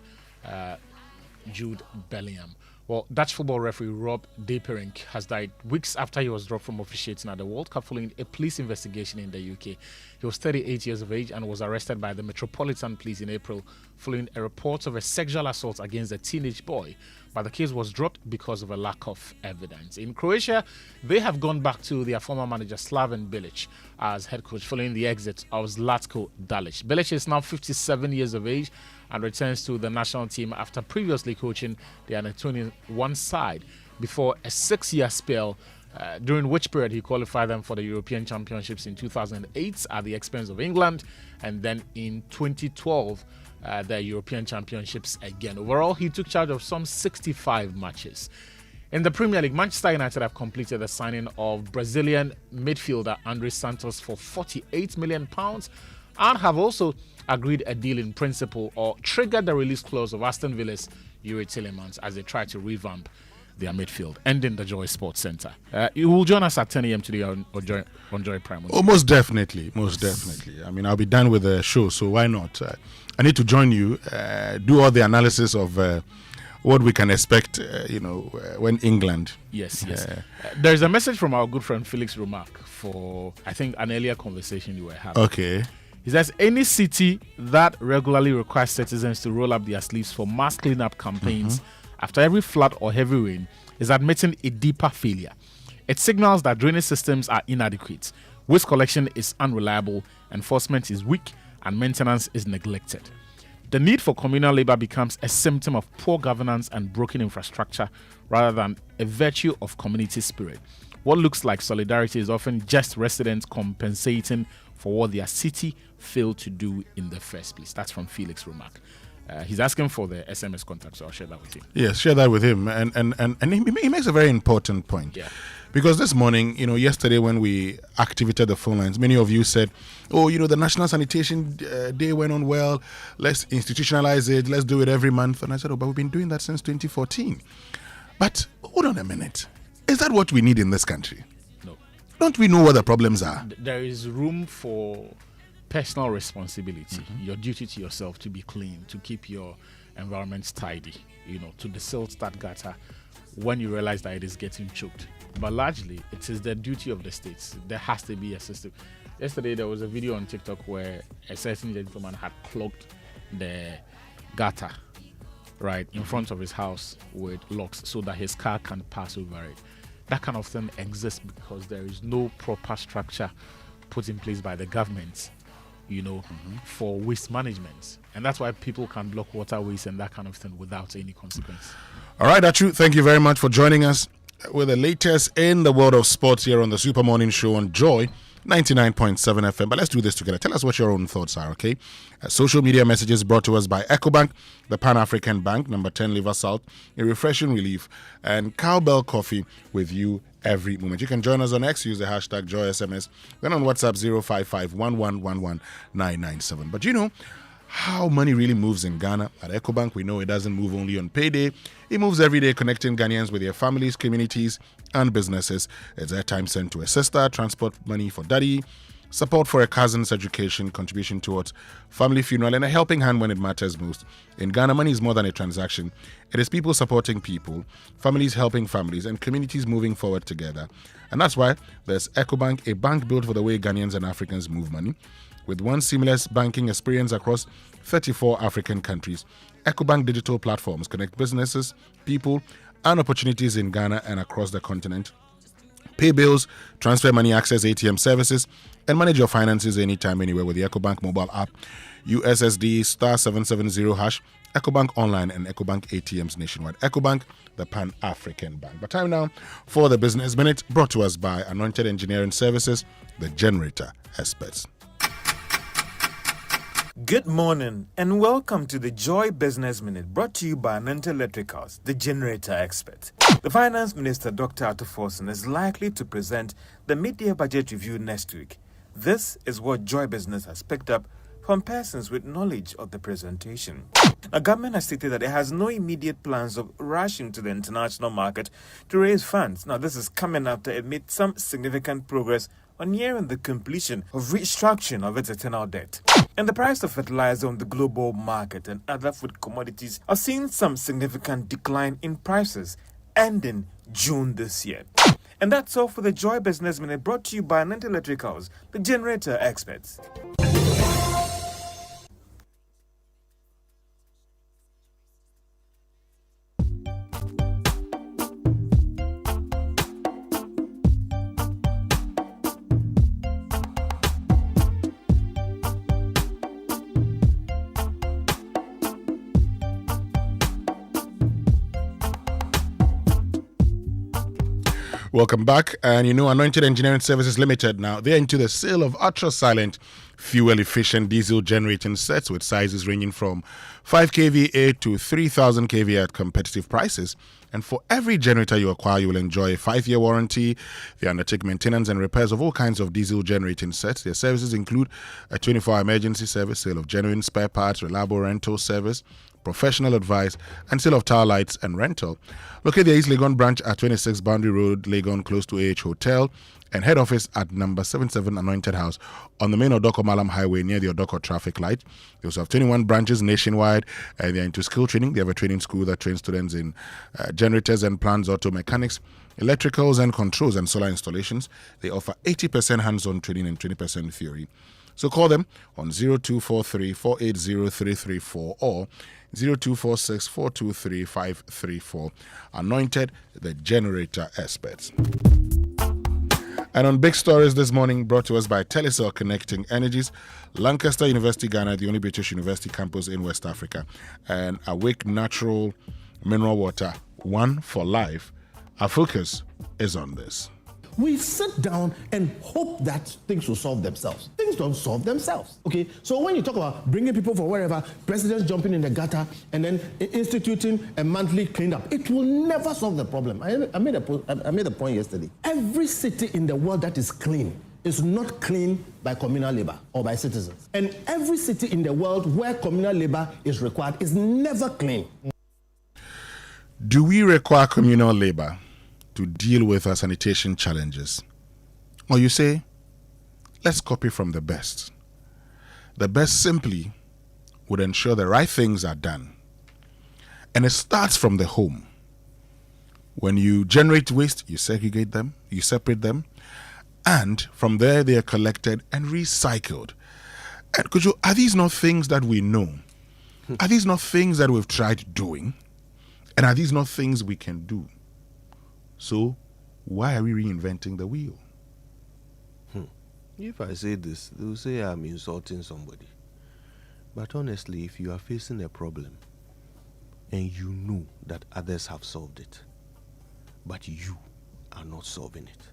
Jude Bellingham. Well, Dutch football referee Rob Deperink has died weeks after he was dropped from officiating at the World Cup following a police investigation in the UK. He was 38 years of age and was arrested by the Metropolitan Police in April following a report of a sexual assault against a teenage boy. But the case was dropped because of a lack of evidence. In Croatia, they have gone back to their former manager Slaven Bilic as head coach following the exit of Zlatko Dalic. Bilic is now 57 years of age and returns to the national team after previously coaching the under-21 side before a 6-year spell, during which period he qualified them for the European Championships in 2008 at the expense of England, and then in 2012 the European Championships again. Overall, he took charge of some 65 matches. In the Premier League, Manchester United have completed the signing of Brazilian midfielder Andrés Santos for £48 million and have also agreed a deal in principle or triggered the release clause of Aston Villa's Yuri Tillemans as they try to revamp their midfield, ending the Joy Sports Centre. You will join us at 10 a.m. today on Joy Prime. Oh, most definitely. I mean, I'll be done with the show, so why not? I need to join you, do all the analysis of what we can expect, when England. Yes. There's a message from our good friend Felix Remark for, I think, an earlier conversation you were having. Okay. He says any city that regularly requires citizens to roll up their sleeves for mass cleanup campaigns after every flood or heavy rain is admitting a deeper failure. It signals that drainage systems are inadequate, waste collection is unreliable, enforcement is weak, and maintenance is neglected. The need for communal labor becomes a symptom of poor governance and broken infrastructure rather than a virtue of community spirit. What looks like solidarity is often just residents compensating for what their city failed to do in the first place. That's from Felix Remark. He's asking for the SMS contact, so I'll share that with him. Yes, share that with him. And he makes a very important point. Yeah. Because this morning, yesterday when we activated the phone lines, many of you said, the National Sanitation Day went on well. Let's institutionalize it. Let's do it every month. And I said, but we've been doing that since 2014. But hold on a minute. Is that what we need in this country? No. Don't we know what the problems are? There is room for personal responsibility, your duty to yourself to be clean, to keep your environment tidy, to desilt that gutter when you realize that it is getting choked. But largely, it is the duty of the states. There has to be a system. Yesterday, there was a video on TikTok where a certain gentleman had clogged the gutter right in front of his house with locks so that his car can pass over it. That kind of thing exists because there is no proper structure put in place by the government, for waste management. And that's why people can block waterways and that kind of thing without any consequence. All right, Achu, thank you very much for joining us with the latest in the world of sports here on the Super Morning Show on Joy 99.7 FM. But let's do this together. Tell us what your own thoughts are, okay? Social media messages brought to us by EcoBank, the Pan-African Bank, number 10 Liver Salt, a refreshing relief, and Cowbell Coffee with you every moment. You can join us on X, use the hashtag JoySMS, then on WhatsApp 055-1111-997. But how money really moves in Ghana. At EcoBank, we know it doesn't move only on payday. It moves every day, connecting Ghanaians with their families, communities, and businesses. It's airtime sent to a sister, transport money for daddy, support for a cousin's education, contribution towards family funeral, and a helping hand when it matters most. In Ghana, money is more than a transaction. It is people supporting people, families helping families, and communities moving forward together. And that's why there's EcoBank, a bank built for the way Ghanaians and Africans move money. With one seamless banking experience across 34 African countries, EcoBank digital platforms connect businesses, people, and opportunities in Ghana and across the continent. Pay bills, transfer money, access ATM services, and manage your finances anytime, anywhere with the EcoBank mobile app, USSD *770 hash, EcoBank Online, and EcoBank ATMs nationwide. EcoBank, the Pan-African Bank. But time now for the Business Minute, brought to us by Anointed Engineering Services, the generator experts. Good morning and welcome to the Joy Business Minute, brought to you by Anointed Electricals, the generator expert. The Finance Minister, Dr. Arthur Forson, is likely to present the mid-year budget review next week. This is what Joy Business has picked up from persons with knowledge of the presentation. The government has stated that it has no immediate plans of rushing to the international market to raise funds. Now, this is coming after it made some significant progress on nearing the completion of restructuring of its eternal debt. And the price of fertilizer on the global market and other food commodities are seeing some significant decline in prices ending June this year. And that's all for the Joy Business Minute, brought to you by Anointed Electricals, the generator experts. Welcome back. And you know, Anointed Engineering Services Limited, now they're into the sale of ultra-silent, fuel-efficient diesel generating sets with sizes ranging from 5 kVA to 3,000 kVA at competitive prices. And for every generator you acquire, you will enjoy a 5-year warranty. They undertake maintenance and repairs of all kinds of diesel generating sets. Their services include a 24-hour emergency service, sale of genuine spare parts, reliable rental service, professional advice, and sale of tower lights and rental. Locate the East Legon branch at 26 Boundary Road, Legon, close to AH Hotel, and head office at number 77 Anointed House on the main Odoko Malam Highway near the Odoko traffic light. They also have 21 branches nationwide, and they're into skill training. They have a training school that trains students in generators and plants, auto mechanics, electricals and controls, and solar installations. They offer 80% hands-on training and 20% theory. So call them on 0243 480 334 or 0246 423 534. Anointed, the generator experts. And on big stories this morning, brought to us by Telecel Connecting Energies, Lancaster University, Ghana, the only British university campus in West Africa, and Awake Natural Mineral Water, one for life. Our focus is on this. We sit down and hope that things will solve themselves. Things don't solve themselves, okay? So when you talk about bringing people from wherever, presidents jumping in the gutter, and then instituting a monthly cleanup, it will never solve the problem. I made a point yesterday. Every city in the world that is clean is not clean by communal labor or by citizens. And every city in the world where communal labor is required is never clean. Do we require communal labor to deal with our sanitation challenges? Or you say, let's copy from the best. The best simply would ensure the right things are done. And it starts from the home. When you generate waste, you segregate them, you separate them, and from there they are collected and recycled. And Kojo, are these not things that we know? Are these not things that we've tried doing? And are these not things we can do? So, why are we reinventing the wheel? If I say this, they will say I'm insulting somebody. But honestly, if you are facing a problem and you know that others have solved it, but you are not solving it,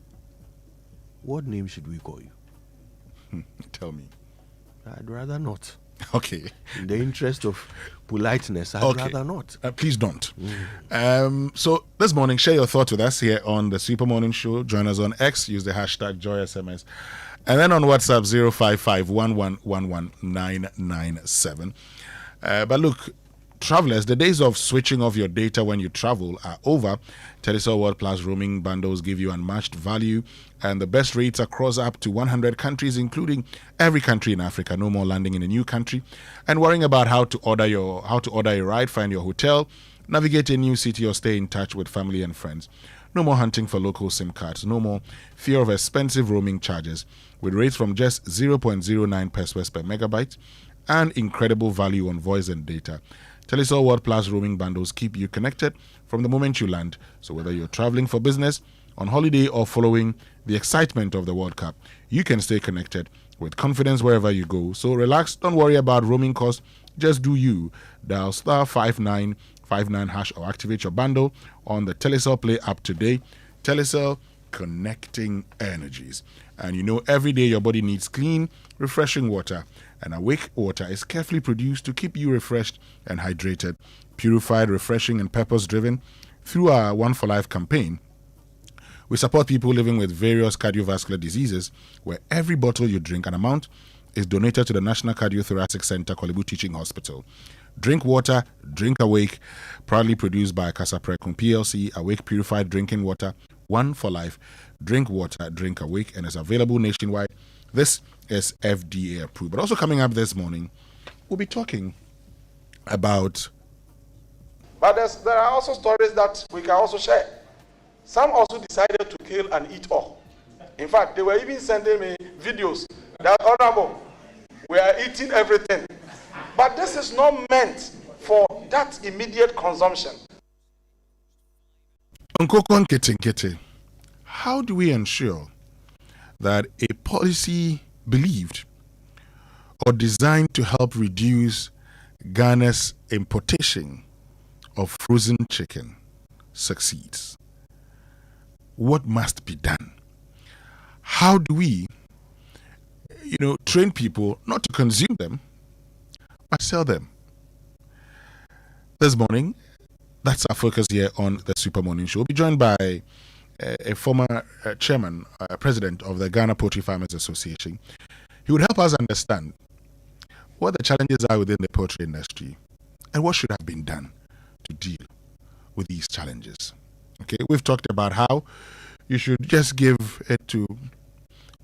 what name should we call you? Tell me. I'd rather not. Okay. In the interest of politeness, I'd rather not. Please don't. So this morning, share your thoughts with us here on the Super Morning Show. Join us on X. Use the hashtag JoySMS. And then on WhatsApp, 055-1111-997. But look, travelers, the days of switching off your data when you travel are over. Telecel World Plus roaming bundles give you unmatched value and the best rates across up to 100 countries, including every country in Africa. No more landing in a new country and worrying about how to order a ride, find your hotel, navigate a new city, or stay in touch with family and friends. No more hunting for local SIM cards. No more fear of expensive roaming charges. With rates from just 0.09 pesos per megabyte and incredible value on voice and data, Telecel World Plus roaming bundles keep you connected from the moment you land. So whether you're traveling for business, on holiday, or following the excitement of the World Cup, you can stay connected with confidence wherever you go. So relax, don't worry about roaming costs, just do you. Dial *5959# or activate your bundle on the Telecel Play app today. Telecel, connecting energies. And you know, every day your body needs clean, refreshing water. And Awake water is carefully produced to keep you refreshed and hydrated, purified, refreshing, and purpose-driven. Through our One for Life campaign, we support people living with various cardiovascular diseases, where every bottle you drink, an amount, is donated to the National Cardiothoracic Center, Kolebu Teaching Hospital. Drink water, drink Awake, proudly produced by Kasaprekun PLC, Awake Purified Drinking Water, One for Life. Drink water, drink Awake, and is available nationwide. This is FDA approved. But also coming up this morning, we'll be talking about... But there are also stories that we can also share. Some also decided to kill and eat all. In fact, they were even sending me videos that, honorable, we are eating everything. But this is not meant for that immediate consumption. Nkoko, Nkitinkiti, how do we ensure that a policy believed or designed to help reduce Ghana's importation of frozen chicken succeeds? What must be done? How do we, train people not to consume them, but sell them? This morning, that's our focus here on the Super Morning Show. We'll be joined by a former president of the Ghana Poultry Farmers Association. He would help us understand what the challenges are within the poultry industry and what should have been done to deal with these challenges. Okay, we've talked about how you should just give it to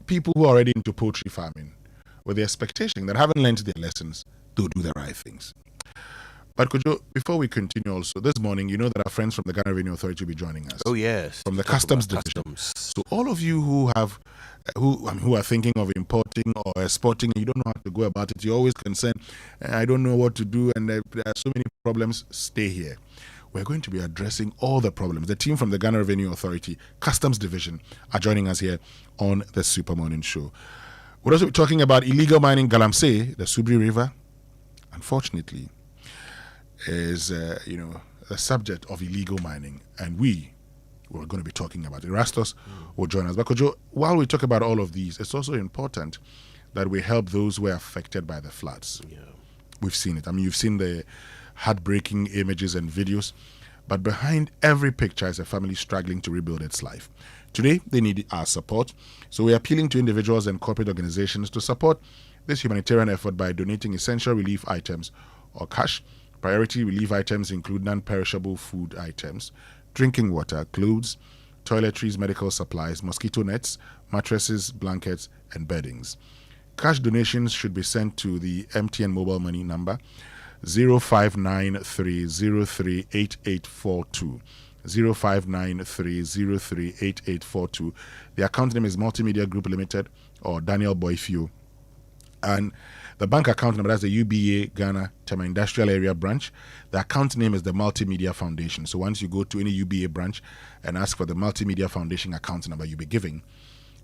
people who are already into poultry farming with the expectation that having learned their lessons, they'll do the right things. But Kojo, before we continue also, this morning, you know that our friends from the Ghana Revenue Authority will be joining us. Oh, yes. From the Customs Division. So all of you who are thinking of importing or exporting, and you don't know how to go about it, you're always concerned, I don't know what to do, and there are so many problems, stay here. We're going to be addressing all the problems. The team from the Ghana Revenue Authority, Customs Division, are joining us here on the Super Morning Show. We'll also be talking about illegal mining Galamsey, the Subri River. Unfortunately, is the subject of illegal mining, and we're going to be talking about it. Rastos will join us. But Kojo, while we talk about all of these, it's also important that we help those who are affected by the floods. Yeah. We've seen it. I mean, you've seen the heartbreaking images and videos, but behind every picture is a family struggling to rebuild its life. Today, they need our support, so we're appealing to individuals and corporate organizations to support this humanitarian effort by donating essential relief items or cash. Priority relief items include non-perishable food items, drinking water, clothes, toiletries, medical supplies, mosquito nets, mattresses, blankets, and beddings. Cash donations should be sent to the MTN mobile money number 0593038842. 0593038842. The account name is Multimedia Group Limited or Daniel Boyfew. And the bank account number, that's the UBA Ghana Tema Industrial Area branch. The account name is the Multimedia Foundation. So once you go to any UBA branch and ask for the Multimedia Foundation account number, you'll be giving.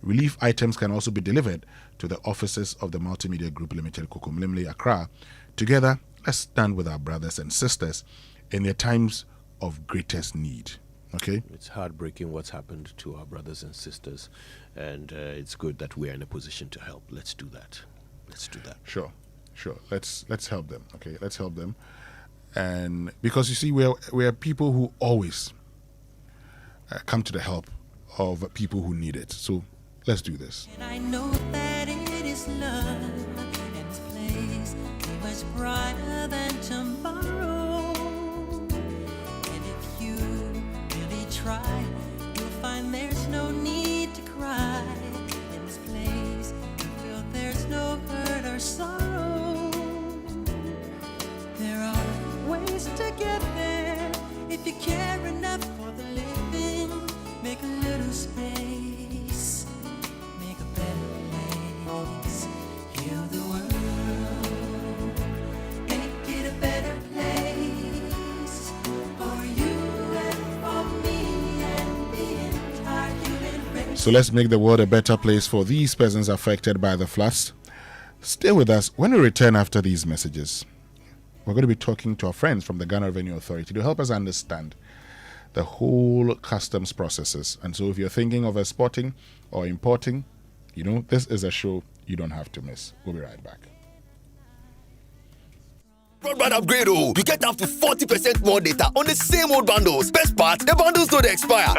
Relief items can also be delivered to the offices of the Multimedia Group Limited, Kokomlemle, Accra. Together, let's stand with our brothers and sisters in their times of greatest need. Okay? It's heartbreaking what's happened to our brothers and sisters, and it's good that we're in a position to help. Let's do that. Let's do that. Sure. Sure. Let's help them. Okay, let's help them. And because you see, we're people who always come to the help of people who need it. So let's do this. And I know that it is love, and this place is much brighter than tomorrow. And if you really try, you'll find there's no need to cry. In this place, you feel there's no hurt or sorrow. There are ways to get there if you care enough for the living. Make a little space, make a better place, heal the world, make it a better place for you and for me and the entire human race. So let's make the world a better place for these persons affected by the floods. Stay with us. When we return after these messages, we're going to be talking to our friends from the Ghana Revenue Authority to help us understand the whole customs processes. And so if you're thinking of exporting or importing, this is a show you don't have to miss. We'll be right back. Broadband upgrade, you get up to 40% more data on the same old bundles. Best part, the bundles don't expire.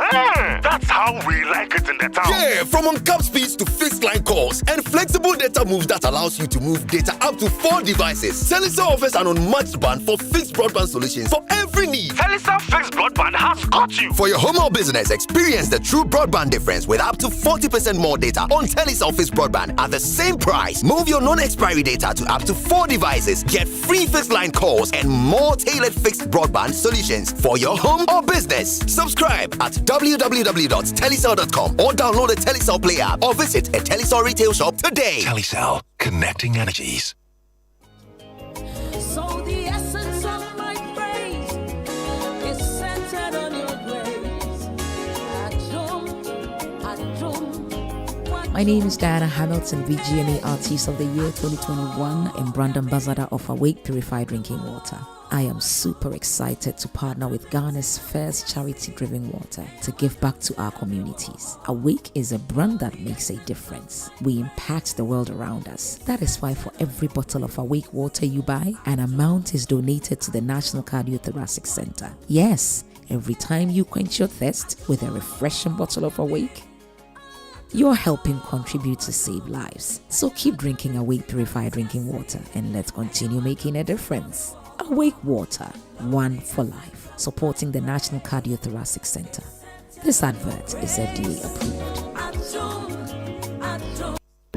That's how we like it in the town. Yeah, from on-cap speeds to fixed line calls and flexible data moves that allows you to move data up to 4 devices. Telisa offers an unmatched band for fixed broadband solutions for every need. Telisa fixed broadband has got you. For your home or business, experience the true broadband difference with up to 40% more data on Telisa fixed broadband at the same price. Move your non-expiry data to up to 4 devices. Get free fixed line calls and more tailored fixed broadband solutions for your home or business. Subscribe at www.telecel.com or download the Telecel Play app or visit a Telecel retail shop today. Telecel, connecting energies. So the essence of my praise is centered on your grace. My name is Diana Hamilton, VGMA Artist of the Year 2021 and brand ambassador of Awake Purified Drinking Water. I am super excited to partner with Ghana's first charity-driven water to give back to our communities. Awake is a brand that makes a difference. We impact the world around us. That is why for every bottle of Awake water you buy, an amount is donated to the National Cardiothoracic Center. Yes, every time you quench your thirst with a refreshing bottle of Awake, you're helping contribute to save lives. So keep drinking Awake Purified Drinking Water and let's continue making a difference. Awake Water, one for life, supporting the National Cardiothoracic Center. This advert is FDA approved.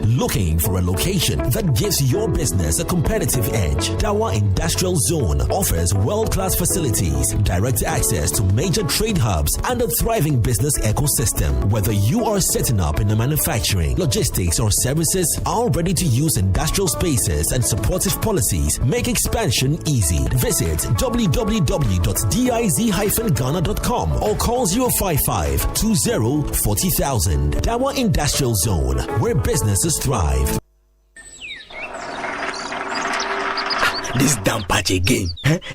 Looking for a location that gives your business a competitive edge? Dawa Industrial Zone offers world-class facilities, direct access to major trade hubs, and a thriving business ecosystem. Whether you are setting up in the manufacturing, logistics, or services, our ready-to-use industrial spaces and supportive policies make expansion easy. Visit www.diz-ghana.com or call 055-20-40,000. Dawa Industrial Zone, where businesses thrive. This damn patch again.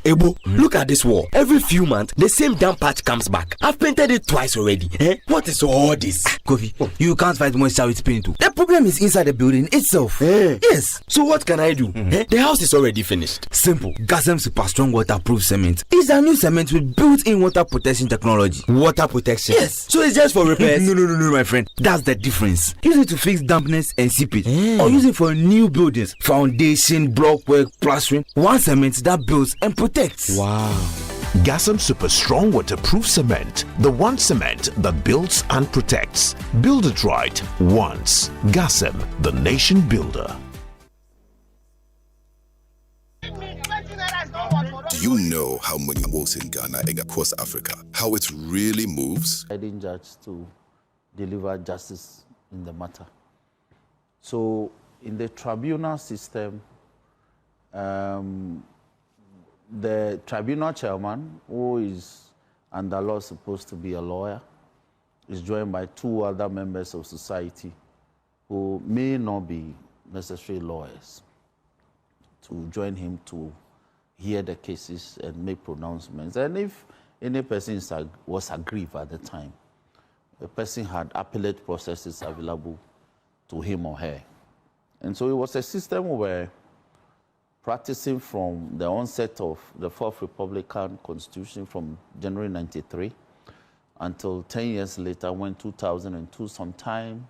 Ebo, look at this wall. Every few months, the same damn patch comes back. I've painted it twice already. What is all this? Kofi, you can't fight moisture with paint. The problem is inside the building itself. Yes. So what can I do? The house is already finished. Simple. Gasem Super Strong Waterproof Cement. It's a new cement with built-in water protection technology. Water protection? Yes. So it's just for repairs? No, my friend. That's the difference. Use it to fix dampness and seepage. Or use it for new buildings. Foundation, block work, plastering. One cement that builds and protects. Wow. Gasm Super Strong Waterproof Cement. The one cement that builds and protects. Build it right once. Gasm, the nation builder. Do you know how money moves in Ghana and across Africa? How it really moves? I didn't judge to deliver justice in the matter. So in the tribunal system, the tribunal chairman, who is under law supposed to be a lawyer, is joined by 2 other members of society who may not be necessarily lawyers, to join him to hear the cases and make pronouncements. And if any person was aggrieved at the time, the person had appellate processes available to him or her. And so it was a system where practicing from the onset of the Fourth Republican Constitution from January 93 until 10 years later, when 2002, sometime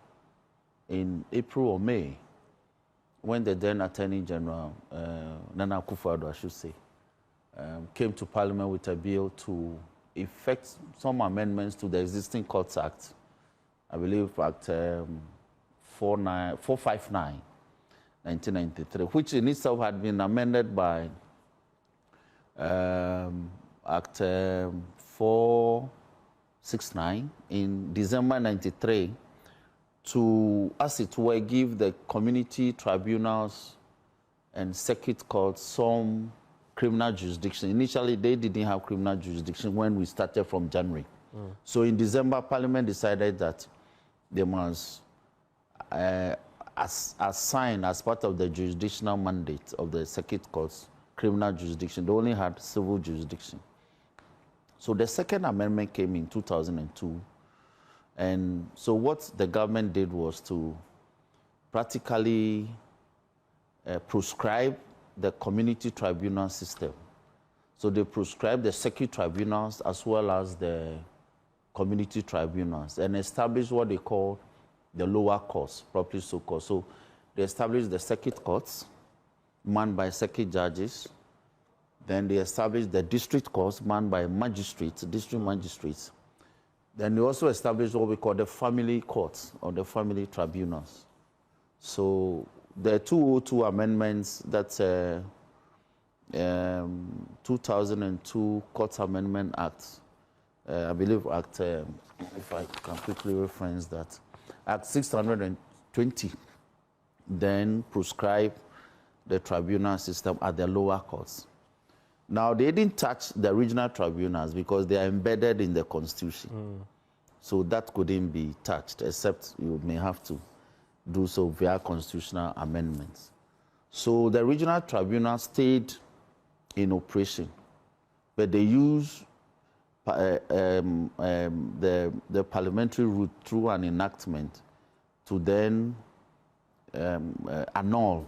in April or May, when the then Attorney General, Nana Akufo-Addo, I should say, came to Parliament with a bill to effect some amendments to the existing Courts Act, I believe Act 459, 1993, which in itself had been amended by Act 469 in December 93 to, as it were, give the community tribunals and circuit courts some criminal jurisdiction. Initially, they didn't have criminal jurisdiction when we started from January. So in December, Parliament decided that they must assign, as part of the jurisdictional mandate of the circuit courts, criminal jurisdiction. They only had civil jurisdiction. So the second amendment came in 2002. And so what the government did was to practically prescribe the community tribunal system. So they prescribed the circuit tribunals as well as the community tribunals and established what they call the lower courts, properly so called. So they established the circuit courts, manned by circuit judges. Then they established the district courts, manned by magistrates, district magistrates. Then they also established what we call the family courts or the family tribunals. So the 202 amendments, that's 2002 Courts Amendment Act, I believe Act, if I can quickly reference that, Act 620, then prescribe the tribunal system at the lower courts. Now, they didn't touch the regional tribunals because they are embedded in the Constitution. So that couldn't be touched, except you may have to do so via constitutional amendments. So the regional tribunals stayed in operation, but they used the parliamentary route through an enactment to then annul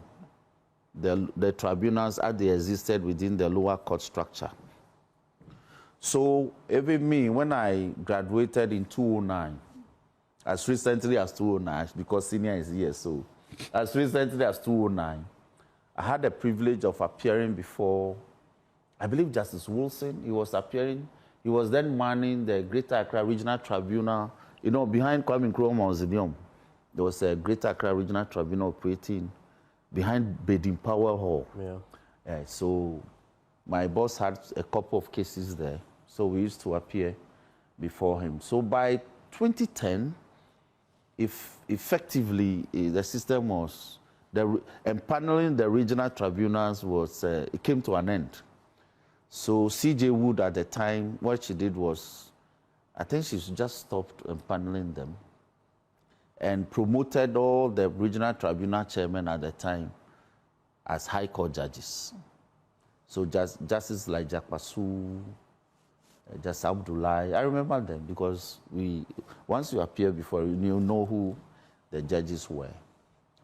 the tribunals as they existed within the lower court structure. So even me, when I graduated in 2009, as recently as 2009, because senior is here, so as recently as 2009, I had the privilege of appearing before, I believe Justice Wilson. He was appearing. He was then manning the Greater Accra Regional Tribunal. You know, behind Kwame Nkrumah Mausoleum, there was a Greater Accra Regional Tribunal operating behind Bedin Power Hall. So my boss had a couple of cases there, so we used to appear before him. So by 2010, effectively the system was, empaneling the regional tribunals was, it came to an end. So C.J. Wood at the time, what she did was, I think she just stopped empaneling them and promoted all the regional tribunal chairmen at the time as high court judges. So justices like Jakpasu, Justice Abdullahi, I remember them because once you appear before, you know who the judges were.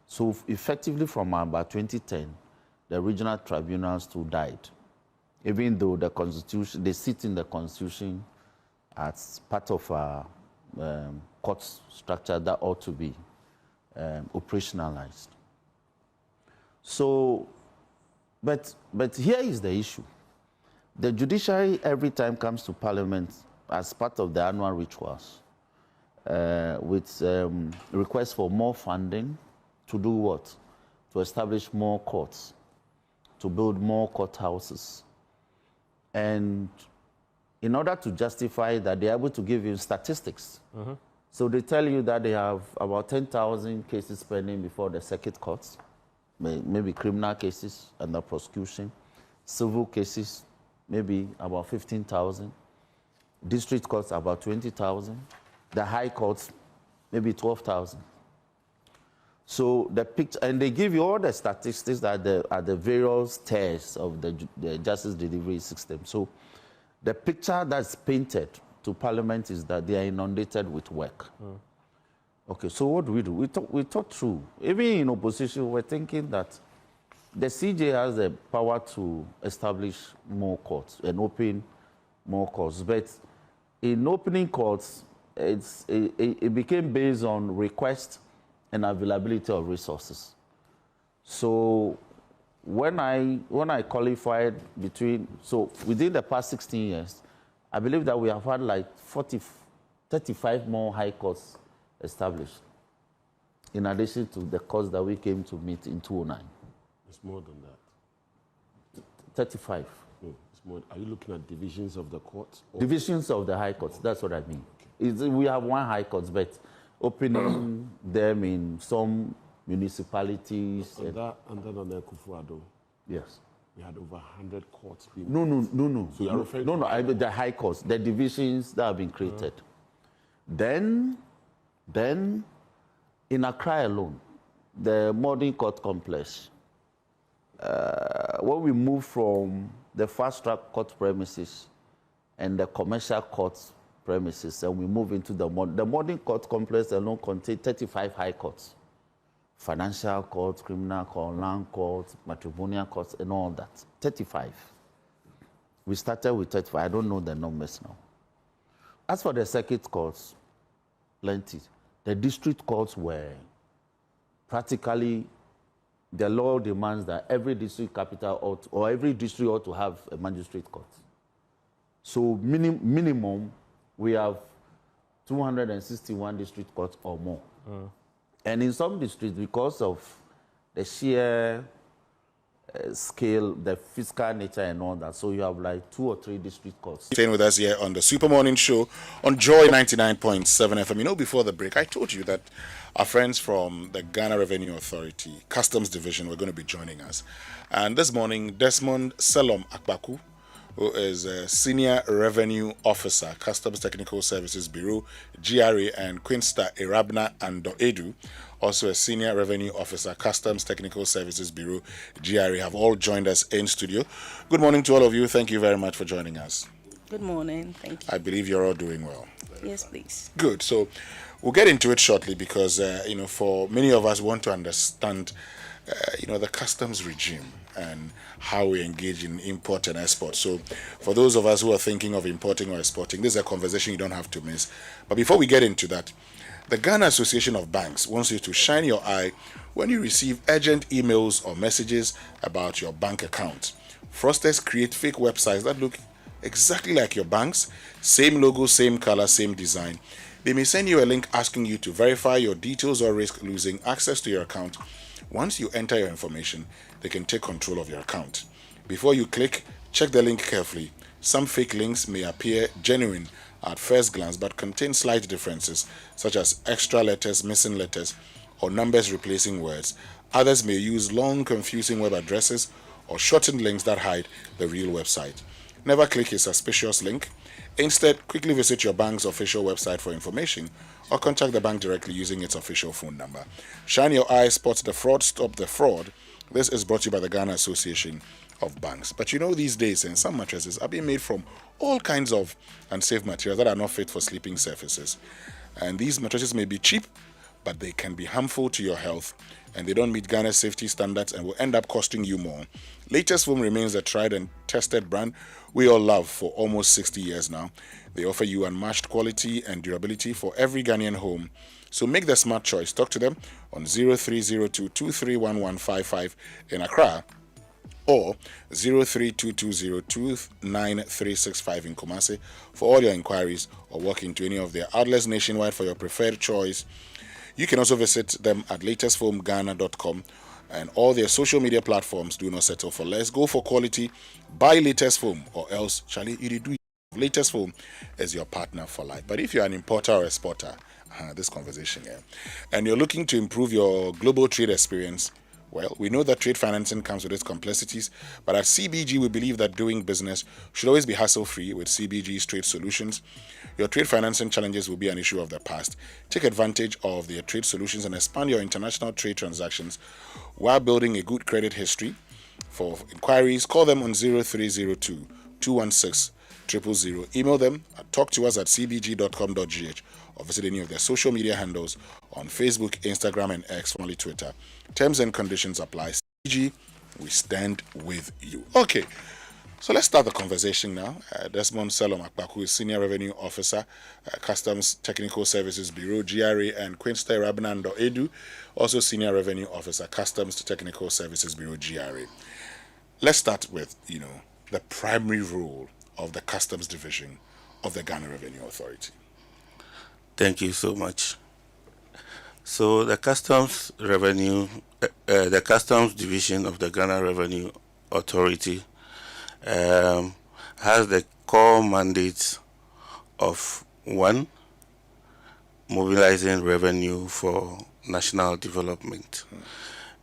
So effectively from about 2010, the regional tribunals too died, even though the Constitution, they sit in the Constitution as part of a court structure that ought to be operationalized. So, but here is the issue. The judiciary every time comes to Parliament as part of the annual rituals with requests for more funding to do what? To establish more courts, to build more courthouses. And in order to justify that, they're able to give you statistics. So they tell you that they have about 10,000 cases pending before the circuit courts, maybe criminal cases under prosecution, civil cases, maybe about 15,000, district courts about 20,000, the high courts maybe 12,000. So the picture, and they give you all the statistics at the various tiers of the justice delivery system. So the picture that's painted to Parliament is that they are inundated with work. Okay, so what do? We thought through. Even in opposition, we're thinking that the CJ has the power to establish more courts and open more courts. But in opening courts, it became based on request and availability of resources. So when I qualified within the past 16 years, I believe that we have had like 35 more high courts established, in addition to the courts that we came to meet in 2009. It's more than that. 35. No, it's more. Are you looking at divisions of the courts? Divisions of the high courts, that's what I mean. Okay. We have one high court, but opening them in some municipalities. And then on the Kufuado? Yes. We had over 100 courts being... No. So you are referring to the high courts, the divisions that have been created. Then, in Accra alone, the modern court complex, when we move from the fast-track court premises and the commercial court premises, and we move into the modern court complex alone contains 35 high courts. Financial courts, criminal court, land courts, matrimonial courts, and all that. 35. We started with 35. I don't know the numbers now. As for the circuit courts, plenty. The district courts were practically, the law demands that every district capital every district ought to have a magistrate court. So minimum, we have 261 district courts or more. And in some districts, because of the sheer scale, the fiscal nature and all that, so you have like 2 or 3 district courts. Staying with us here on the Super Morning Show on Joy 99.7 FM. You know, before the break, I told you that our friends from the Ghana Revenue Authority, Customs Division, were going to be joining us. And this morning, Desmond Selom Akbaku, who is a Senior Revenue Officer, Customs Technical Services Bureau, GRA, and Quinsta Irabna Ando Edu, also a Senior Revenue Officer, Customs Technical Services Bureau, GRA, have all joined us in studio. Good morning to all of you. Thank you very much for joining us. Good morning. Thank you. I believe you're all doing well. Yes, please. Good. So we'll get into it shortly because, for many of us want to understand, the customs regime and how we engage in import and export. So for those of us who are thinking of importing or exporting, this is a conversation you don't have to miss. But before we get into that, the Ghana Association of Banks wants you to shine your eye when you receive urgent emails or messages about your bank account. Fraudsters create fake websites that look exactly like your bank's, same logo, same color, same design. They may send you a link asking you to verify your details or risk losing access to your account. Once you enter your information, they can take control of your account. Before you click, check the link carefully. Some fake links may appear genuine at first glance but contain slight differences, such as extra letters, missing letters, or numbers replacing words. Others may use long, confusing web addresses or shortened links that hide the real website. Never click a suspicious link. Instead, quickly visit your bank's official website for information or contact the bank directly using its official phone number. Shine your eye, spot the fraud, stop the fraud. This is brought to you by the Ghana Association of Banks. But these days, some mattresses are being made from all kinds of unsafe materials that are not fit for sleeping surfaces. And these mattresses may be cheap, but they can be harmful to your health, and they don't meet Ghana's safety standards and will end up costing you more. Latest Foam remains a tried and tested brand we all love for almost 60 years now. They offer you unmatched quality and durability for every Ghanaian home. So make the smart choice. Talk to them on 0302-231155 in Accra or 0322029365 in Kumasi for all your inquiries, or walk into any of their outlets nationwide for your preferred choice. You can also visit them at latestfoamghana.com and all their social media platforms. Do not settle for less. Go for quality. Buy Latest Foam, or else, Charlie, you do. Latest Foam is your partner for life. But if you're an importer or exporter, this conversation here, and you're looking to improve your global trade experience, well, we know that trade financing comes with its complexities, but at CBG, we believe that doing business should always be hassle-free with CBG's trade solutions. Your trade financing challenges will be an issue of the past. Take advantage of their trade solutions and expand your international trade transactions while building a good credit history. For inquiries, call them on 0302-216-000. Email them at talktous@cbg.com.gh or visit any of their social media handles on Facebook, Instagram, and X, formerly Twitter. Terms and conditions apply. CBG, We stand with you. Okay, so let's start the conversation now. Desmond Selom Akpaku is Senior Revenue Officer, Customs Technical Services Bureau, GRA, and Quinsta Rabnando Edu, also Senior Revenue Officer, Customs Technical Services Bureau, GRA. Let's start with, the primary role of the Customs Division of the Ghana Revenue Authority. Thank you so much. So the Customs the Customs Division of the Ghana Revenue Authority has the core mandates of 1, mobilizing revenue for national development.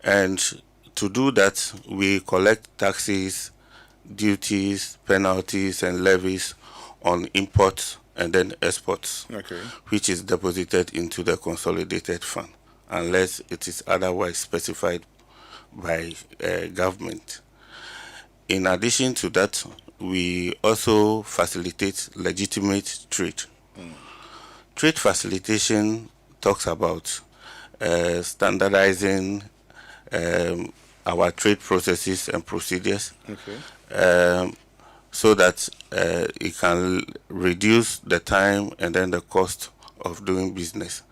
And to do that, we collect taxes, duties, penalties, and levies on imports and then exports, which is deposited into the consolidated fund, unless it is otherwise specified by government. In addition to that, we also facilitate legitimate trade. Trade facilitation talks about standardizing our trade processes and procedures, so that it can reduce the time and then the cost of doing business.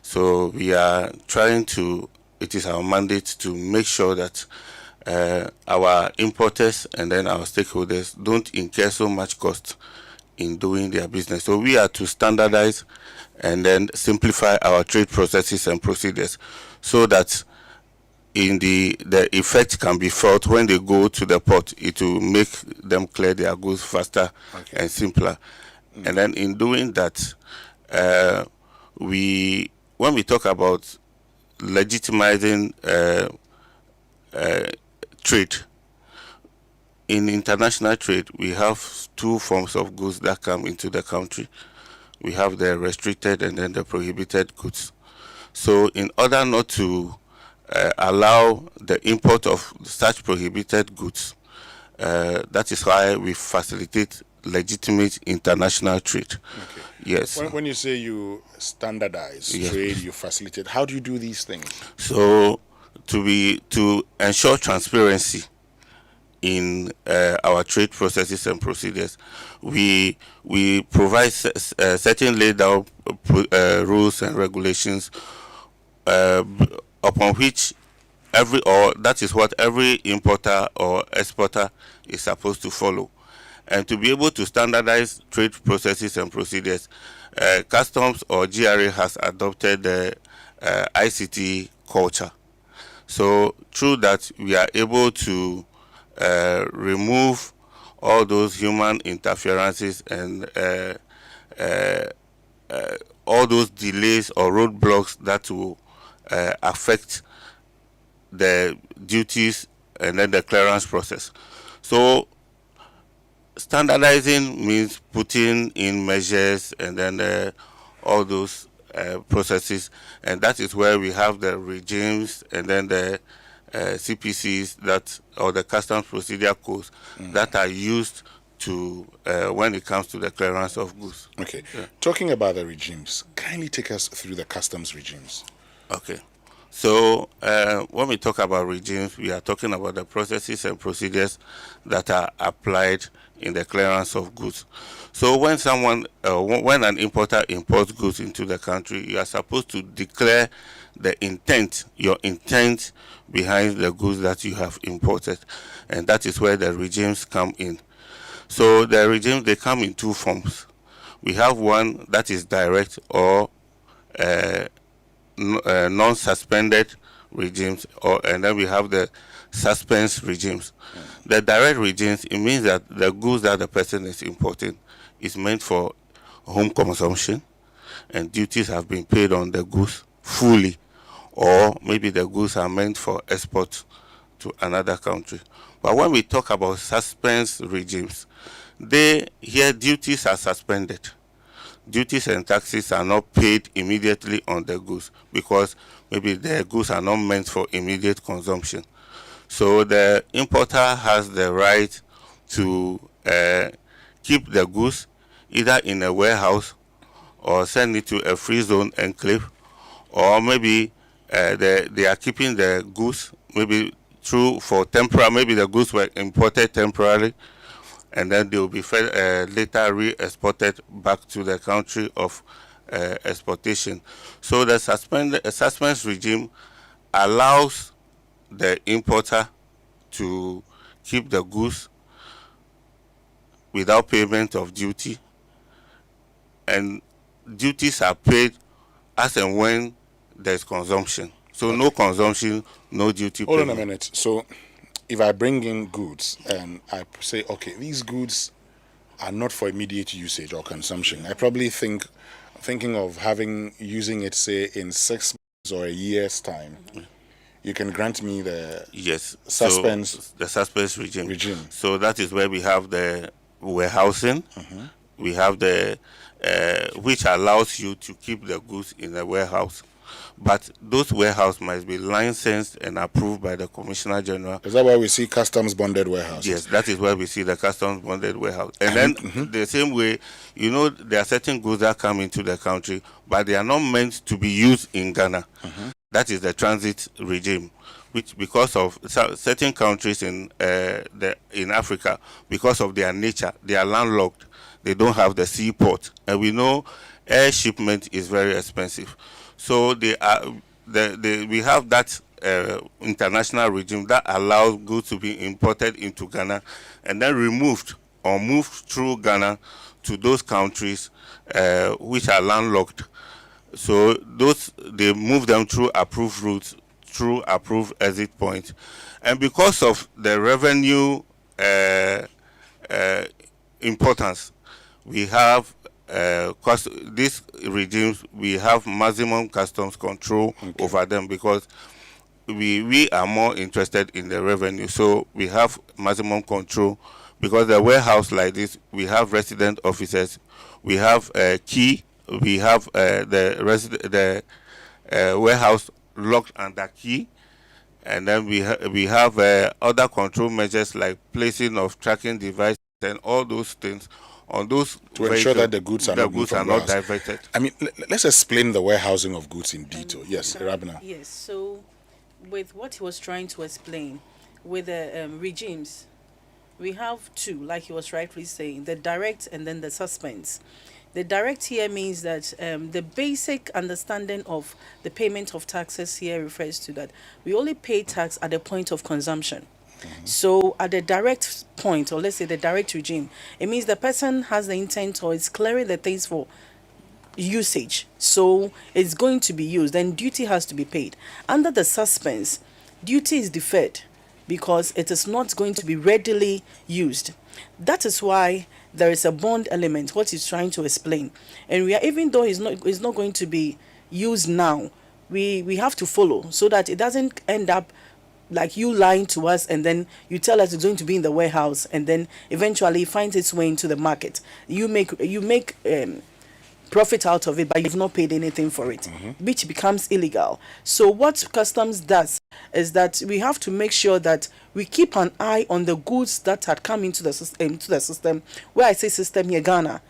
So we are trying to, it is our mandate to make sure that our importers and then our stakeholders don't incur so much cost in doing their business. So we are to standardize and then simplify our trade processes and procedures so that in the effect can be felt when they go to the port. It will make them clear their goods faster and simpler. And then in doing that, when we talk about legitimizing trade, in international trade, we have 2 forms of goods that come into the country. We have the restricted and then the prohibited goods. So in order not to allow the import of such prohibited goods, that is why we facilitate legitimate international trade. Yes. When you say you standardize trade, you facilitate, how do you do these things? So to ensure transparency in our trade processes and procedures, we provide certain laid out rules and regulations upon which that is what every importer or exporter is supposed to follow. And to be able to standardize trade processes and procedures, Customs or GRA has adopted the ICT culture. So through that, we are able to remove all those human interferences and all those delays or roadblocks that will affect the duties and then the clearance process. So standardizing means putting in measures and then all those processes, and that is where we have the regimes and then the CPCs or the customs procedure codes that are used to when it comes to the clearance of goods. Okay. Yeah. Talking about the regimes, kindly take us through the customs regimes. Okay. So when we talk about regimes, we are talking about the processes and procedures that are applied in the clearance of goods. So when when an importer imports goods into the country, you are supposed to declare your intent behind the goods that you have imported, and that is where the regimes come in. So the regimes, they come in 2 forms. We have one that is direct or non-suspended regimes, and then we have the suspense regimes. The direct regimes, it means that the goods that the person is importing is meant for home consumption, and duties have been paid on the goods fully, or maybe the goods are meant for export to another country. But when we talk about suspense regimes, here duties are suspended. Duties and taxes are not paid immediately on the goods because maybe the goods are not meant for immediate consumption. So the importer has the right to keep the goods either in a warehouse or send it to a free zone enclave, or maybe they are keeping the goods maybe for temporary. Maybe the goods were imported temporarily, and then they will be later re-exported back to the country of exportation. So the suspense regime allows the importer to keep the goods without payment of duty, and duties are paid as and when there's consumption. So no consumption, no duty Hold payment. on a minute. So if I bring in goods and I say, okay, these goods are not for immediate usage or consumption, I probably thinking of using it, say, in 6 months or a year's time. You can grant me the suspense. So the suspense regime. So that is where we have the warehousing. We have the which allows you to keep the goods in a warehouse, but those warehouses must be licensed and approved by the Commissioner General. Is that why we see customs bonded warehouses? Yes, that is where we see the customs bonded warehouse. And then the same way, there are certain goods that come into the country, but they are not meant to be used in Ghana. That is the transit regime, which because of certain countries in Africa, because of their nature, they are landlocked. They don't have the seaport, and we know air shipment is very expensive. So we have that international regime that allows goods to be imported into Ghana and then removed or moved through Ghana to those countries which are landlocked. So they move them through approved routes, through approved exit points, and because of the revenue importance, we have these regimes. We have maximum customs control over them because we are more interested in the revenue. So we have maximum control because the warehouse like this, we have resident officers, we have a key. We have the warehouse locked under key, and then we have other control measures like placing of tracking devices and all those things on those to ensure that the goods are not diverted. I mean, let's explain the warehousing of goods in detail. Yes, Rabina. Yes. So, with what he was trying to explain, with the regimes, we have two, like he was rightly saying, the direct and then the suspense. The direct here means that the basic understanding of the payment of taxes here refers to that we only pay tax at the point of consumption. So at the direct point, or let's say the direct regime, it means the person has the intent or is clearing the things for usage. So it's going to be used, then duty has to be paid. Under the suspense, duty is deferred because it is not going to be readily used. That is why there is a bond element, what he's trying to explain. And we are, even though it's not going to be used now, we have to follow so that it doesn't end up like you lying to us and then you tell us it's going to be in the warehouse and then eventually it finds its way into the market. You make profit out of it, but you've not paid anything for it, which becomes illegal. So what customs does is that we have to make sure that we keep an eye on the goods that had come into the system. Where I say system here, Ghana,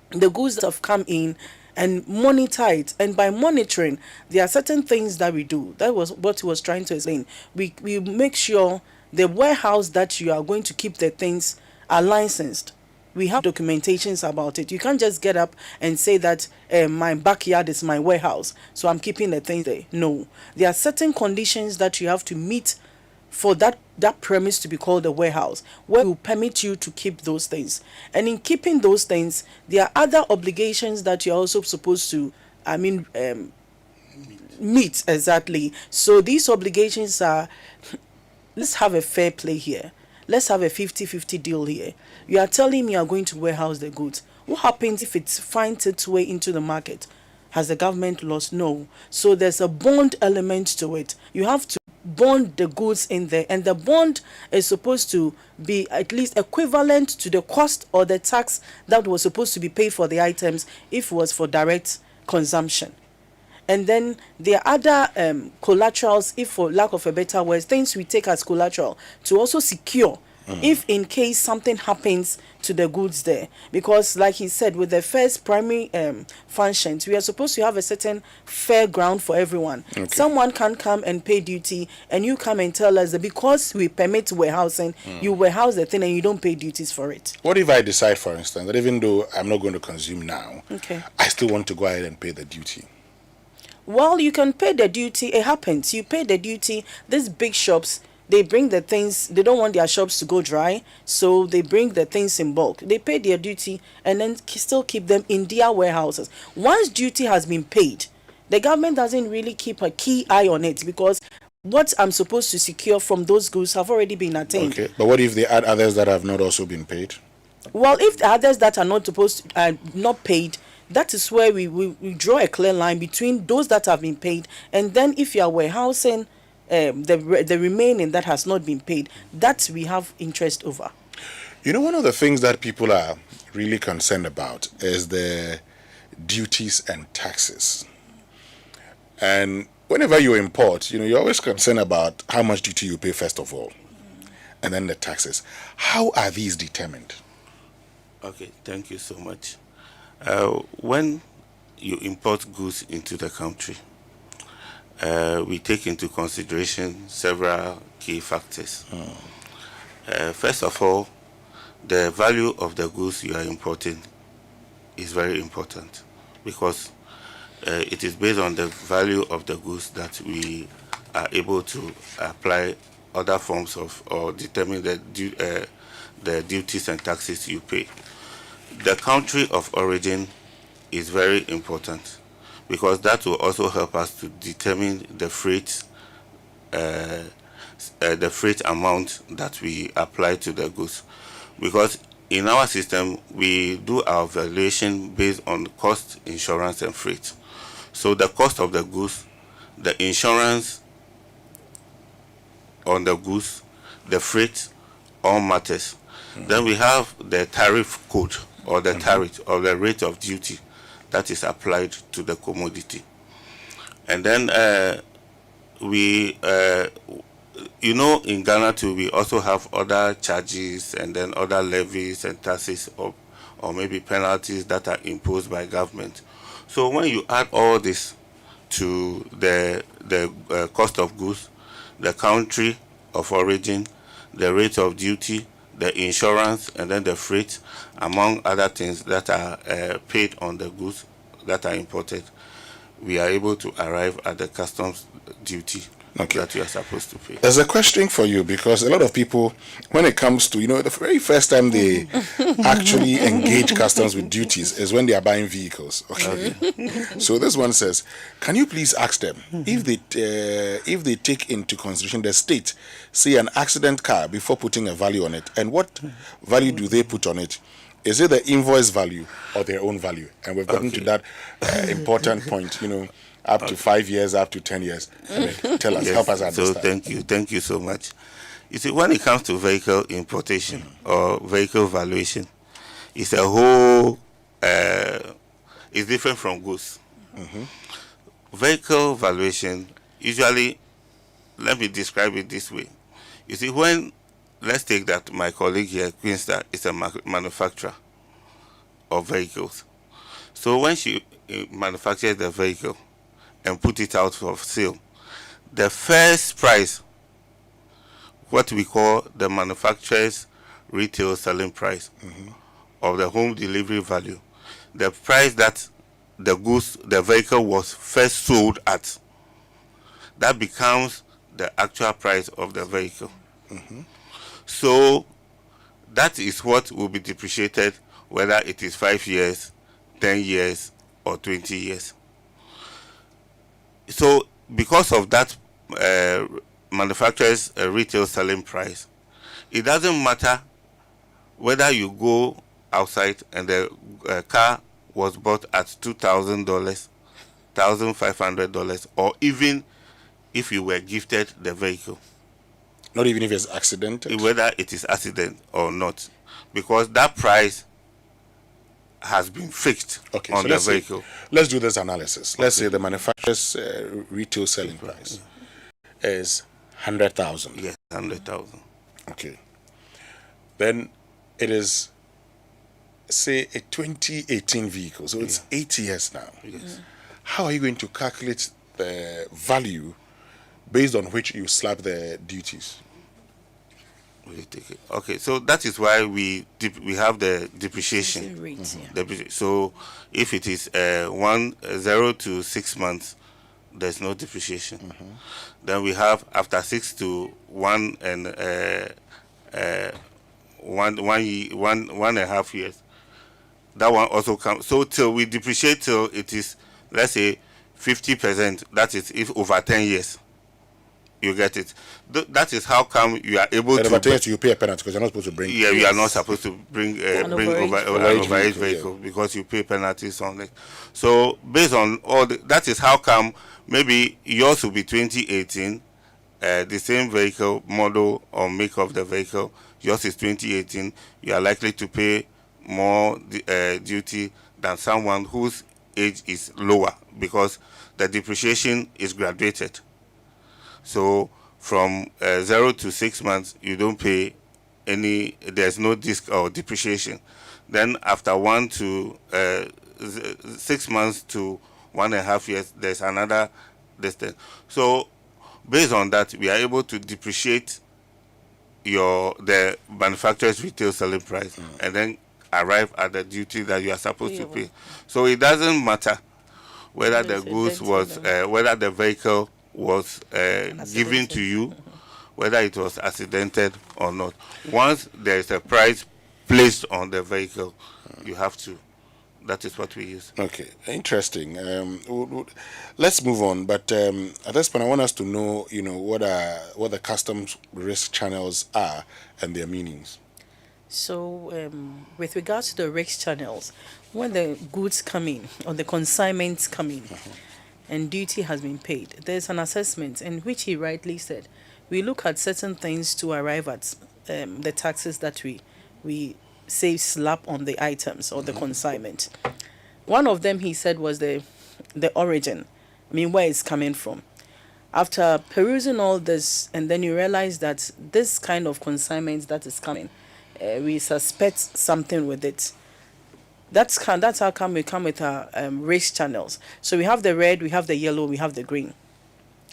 the goods that have come in, and monitor it. And by monitoring, there are certain things that we do. That was what he was trying to explain. We make sure the warehouse that you are going to keep the things are licensed. We have documentations about it. You can't just get up and say that my backyard is my warehouse, so I'm keeping the things there. No. There are certain conditions that you have to meet for that premise to be called a warehouse, where will permit you to keep those things. And in keeping those things, there are other obligations that you're also supposed to, meet, exactly. So these obligations are, let's have a fair play here. Let's have a 50-50 deal here. You are telling me you are going to warehouse the goods. What happens if it finds its way into the market? Has the government lost? No. So there's a bond element to it. You have to bond the goods in there, and the bond is supposed to be at least equivalent to the cost or the tax that was supposed to be paid for the items if it was for direct consumption. And then there are other collaterals, if for lack of a better word, things we take as collateral to also secure if in case something happens to the goods there. Because like he said, with the first primary functions, we are supposed to have a certain fair ground for everyone. Someone can come and pay duty, and you come and tell us that because we permit warehousing, you warehouse the thing and you don't pay duties for it. What if I decide, for instance, that even though I'm not going to consume now, I still want to go ahead and pay the duty? Well, you can pay the duty. It happens. You pay the duty. These big shops, they bring the things. They don't want their shops to go dry, so they bring the things in bulk. They pay their duty and then still keep them in their warehouses. Once duty has been paid, the government doesn't really keep a key eye on it, because what I'm supposed to secure from those goods have already been attained. Okay, but what if they add others that have not also been paid? Well, if the others that are not supposed to, are not paid, that is where we draw a clear line between those that have been paid, and then if you are warehousing the remaining that has not been paid, that we have interest over. You know, one of the things that people are really concerned about is the duties and taxes. And whenever you import, you know, you're always concerned about how much duty you pay first of all, and then the taxes. How are these determined? Okay, thank you so much. When you import goods into the country, we take into consideration several key factors. First of all, the value of the goods you are importing is very important, because it is based on the value of the goods that we are able to apply other forms of, or determine the duties and taxes you pay. The country of origin is very important, because that will also help us to determine the freight amount that we apply to the goods. Because in our system, we do our valuation based on cost, insurance, and freight. So the cost of the goods, the insurance on the goods, the freight, all matters. Then we have the tariff code, or the tariff, or the rate of duty that is applied to the commodity. And then you know, in Ghana too, we also have other charges and then other levies and taxes, or maybe penalties that are imposed by government. So when you add all this to the cost of goods, the country of origin, the rate of duty, the insurance, and then the freight, among other things that are paid on the goods that are imported, we are able to arrive at the customs duty that we are supposed to pay. There's a question for you, because a lot of people, when it comes to, you know, the very first time they actually engage customs with duties is when they are buying vehicles. Okay. So this one says, can you please ask them if they take into consideration the state, say an accident car, before putting a value on it, and what value do they put on it? Is it the invoice value or their own value? And we've gotten to that important point, you know, up to 5 years, up to 10 years. I mean, tell us, help us understand. So thank you so much. You see, when it comes to vehicle importation or vehicle valuation, it's a whole, it's different from goods. Vehicle valuation, usually, let me describe it this way. You see, let's take that my colleague here, Winston, is a manufacturer of vehicles. So when she manufactures the vehicle and put it out for sale, the first price, what we call the manufacturer's retail selling price of the home delivery value, the price that the vehicle was first sold at, that becomes the actual price of the vehicle. So that is what will be depreciated, whether it is 5 years, 10 years, or 20 years. So because of that manufacturer's retail selling price, it doesn't matter whether you go outside and the car was bought at $2,000, $1,500, or even if you were gifted the vehicle. Not even if it's accidental? Whether it is accident or not. Because that price has been fixed on the vehicle. Let's do this analysis. Let's say the manufacturer's retail selling price is 100,000. Yes, 100,000. Okay. then it is, say, a 2018 vehicle. So it's 8 years now. Yes. How are you going to calculate the value based on which you slap the duties? Okay, so that is why we have the depreciation. So if it is 0 to 6 months, there's no depreciation. Then we have after 6 to 1 and 1.5 years. That one also comes. So till we depreciate till it is, let's say, 50%. That is if over 10 years. You get it. That is how come you are able to. Over 10 years you pay a penalty because you're not supposed to bring. Yeah, you are not supposed to bring An overage vehicle because you pay penalties on it. So based on all that is how come maybe yours will be 2018, the same vehicle model or make of the vehicle. Yours is 2018. You are likely to pay more duty than someone whose age is lower because the depreciation is graduated. So from 0 to 6 months, you don't pay any. There's no disc or depreciation. Then after 1 to 6 months to 1.5 years, there's another distance. So based on that, we are able to depreciate the manufacturer's retail selling price and then arrive at the duty that you are supposed to pay. So it doesn't matter whether the goods was whether the vehicle was given to you, whether it was accidented or not. Once there is a price placed on the vehicle, you have to. That is what we use. Okay, interesting. Let's move on. But at this point, I want us to know, what the customs risk channels are and their meanings. So, with regards to the risk channels, when the goods come in or the consignments come in, and duty has been paid, there's an assessment in which he rightly said, we look at certain things to arrive at the taxes that we say slap on the items or the consignment. One of them, he said, was the origin, where it's coming from. After perusing all this, and then you realize that this kind of consignment that is coming, we suspect something with it. That's how come we come with our risk channels. So we have the red, we have the yellow, we have the green.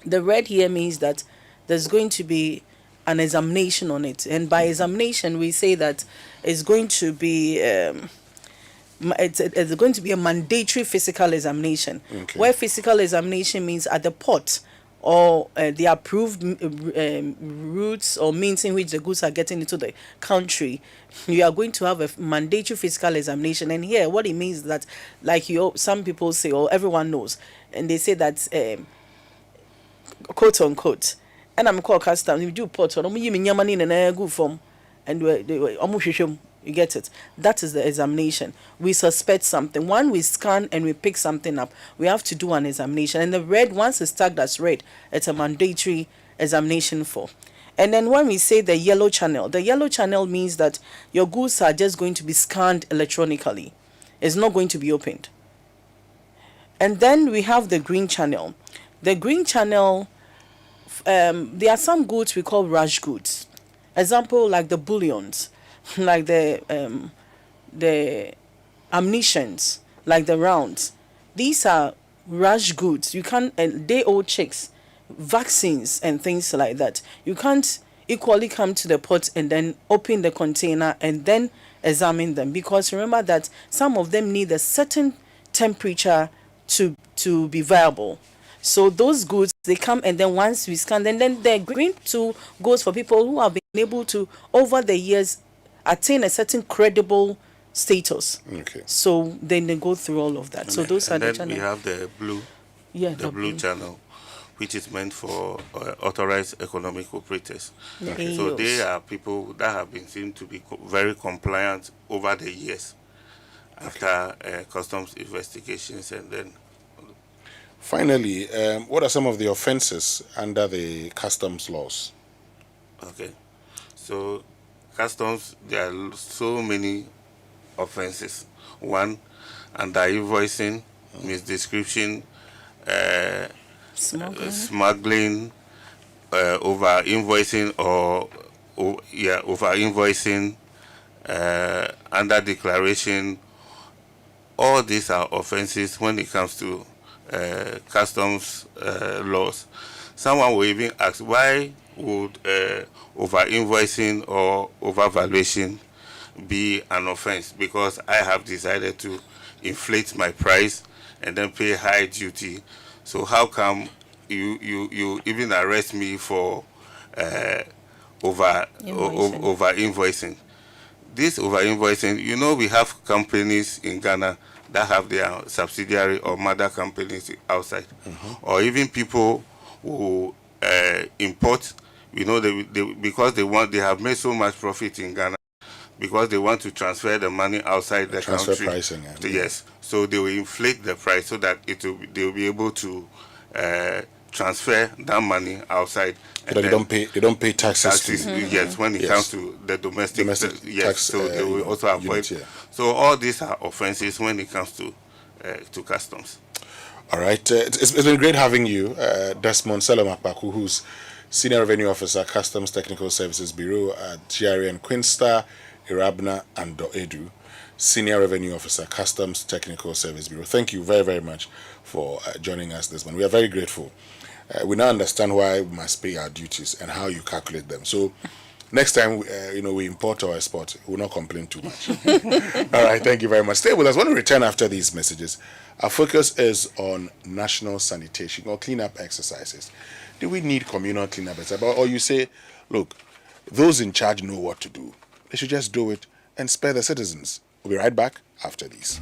The red here means that there's going to be an examination on it, and by examination we say that it's going to be it's going to be a mandatory physical examination. Okay. Where physical examination means at the port or the approved routes or means in which the goods are getting into the country, you are going to have a mandatory physical examination. And here, what it means is that, like some people say, or everyone knows, and they say that, quote unquote, and I'm called customs, we do port, and go from, and you get it. That is the examination. We suspect something. When we scan and we pick something up, we have to do an examination. And the red, once it's tagged as red, it's a mandatory examination for. And then when we say the yellow channel means that your goods are just going to be scanned electronically. It's not going to be opened. And then we have the green channel. The green channel, there are some goods we call rush goods. Example, like the bullions, like the ammunitions, like the rounds. These are rush goods. You can't, day-old chicks, vaccines and things like that. You can't equally come to the port and then open the container and then examine them, because remember that some of them need a certain temperature to be viable. So those goods, they come, and then once we scan, then the green tool goes for people who have been able to, over the years, attain a certain credible status. Okay. So then they go through all of that. So those are the channels. And then we have the blue, the blue channel, which is meant for authorized economic operators. Okay. So they are people that have been seen to be very compliant over the years after customs investigations. And then finally, what are some of the offenses under the customs laws? Okay. So customs, there are so many offenses. One, under invoicing, misdescription, smuggling, over invoicing over invoicing, under declaration. All these are offenses when it comes to customs laws. Someone will even ask, why would over-invoicing or overvaluation be an offense? Because I have decided to inflate my price and then pay high duty. So how come you even arrest me for over-invoicing? This over-invoicing, you know, we have companies in Ghana that have their subsidiary or mother companies outside, or even people who import. You know, because they have made so much profit in Ghana, because they want to transfer the money outside the transfer country. Pricing, yeah. Yes, so they will inflate the price so that they will be able to transfer that money outside. So they don't pay taxes. Yes, when it comes to the domestic tax, so they will also avoid. Unit, yeah. So all these are offenses when it comes to customs. All right, it's been great having you, Desmond Selomakpaku, who's Senior Revenue Officer, Customs Technical Services Bureau at GRA and Queensta, Irabna, and Doedu. Senior Revenue Officer, Customs Technical Service Bureau. Thank you very, very much for joining us this morning. We are very grateful. We now understand why we must pay our duties and how you calculate them. So next time, we import or export, we will not complain too much. All right, thank you very much. Stay with us. When we return after these messages, our focus is on national sanitation or cleanup exercises. Do we need communal cleanup? Or you say, look, those in charge know what to do. They should just do it and spare the citizens. We'll be right back after these.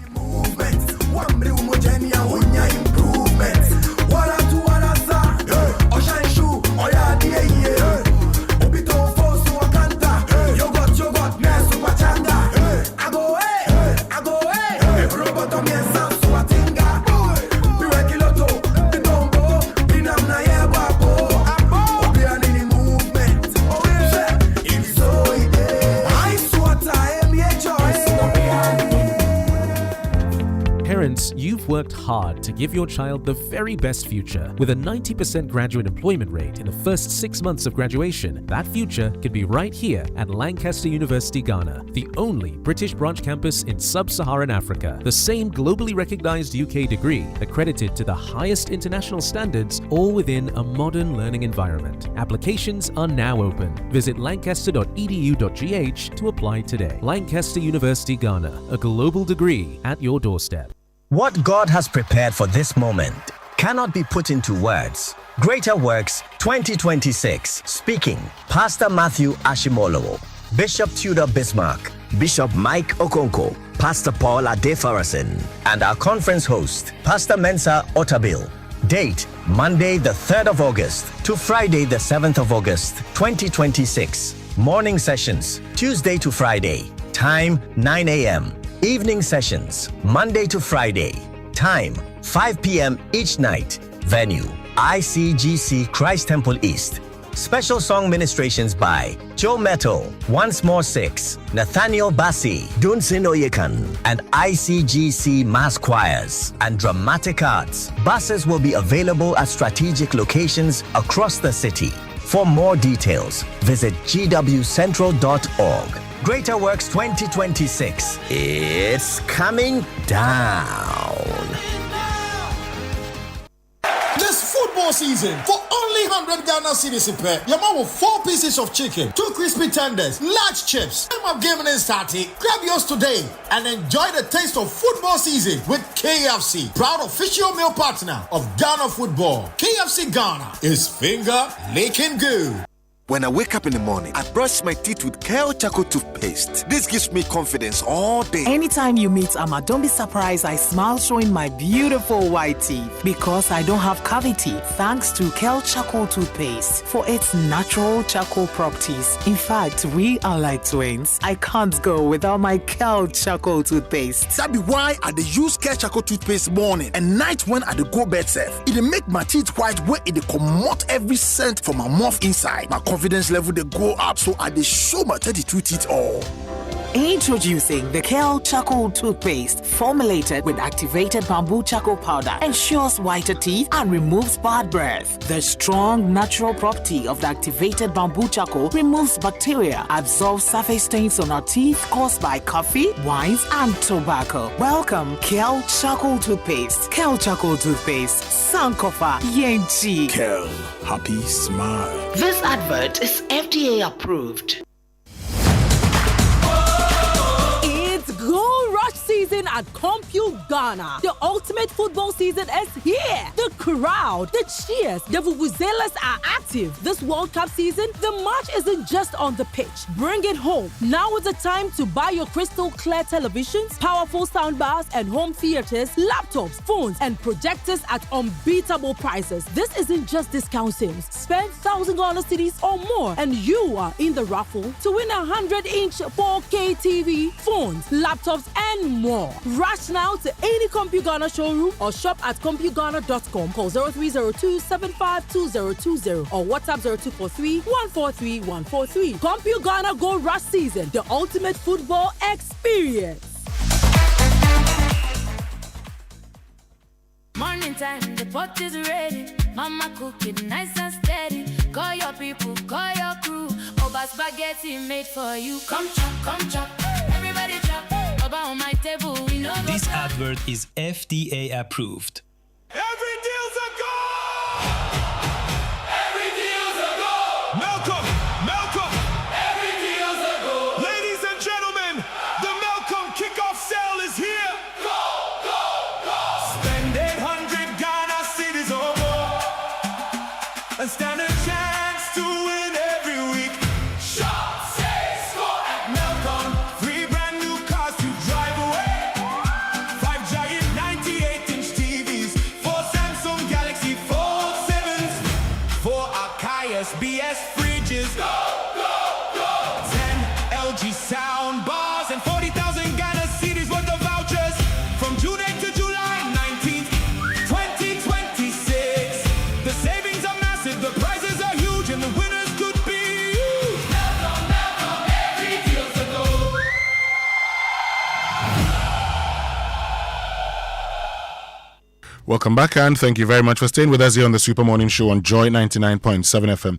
Parents, you've worked hard to give your child the very best future. With a 90% graduate employment rate in the first 6 months of graduation, that future could be right here at Lancaster University, Ghana, the only British branch campus in sub-Saharan Africa. The same globally recognized UK degree, accredited to the highest international standards, all within a modern learning environment. Applications are now open. Visit lancaster.edu.gh to apply today. Lancaster University, Ghana, a global degree at your doorstep. What God has prepared for this moment cannot be put into words. Greater Works 2026. Speaking, Pastor Matthew Ashimolowo, Bishop Tudor Bismarck, Bishop Mike Okonko, Pastor Paul Adefarasin, and our conference host, Pastor Mensa Otabil. Date, Monday the 3rd of August to Friday the 7th of August 2026. Morning sessions, Tuesday to Friday. Time, 9 a.m. Evening sessions, Monday to Friday. Time, 5 p.m. each night. Venue, ICGC Christ Temple East. Special song ministrations by Joe Metal, Once More 6, Nathaniel Bassi, Dunsin Oyekan, and ICGC Mass Choirs and Dramatic Arts. Buses will be available at strategic locations across the city. For more details, visit gwcentral.org. Greater Works 2026. It's coming down. This football season, for only 100 Ghana cedis per, your mom will 4 pieces of chicken, 2 crispy tenders, large chips. Time of giving and starting. Grab yours today and enjoy the taste of football season with KFC, proud official meal partner of Ghana football. KFC Ghana is finger licking good. When I wake up in the morning, I brush my teeth with Kale Charcoal toothpaste. This gives me confidence all day. Anytime you meet Amma, don't be surprised I smile showing my beautiful white teeth because I don't have cavity thanks to Kale Charcoal toothpaste for its natural charcoal properties. In fact, we are like twins. I can't go without my Kale Charcoal toothpaste. That be why I dey use Kale Charcoal toothpaste morning and night when I dey go bed safe. It dey make my teeth white where it dey comot every scent from my mouth inside. My confidence level they go up, so I dey show my 32 teeth all. Introducing the Kale Charcoal Toothpaste, formulated with activated bamboo charcoal powder, ensures whiter teeth and removes bad breath. The strong natural property of the activated bamboo charcoal removes bacteria, absorbs surface stains on our teeth caused by coffee, wines, and tobacco. Welcome, Kale Charcoal Toothpaste. Kale Charcoal Toothpaste, Sankofa Yenchi. Kel, happy smile. This advert is FDA approved. Goal rush season at Compute Ghana. The ultimate football season is here. The crowd, the cheers, the vuvuzelas are active. This World Cup season, the match isn't just on the pitch. Bring it home. Now is the time to buy your crystal clear televisions, powerful soundbars, and home theaters, laptops, phones, and projectors at unbeatable prices. This isn't just discount sales. Spend $1,000 cities or more, and you are in the raffle to win a 100-inch 4K TV, phones, laptops, and more. Rush now to any Compute Ghana showroom or shop at ComputeGhana.com. Call 0302-752020 or WhatsApp 0243-143-143. Compute Ghana Go Rush Season, the ultimate football experience. Morning time, the pot is ready. Mama cook it nice and steady. Call your people, call your crew. Oba spaghetti made for you. Come chop, come chop. Everybody chop. Oba on my table. We know This advert is FDA approved. Every deal's a goal! Every deal's a goal! Malcolm! Malcolm! Every deal's a goal! Ladies and gentlemen, the Malcolm kickoff sale is here! Go, go, go! Spend 800 Ghana cedis or more and stand a chance to win every week. Shop, save, score at Malcolm. 3 brand new cars to drive away. 5 giant 98-inch TVs. 4 Samsung Galaxy Fold 7s. 4 Archias BS fridges. Go, go, go! 10 LG sound bars and 40,000 Ghana cedis worth of vouchers from June 8th to July 19th, 2026. The savings are massive, the prizes are huge, and the winners could be you. Malcolm, Malcolm, every deal's a goal. Welcome back, and thank you very much for staying with us here on the Super Morning Show on Joy 99.7 FM.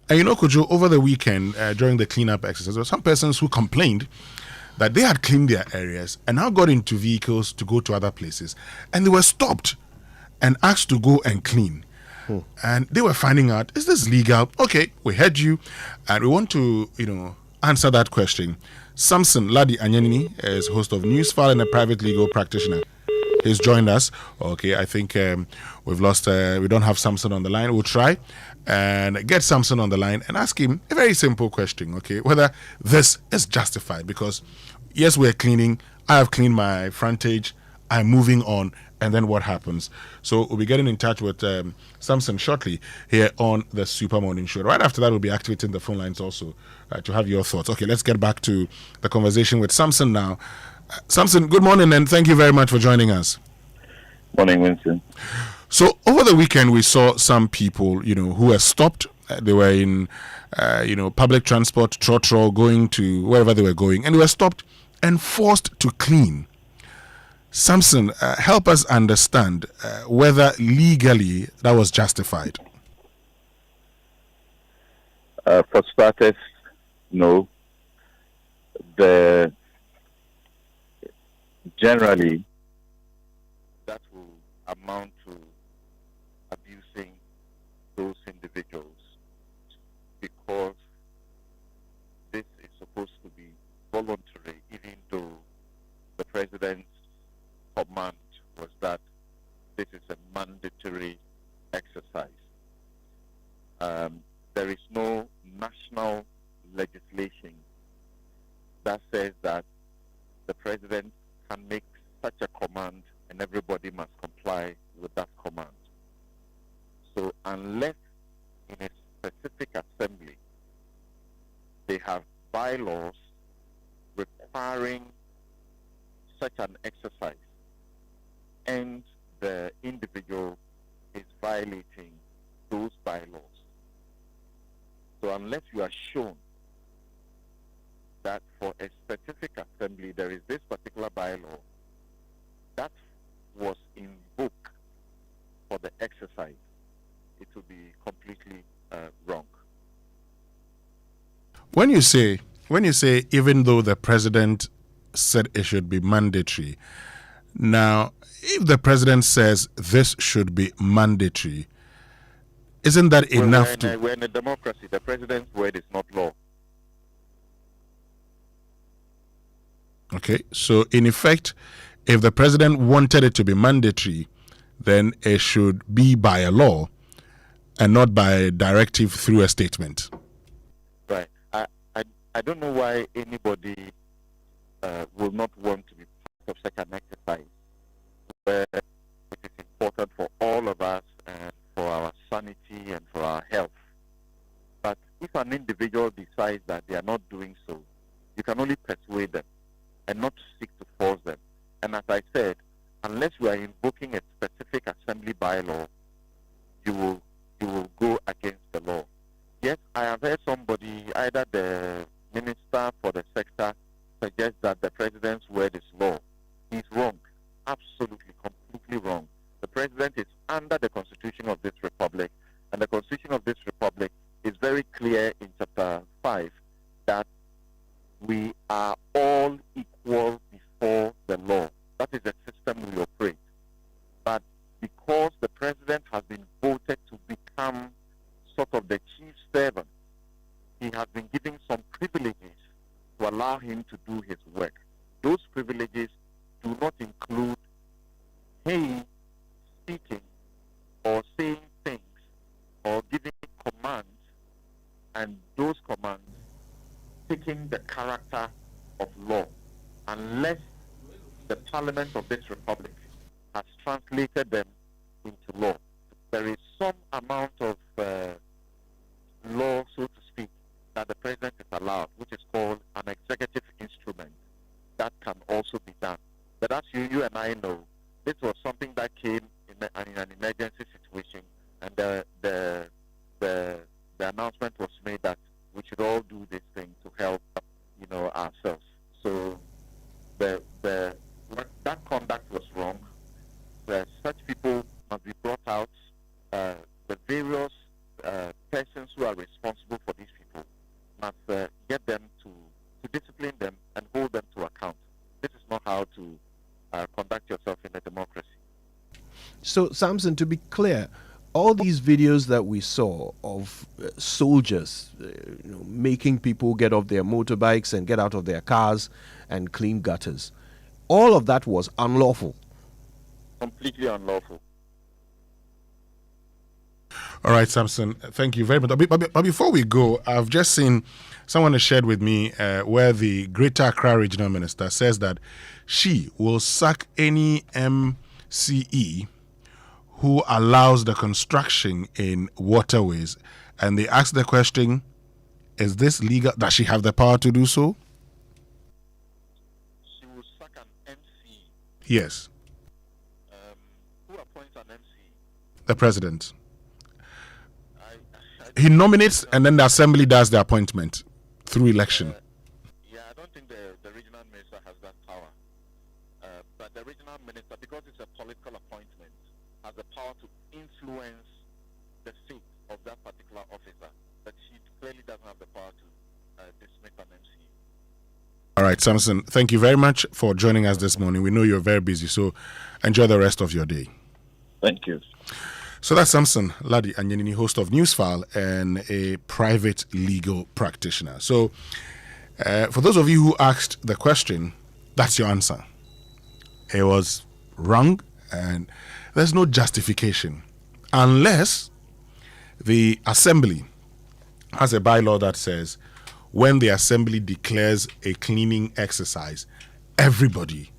And you know, Kojo, over the weekend, during the cleanup exercise, there were some persons who complained that they had cleaned their areas and now got into vehicles to go to other places, and they were stopped and asked to go and clean. And they were finding out, is this legal? Okay, we heard you, and we want to, answer that question. Samson Ladi Anyanini is host of Newsfile and a private legal practitioner. He's joined us. Okay, I think we've lost, we don't have Samson on the line. We'll try and get Samson on the line and ask him a very simple question, okay, whether this is justified. Because, yes, we're cleaning. I have cleaned my frontage. I'm moving on. And then what happens? So we'll be getting in touch with Samson shortly here on the Super Morning Show. Right after that, we'll be activating the phone lines also to have your thoughts. Okay, let's get back to the conversation with Samson now. Samson, good morning, and thank you very much for joining us. Morning, Winston. So over the weekend, we saw some people, who were stopped. They were in, public transport, trotro, going to wherever they were going, and they were stopped and forced to clean. Samson, help us understand whether legally that was justified. For starters, no. Generally, that will amount to abusing those individuals, because this is supposed to be voluntary, even though the president's command was that this is a mandatory exercise. There is no national legislation that says that the president can make such a command and everybody must comply with that command. So unless in a specific assembly they have bylaws requiring such an exercise and the individual is violating those bylaws. So unless you are shown that for a specific there is this particular bylaw that was invoked for the exercise, it would be completely wrong. When you say even though the president said it should be mandatory, now if the president says this should be mandatory, isn't that enough to? We're in a democracy. The president's word is not law. Okay, so in effect, if the president wanted it to be mandatory, then it should be by a law and not by a directive through a statement. Right. I don't know why anybody will not want to be part of such an exercise where it is important for all of us and for our sanity and for our health. But if an individual decides that they are not doing so, you can only persuade them and not seek to force them. And as I said, unless you are invoking a specific assembly bylaw, you will go against the law. Yes, I have heard somebody, either the minister for the sector, suggest that the president's word is law. He's wrong. Absolutely, completely wrong. The president is under the Constitution of this republic, and the Constitution of this republic is very clear in chapter 5 that we are all equal before the law. That is the system we operate. But because the president has been voted to become sort of the chief servant, he has been given some privileges to allow him to do his work. Those privileges do not include him speaking or saying things or giving commands, and those commands taking the character of law, unless the parliament of this republic has translated them into law. There is some amount of law, so to speak, that the president is allowed, which is called an executive instrument. That can also be done. But as you and I know, this was something that came in an emergency situation, and the announcement was made that we should all do this thing to help, ourselves. So that conduct was wrong. Such people must be brought out. The various persons who are responsible for these people must get them to discipline them and hold them to account. This is not how to conduct yourself in a democracy. So, Samson, to be clear, all these videos that we saw of soldiers making people get off their motorbikes and get out of their cars and clean gutters, all of that was unlawful. Completely unlawful. All right, Samson, thank you very much. But before we go, I've just seen someone has shared with me where the Greater Accra Regional Minister says that she will sack any MCE who allows the construction in waterways. And they ask the question, is this legal? Does she have the power to do so? She will sack an MC. Yes. Who appoints an MC? The president. He nominates and then the assembly does the appointment through election. I don't think the regional minister has that power. But the regional minister, because it's a political appointment, has the power to influence the fate of that particular officer. But she clearly doesn't have the power to dismiss an MC. All right, Samson, thank you very much for joining us this morning. We know you're very busy, so enjoy the rest of your day. Thank you. So that's Samson Ladi Anyanini, host of Newsfile and a private legal practitioner. So for those of you who asked the question, that's your answer. It was wrong and there's no justification unless the assembly has a bylaw that says when the assembly declares a cleaning exercise, everybody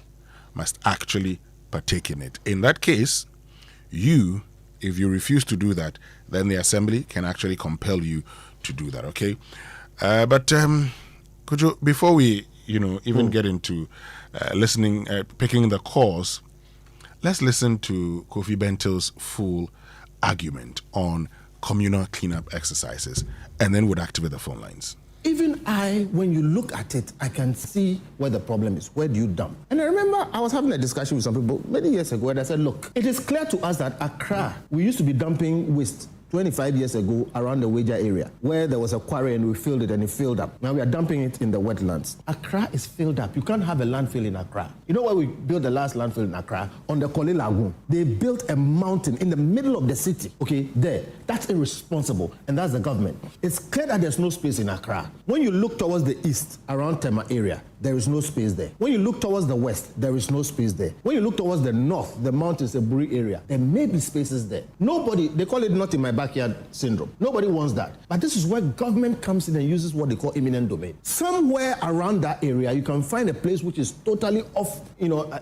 must actually partake in it. In that case, if you refuse to do that, then the assembly can actually compel you to do that, okay? But Kojo, before we, even get into picking the cause, let's listen to Kofi Bentil's full argument on communal cleanup exercises, and then we'll activate the phone lines. even when you look at it, I can see where the problem is. Where do you dump? And I remember I was having a discussion with some people many years ago, and I said, look, it is clear to us that Accra, we used to be dumping waste 25 years ago around the Wager area, where there was a quarry and we filled it and it filled up. Now we are dumping it in the wetlands. Accra is filled up. You can't have a landfill in Accra. You know where we built the last landfill in Accra? On the Kole Lagoon. They built a mountain in the middle of the city, okay, there. That's irresponsible, and that's the government. It's clear that there's no space in Accra. When you look towards the east, around Tema area, there is no space there. When you look towards the west, there is no space there. When you look towards the north, the mountains, the Buri area, there may be spaces there. Nobody, they call it not in my backyard syndrome. Nobody wants that. But this is where government comes in and uses what they call eminent domain. Somewhere around that area, you can find a place which is totally off,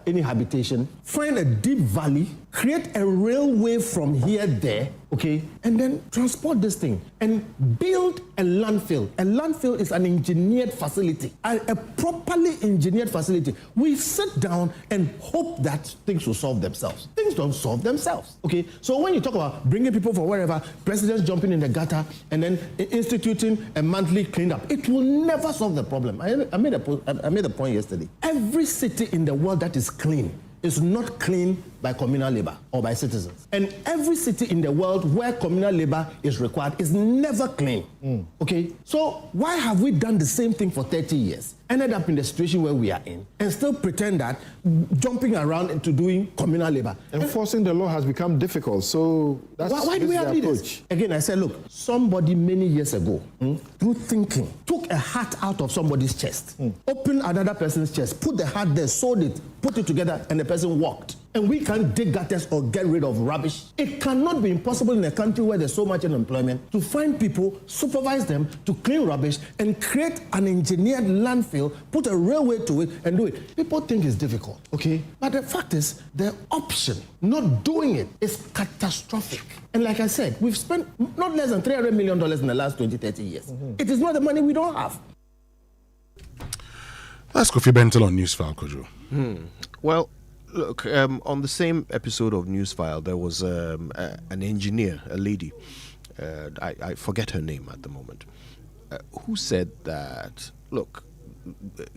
any habitation. Find a deep valley, create a railway from here there, okay, and then transport this thing and build a landfill. A landfill is an engineered facility, a properly engineered facility. We sit down and hope that things will solve themselves. Things don't solve themselves, okay? So when you talk about bringing people from wherever, presidents jumping in the gutter and then instituting a monthly cleanup, it will never solve the problem. I made a point yesterday. Every city in the world that is clean is not clean by communal labor or by citizens. And every city in the world where communal labor is required is never clean. Okay? So why have we done the same thing for 30 years, ended up in the situation where we are in, and still pretend that jumping around into doing communal labor? Enforcing the law has become difficult, so that's why do we have leaders? Again, I said, look, somebody many years ago, through thinking, took a hat out of somebody's chest, opened another person's chest, put the hat there, sewed it, put it together, and the person walked. And we can't dig gutters or get rid of rubbish. It cannot be impossible in a country where there's so much unemployment to find people, supervise them to clean rubbish and create an engineered landfill, put a railway to it and do it. People think it's difficult, okay? But the fact is, the option, not doing it, is catastrophic. And like I said, we've spent not less than $300 million in the last 20, 30 years. It is not the money we don't have. That's Kofi Bentel on Newsfile, Kojo. Well, look, on the same episode of Newsfile, there was an engineer, a lady, I forget her name at the moment, who said that, look,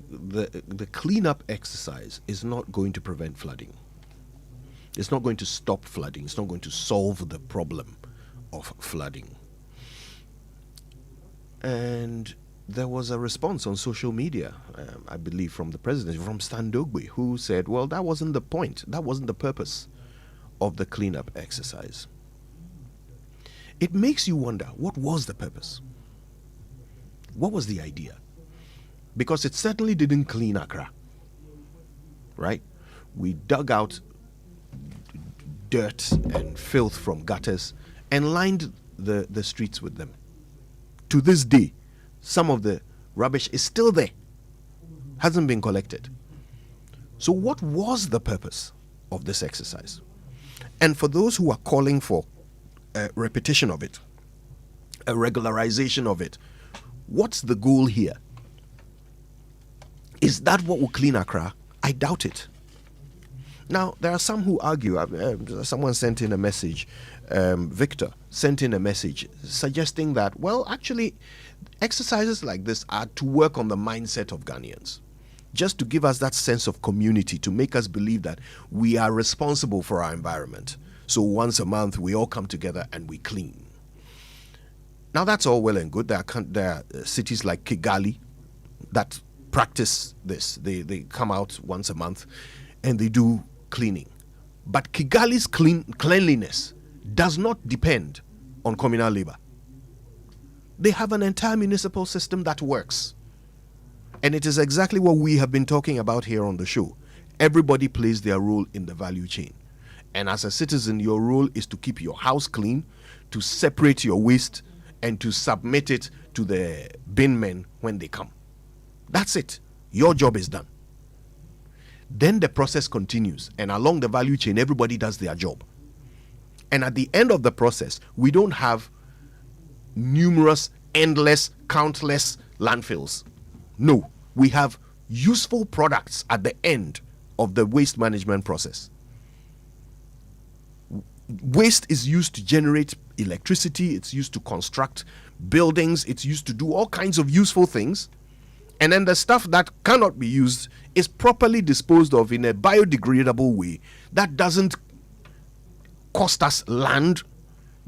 the cleanup exercise is not going to prevent flooding. It's not going to stop flooding. It's not going to solve the problem of flooding. And there was a response on social media, I believe from the president, from Stan Dogbe, who said, well, that wasn't the point. That wasn't the purpose of the cleanup exercise. It makes you wonder, what was the purpose? What was the idea? Because it certainly didn't clean Accra, right? We dug out dirt and filth from gutters and lined the streets with them. To this day, some of the rubbish is still there, hasn't been collected. So what was the purpose of this exercise? And for those who are calling for a repetition of it, a regularization of it, what's the goal here? Is that what will clean Accra? I doubt it. Now, there are some who argue, someone sent in a message, Victor sent in a message suggesting that, well, actually, exercises like this are to work on the mindset of Ghanaians, just to give us that sense of community, to make us believe that we are responsible for our environment. So once a month, we all come together and we clean. Now, that's all well and good. There are cities like Kigali that practice this. They come out once a month and they do cleaning. But Kigali's cleanliness does not depend on communal labor. They have an entire municipal system that works. And it is exactly what we have been talking about here on the show. Everybody plays their role in the value chain. And as a citizen, your role is to keep your house clean, to separate your waste, and to submit it to the bin men when they come. That's it. Your job is done. Then the process continues, and along the value chain, everybody does their job. And at the end of the process, we don't have numerous, endless, countless landfills. No, we have useful products at the end of the waste management process. Waste is used to generate electricity, it's used to construct buildings, it's used to do all kinds of useful things. And then the stuff that cannot be used is properly disposed of in a biodegradable way that doesn't cost us land,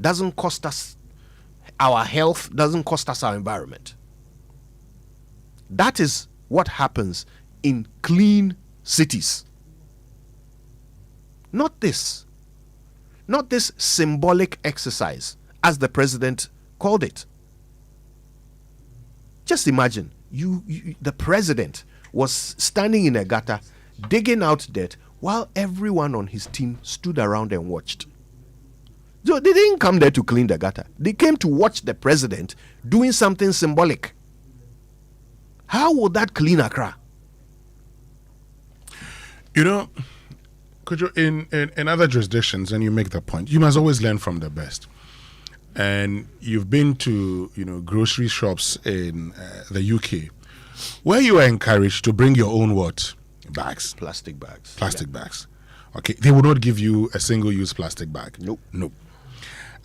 doesn't cost us our health, doesn't cost us our environment. That is what happens in clean cities. Not this symbolic exercise, as the president called it. Just imagine, the president was standing in a gutter, digging out dirt, while everyone on his team stood around and watched. So they didn't come there to clean the gutter. They came to watch the president doing something symbolic. How would that clean Accra? You know, Kojo, in other jurisdictions, and you make the point, you must always learn from the best. And you've been to, grocery shops in the UK, where you are encouraged to bring your own what? Bags. Plastic bags. Plastic bags. Okay. They will not give you a single-use plastic bag. Nope. Nope.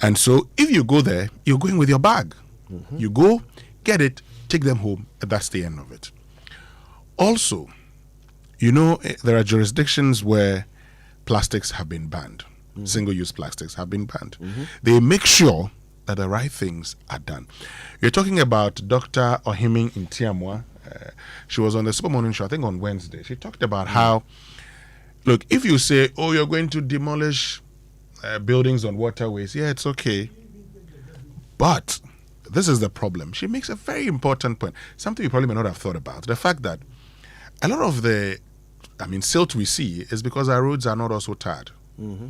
And so if you go there, you're going with your bag. Mm-hmm. You go, get it, take them home, and that's the end of it. Also, there are jurisdictions where plastics have been banned. Mm-hmm. Single-use plastics have been banned. Mm-hmm. They make sure that the right things are done. You're talking about Dr. Ohiming in Amoah. She was on the Super Morning Show, I think on Wednesday. She talked about how, look, if you say, you're going to demolish buildings on waterways, yeah, it's okay. But this is the problem. She makes a very important point, something you probably may not have thought about. The fact that a lot of the silt we see is because our roads are not also tarred. Mm-hmm.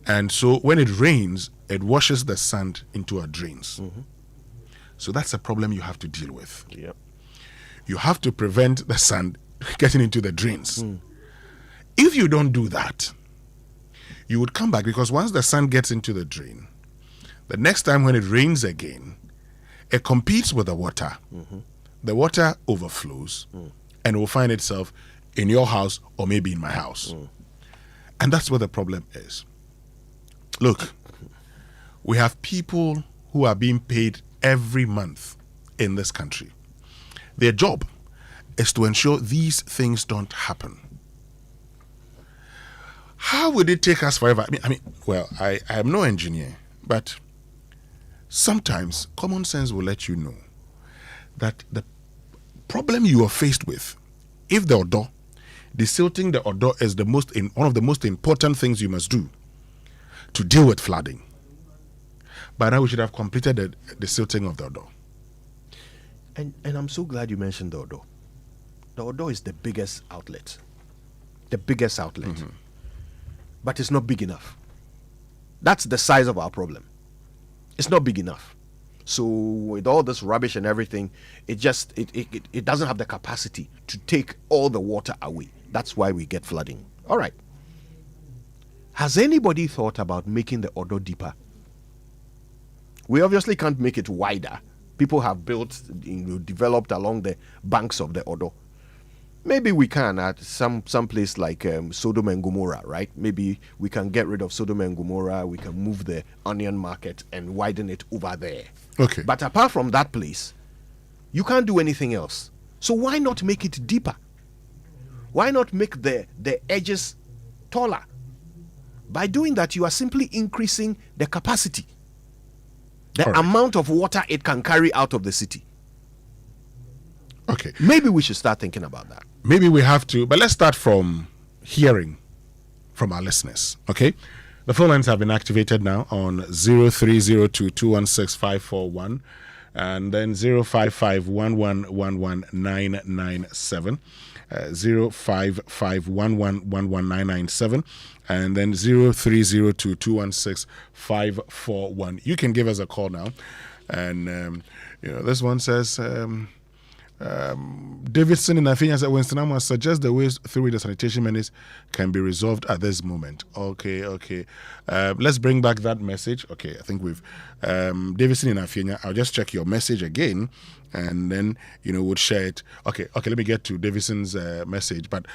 And so when it rains, it washes the sand into our drains. Mm-hmm. So that's a problem you have to deal with. Yep. You have to prevent the sand getting into the drains. Mm. If you don't do that, you would come back, because once the sand gets into the drain, the next time when it rains again, it competes with the water. Mm-hmm. The water overflows and will find itself in your house or maybe in my house. And that's what the problem is. Look, we have people who are being paid every month in this country. Their job is to ensure these things don't happen. How would it take us forever? I am no engineer, but sometimes common sense will let you know that the problem you are faced with, if the Odo, desilting the Odo is one of the most important things you must do to deal with flooding. By now we should have completed the desilting of the Odo. And I'm so glad you mentioned the Odo. The Odo is the biggest outlet. The biggest outlet. Mm-hmm. But it's not big enough. That's the size of our problem. It's not big enough. So with all this rubbish and everything, it doesn't have the capacity to take all the water away. That's why we get flooding. All right. Has anybody thought about making the Odo deeper? We obviously can't make it wider. People have built, developed along the banks of the Odo. Maybe we can at some place like Sodom and Gomorrah, right? Maybe we can get rid of Sodom and Gomorrah. We can move the onion market and widen it over there. Okay. But apart from that place, you can't do anything else. So why not make it deeper? Why not make the edges taller? By doing that, you are simply increasing the capacity, the amount of water it can carry out of the city. Okay. Maybe we should start thinking about that. Maybe we have to, but let's start from hearing from our listeners, okay? The phone lines have been activated now on 0302216541 and then 05511119997, 05511119997, and then 0302216541. You can give us a call now. And, this one says... Davidson in Afinya said Winston Amoah suggests the ways through the sanitation menace can be resolved at this moment. Okay. Let's bring back that message. Okay, I think we've Davidson in Afinya. I'll just check your message again, and then we'll share it. Okay. Let me get to Davidson's message, but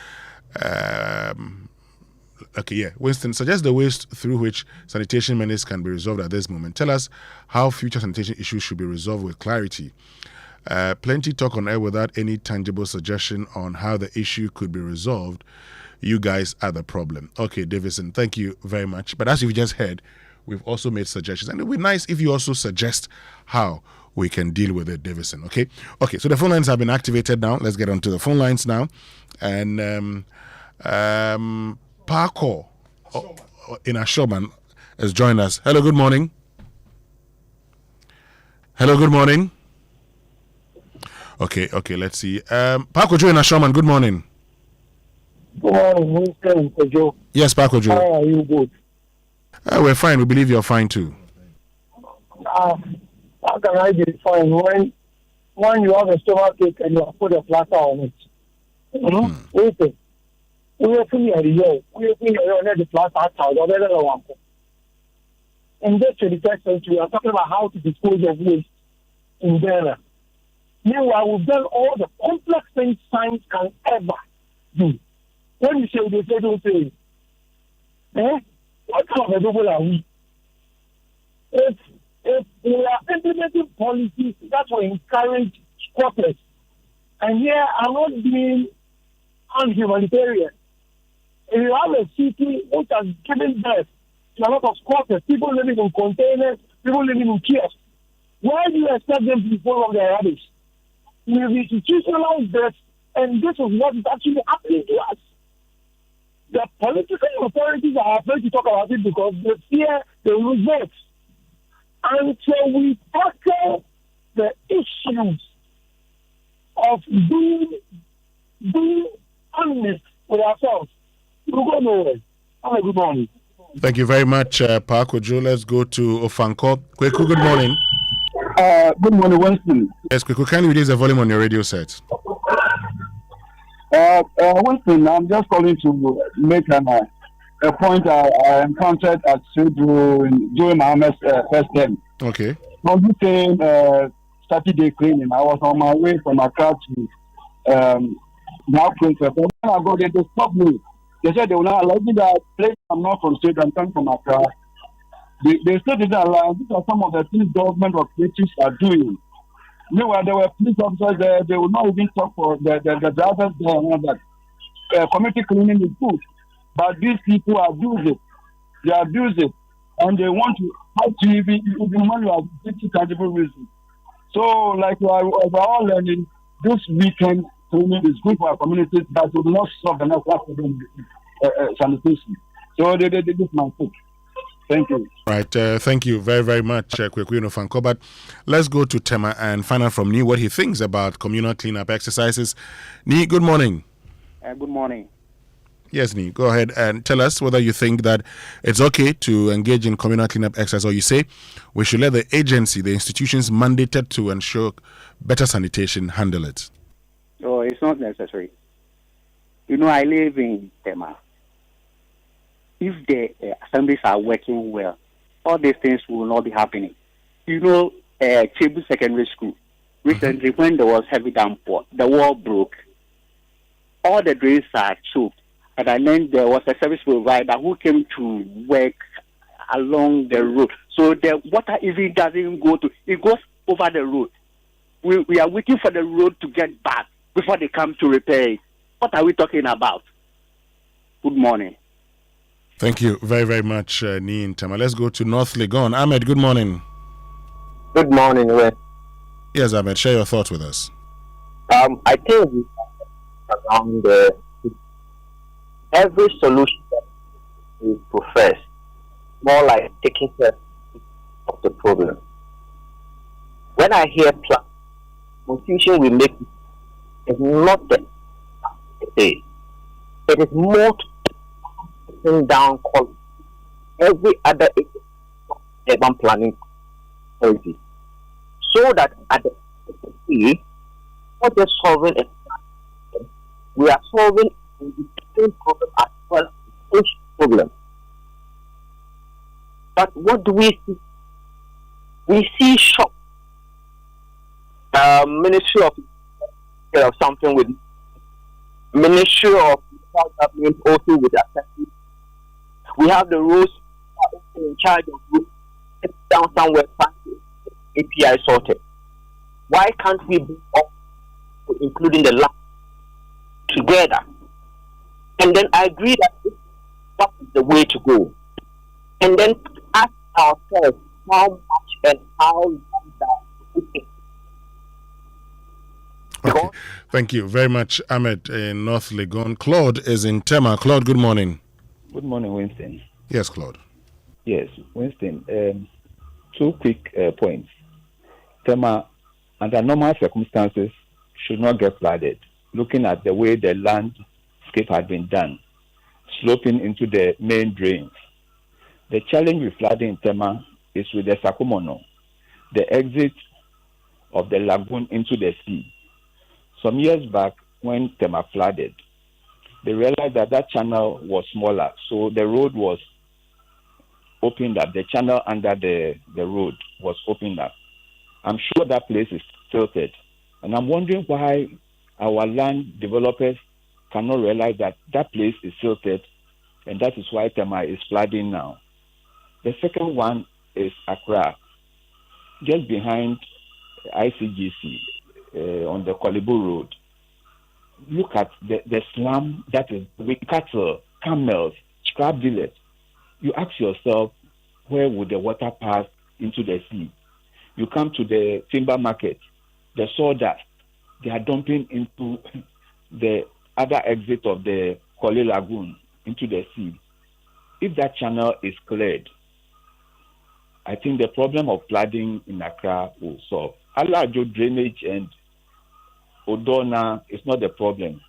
Okay, yeah. Winston, suggest the ways through which sanitation menace can be resolved at this moment. Tell us how future sanitation issues should be resolved with clarity. Plenty talk on air without any tangible suggestion on how the issue could be resolved. You guys are the problem. Okay, Davison, thank you very much. But as you've just heard, we've also made suggestions. And it would be nice if you also suggest how we can deal with it, Davison. Okay? Okay, so the phone lines have been activated now. Let's get onto the phone lines now. And Parkour in Ashoman has joined us. Hello, good morning. Hello, good morning. Okay, let's see. Kojo in Ashoman, good morning. Good morning, Winston, Kojo. Yes, Kojo. How are you good? We're fine. We believe you're fine too. How can I be fine when you have a stomachache and you have put a plaster on it? Wait, we are free at the year. We are free at the plaster outside. In this 21st century, we are talking about how to dispose of waste in Ghana. Meanwhile, we've done all the complex things science can ever do. When you say they say, don't say, what kind of people are we? If we are implementing policies that will encourage squatters, and here I'm not being unhumanitarian. If you have a city which has given birth to a lot of squatters, people living in containers, people living in kiosks, where do you expect them to dispose of their rubbish? We've institutionalized this, and this is what is actually happening to us. The political authorities are afraid to talk about it because they fear the results. Until we tackle the issues of being honest with ourselves, we'll go nowhere. Have a good morning. Thank you very much, Kojo. Let's go to Ofanko. Kweku, good morning. Good morning, Winston. Yes, Kweku, can you reduce the volume on your radio set? Winston, I'm just calling to make a point I encountered at Sudu during Mohammed's first term. Okay. On the same Saturday cleaning, I was on my way from Accra to now Princess. When I got there, they stopped me. They said they will not allow me that place. I'm not from state, I'm coming from Accra. They still didn't allow. These are some of the things government authorities are doing. Meanwhile, there were police officers there. They would not even talk for the drivers there and all that. Community cleaning is good. But these people abuse it. They abuse it. And they want to have to even when you have pretty tangible reasons. So, like we are all learning, this weekend cleaning is good for our communities, but it will not solve the next problem sanitation. So, this is my take. Thank you. Right. Thank you very, very much, Kweku Fanko. But let's go to Tema and find out from Ni what he thinks about communal cleanup exercises. Ni, good morning. Good morning. Yes, Ni, go ahead and tell us whether you think that it's okay to engage in communal cleanup exercise, or you say we should let the agency, the institutions mandated to ensure better sanitation, handle it. Oh, it's not necessary. You know, I live in Tema. If the assemblies are working well, all these things will not be happening. You know, Chebu Secondary School, recently when there was heavy downpour, the wall broke. All the drains are choked. And then there was a service provider who came to work along the road. So the water even doesn't go to, it goes over the road. We are waiting for the road to get back before they come to repair it. What are we talking about? Good morning. Thank you very, very much, Ni and Tema. Let's go to North Legon. Ahmed, good morning. Good morning, Ray. Yes, Ahmed, share your thoughts with us. I think around every solution that we profess, more like taking care of the problem. When I hear plan, confusion we make is not the day. It is more to down quality. Every other urban planning policy, so that at the end of the day, not just solving a problem, we are solving the same problem as well as the social problem. But what do we see? We see shop Ministry of something with Ministry of Government also with assessment We have the roads in charge of roads down somewhere, API sorted. Why can't we be up, including the land, together? And then I agree that this is the way to go. And then ask ourselves how much and how long that we take. Okay. Thank you very much, Ahmed in North Legon. Claude is in Tema. Claude, good morning. Good morning, Winston. Yes, Claude. Yes, Winston. Two quick points. Tema, under normal circumstances, should not get flooded. Looking at the way the landscape had been done, sloping into the main drains. The challenge with flooding in Tema is with the Sakumono, the exit of the lagoon into the sea. Some years back, when Tema flooded, they realized that that channel was smaller, so the road was opened up. The channel under the road was opened up. I'm sure that place is tilted, and I'm wondering why our land developers cannot realize that that place is tilted, and that is why Tema is flooding now. The second one is Accra, just behind ICGC on the Kolibu Road. Look at the slum that is with cattle, camels, scrap dealers. You ask yourself, where would the water pass into the sea? You come to the timber market, the sawdust, they are dumping into the other exit of the Koli Lagoon into the sea. If that channel is cleared, I think the problem of flooding in Accra will solve. Alajo drainage and Odona is not the problem.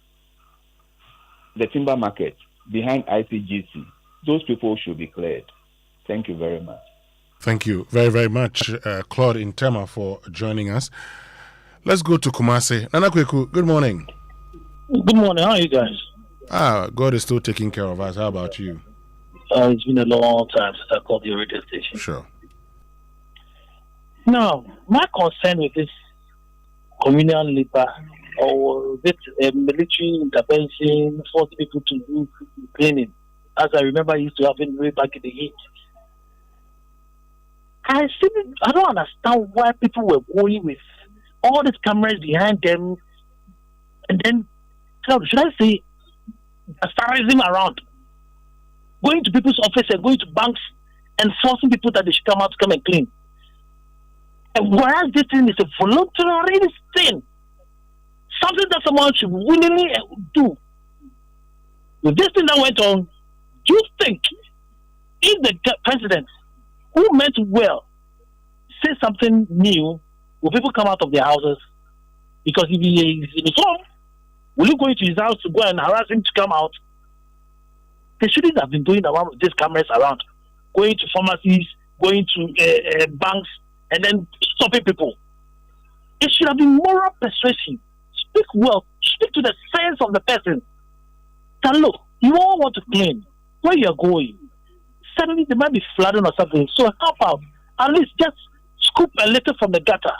The timber market behind ICGC, those people should be cleared. Thank you very much. Thank you very, very much, Claude in Tema, for joining us. Let's go to Kumasi. Nana Kweku, good morning. Good morning. How are you guys? God is still taking care of us. How about you? It's been a long time since I called the radio station. Sure. Now, my concern with this communal labor or with military intervention, forcing people to do cleaning, as I remember, I used to happen way back in the 80s. I don't understand why people were going with all these cameras behind them, and then, should I say, terrorism around, going to people's office and going to banks and forcing people that they should come out to come and clean. And whereas this thing is a voluntary thing, something that someone should willingly do. With this thing that went on, do you think if the president, who meant well, say something new, will people come out of their houses? Because if he is in home, will you go into his house to go and harass him to come out? They shouldn't have been doing around with these cameras around, going to pharmacies, going to banks, and then stopping people. It should have been moral persuasion. Speak well. Speak to the sense of the person. Tell, look, you all want to clean. Where you're going, suddenly there might be flooding or something. So help out. At least just scoop a little from the gutter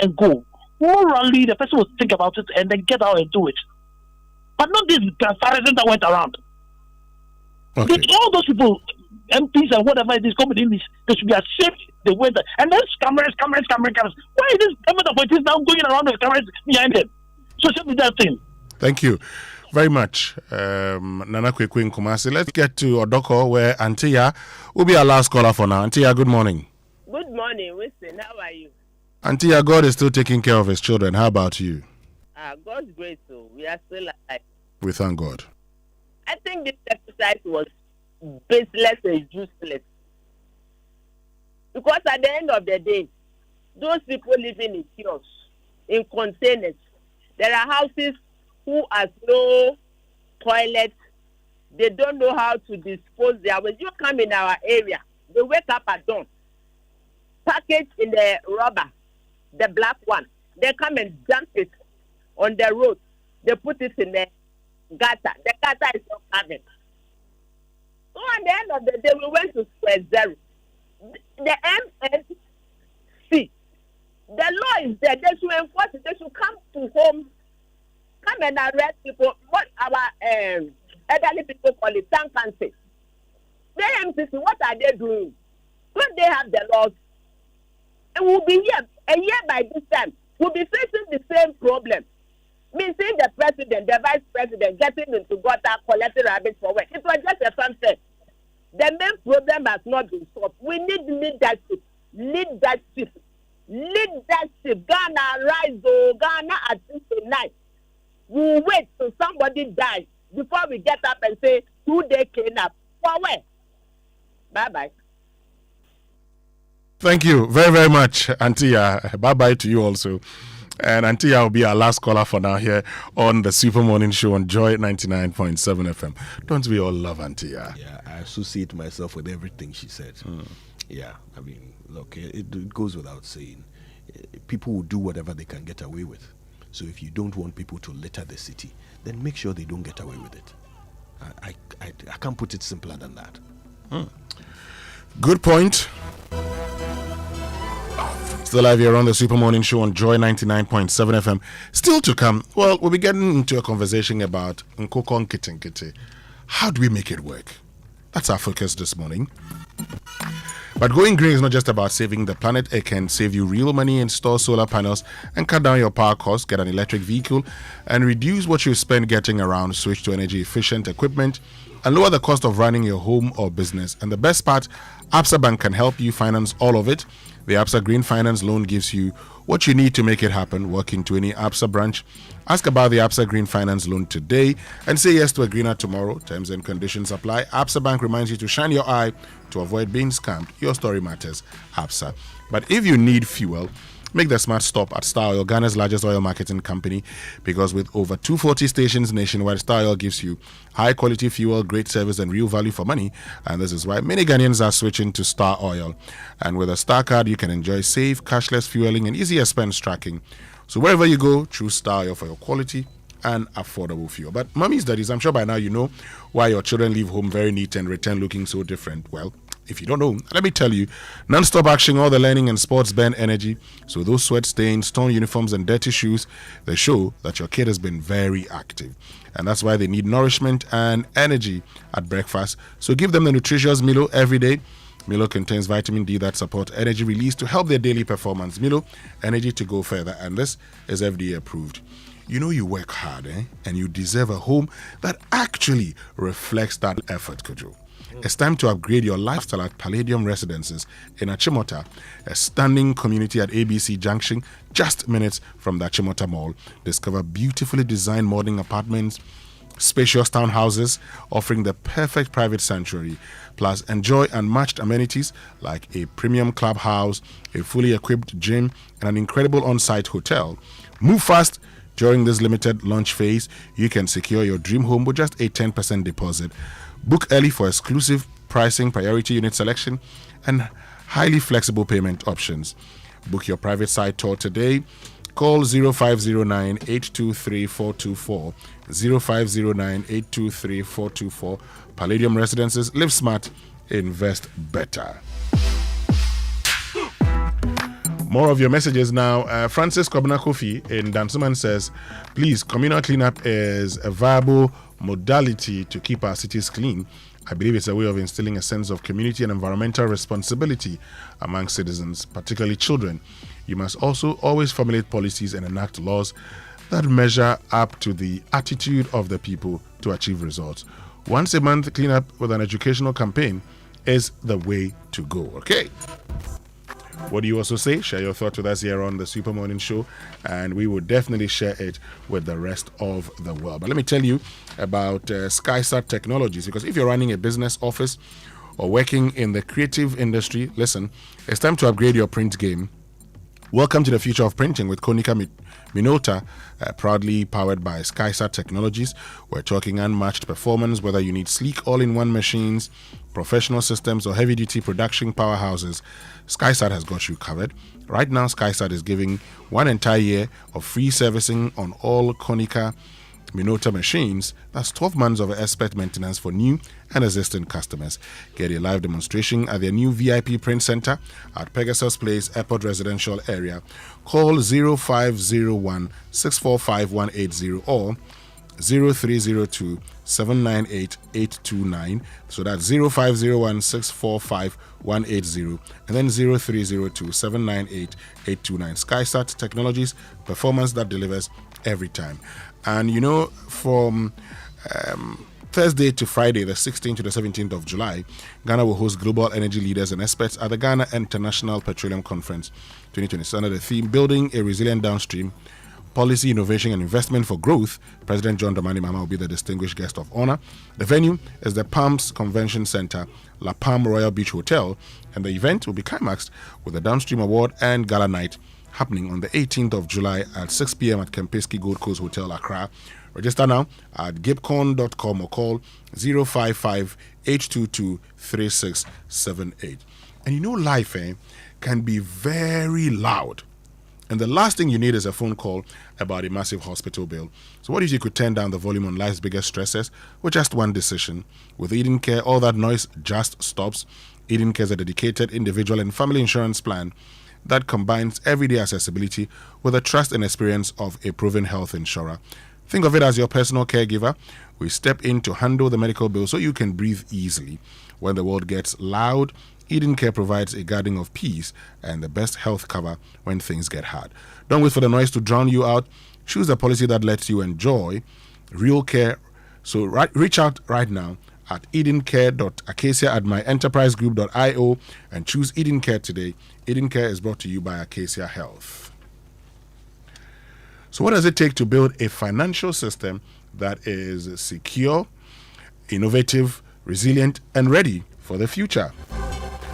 and go. Morally, the person will think about it and then get out and do it. But not this comparison that went around. Okay. All those people, MPs and whatever it is, coming in, they should be ashamed the way that. And then cameras. Why is this government appointees now going around with cameras behind them? So show me that thing. Thank you very much, Nana Kwekwe in Kumasi. Let's get to Odoko, where Antia will be our last caller for now. Antia, good morning. Good morning, Winston. How are you? Antia, God is still taking care of his children. How about you? God's grace, so we are still alive. We thank God. I think this exercise was baseless and useless. Because at the end of the day, those people living in kiosks, in containers, there are houses who have no toilets. They don't know how to dispose their waste. You come in our area, they wake up at dawn, package in the rubber, the black one. They come and dump it on the road. They put it in the gutter. The gutter is not covered. So at the end of the day, we went to square zero. The MNC, the law is there. They should enforce it. They should come to home, come and arrest people. What our elderly people call it, tankancy. The MCC, what are they doing? When they have the laws, and we'll be here a year by this time. We'll be facing the same problem. Me seeing the president, the vice president getting into gutter, collecting rabbits for work. It was just a sunset. The main problem has not been solved. We need leadership. Leadership. Leadership. Ghana rise, oh, Ghana at this night. We'll wait till somebody dies before we get up and say, 2 days clean up. For where? Bye-bye. Thank you very, very much, Antia. Bye-bye to you also. And Antia will be our last caller for now here on the Super Morning Show on Joy 99.7 FM. Don't we all love Antia? Yeah, I associate myself with everything she said. Yeah, I mean, look, it goes without saying. People will do whatever they can get away with. So if you don't want people to litter the city, then make sure they don't get away with it. I can't put it simpler than that. Good point. Still live here on the Super Morning Show on Joy 99.7 FM. Still to come, well, we'll be getting into a conversation about Nkoko Nkitinkiti. How do we make it work? That's our focus this morning. But going green is not just about saving the planet. It can save you real money. Install solar panels and cut down your power costs. Get an electric vehicle and reduce what you spend getting around. Switch to energy efficient equipment and lower the cost of running your home or business. And the best part, Absa Bank can help you finance all of it. The Absa Green Finance Loan gives you what you need to make it happen. Walk into any Absa branch, ask about the Absa Green Finance Loan today, and say yes to a greener tomorrow. Terms and conditions apply. Absa Bank reminds you to shine your eye to avoid being scammed. Your story matters, Absa. But if you need fuel, make the smart stop at Star Oil, Ghana's largest oil marketing company, because with over 240 stations nationwide, Star Oil gives you high quality fuel, great service, and real value for money. And this is why many Ghanaians are switching to Star Oil. And with a Star card, you can enjoy safe, cashless fueling and easy expense tracking. So wherever you go, choose Star Oil for your quality and affordable fuel. But mummies, daddies, I'm sure by now you know why your children leave home very neat and return looking so different. Well, if you don't know, let me tell you, non-stop action, all the learning and sports burn energy. So those sweat stains, torn uniforms and dirty shoes, they show that your kid has been very active. And that's why they need nourishment and energy at breakfast. So give them the nutritious Milo every day. Milo contains vitamin D that supports energy release to help their daily performance. Milo, energy to go further. And this is FDA approved. You know you work hard, and you deserve a home that actually reflects that effort, Kojo. It's time to upgrade your lifestyle at Palladium Residences in Achimota, a stunning community at ABC Junction, just minutes from the Achimota Mall. Discover beautifully designed modern apartments, spacious townhouses offering the perfect private sanctuary, plus enjoy unmatched amenities like a premium clubhouse, a fully equipped gym, and an incredible on-site hotel. Move fast. During this limited launch phase, you can secure your dream home with just a 10% deposit. Book early for exclusive pricing, priority unit selection, and highly flexible payment options. Book your private site tour today. Call 0509-823-424, 0509-823-424. Palladium Residences. Live smart, invest better. More of your messages now. Francis Kobna Kofi in Dansuman says, please, communal cleanup is a viable modality to keep our cities clean. I believe it's a way of instilling a sense of community and environmental responsibility among citizens, particularly children. You must also always formulate policies and enact laws that measure up to the attitude of the people to achieve results. Once a month cleanup with an educational campaign is the way to go. Okay. What do you also say? Share your thoughts with us here on the Super Morning Show, and we will definitely share it with the rest of the world. But let me tell you about SkySat Technologies, because if you're running a business office or working in the creative industry, listen, it's time to upgrade your print game. Welcome to the future of printing with Konica Minolta, proudly powered by SkySat Technologies. We're talking unmatched performance, whether you need sleek all-in-one machines, professional systems, or heavy-duty production powerhouses. SkySat has got you covered. Right now, SkySat is giving 1 entire year of free servicing on all Konica Minolta machines. That's 12 months of expert maintenance for new and existing customers. Get a live demonstration at their new VIP print center at Pegasus Place Airport Residential Area. Call 0501 645 180 or 0302 798 829. So that's 0501 645 180 and then 0302 798 829. SkySat Technologies, performance that delivers every time. And you know, from Thursday to Friday, the 16th to the 17th of July, Ghana will host global energy leaders and experts at the Ghana International Petroleum Conference 2020. Under the theme, Building a Resilient Downstream, Policy, Innovation and Investment for Growth, President John Dramani Mahama will be the distinguished guest of honor. The venue is the Palms Convention Center, La Palm Royal Beach Hotel, and the event will be climaxed with the Downstream Award and Gala Night happening on the 18th of July at 6 p.m. at Kempinski Gold Coast Hotel, Accra. Register now at gapcon.com or call 055-822-3678. And you know, life can be very loud. And the last thing you need is a phone call about a massive hospital bill. So what if you could turn down the volume on life's biggest stresses with just one decision? With Eden Care, all that noise just stops. Eden Care is a dedicated individual and family insurance plan that combines everyday accessibility with the trust and experience of a proven health insurer. Think of it as your personal caregiver. We step in to handle the medical bill so you can breathe easily. When the world gets loud, Eden Care provides a garden of peace and the best health cover when things get hard. Don't wait for the noise to drown you out. Choose a policy that lets you enjoy real care. So reach out right now at edencare.acacia@myenterprisegroup.io and choose Eden Care today. Eden Care is brought to you by Acacia Health. So what does it take to build a financial system that is secure, innovative, resilient, and ready for the future?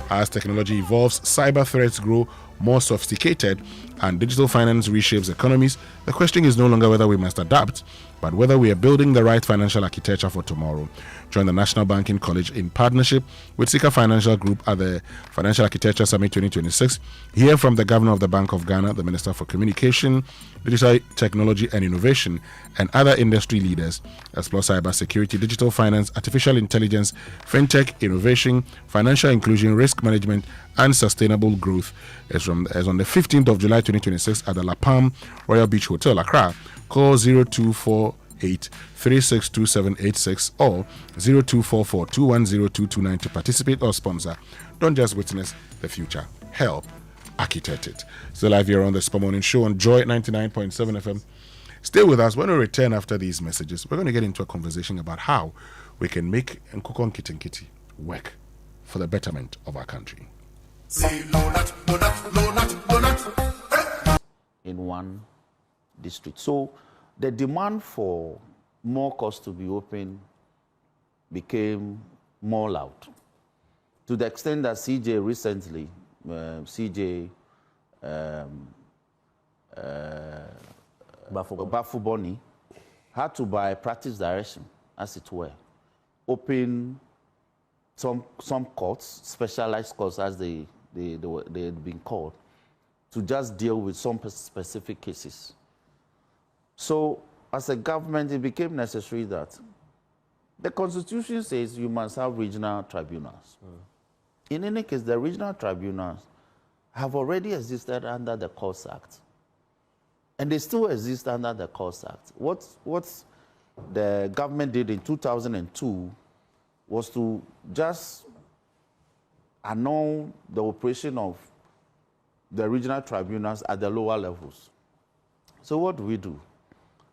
As technology evolves, cyber threats grow more sophisticated, and digital finance reshapes economies, the question is no longer whether we must adapt, but whether we are building the right financial architecture for tomorrow. Join the National Banking College in partnership with Sika Financial Group at the Financial Architecture Summit 2026. Hear from the Governor of the Bank of Ghana, the Minister for Communication, Digital Technology and Innovation, and other industry leaders. Explore cybersecurity, digital finance, artificial intelligence, fintech, innovation, financial inclusion, risk management, and sustainable growth. As on the 15th of July 2026 at the La Palm Royal Beach Hotel, Accra. Call 0248-362786 or 0244-210229 to participate or sponsor. Don't just witness the future. Help architect it. Still live here on the Spur Morning Show on Joy 99.7 FM. Stay with us. When we return after these messages, we're going to get into a conversation about how we can make Nkoko Nkitinkiti work for the betterment of our country. In one district. So the demand for more courts to be open became more loud. To the extent that CJ recently, Bafuboni had to, by practice direction, as it were, open some courts, specialized courts as they had been called, to just deal with some specific cases. So, as a government, it became necessary that the Constitution says you must have regional tribunals. In any case, the regional tribunals have already existed under the Courts Act. And they still exist under the Courts Act. What the government did in 2002 was to just annul the operation of the regional tribunals at the lower levels. So what do?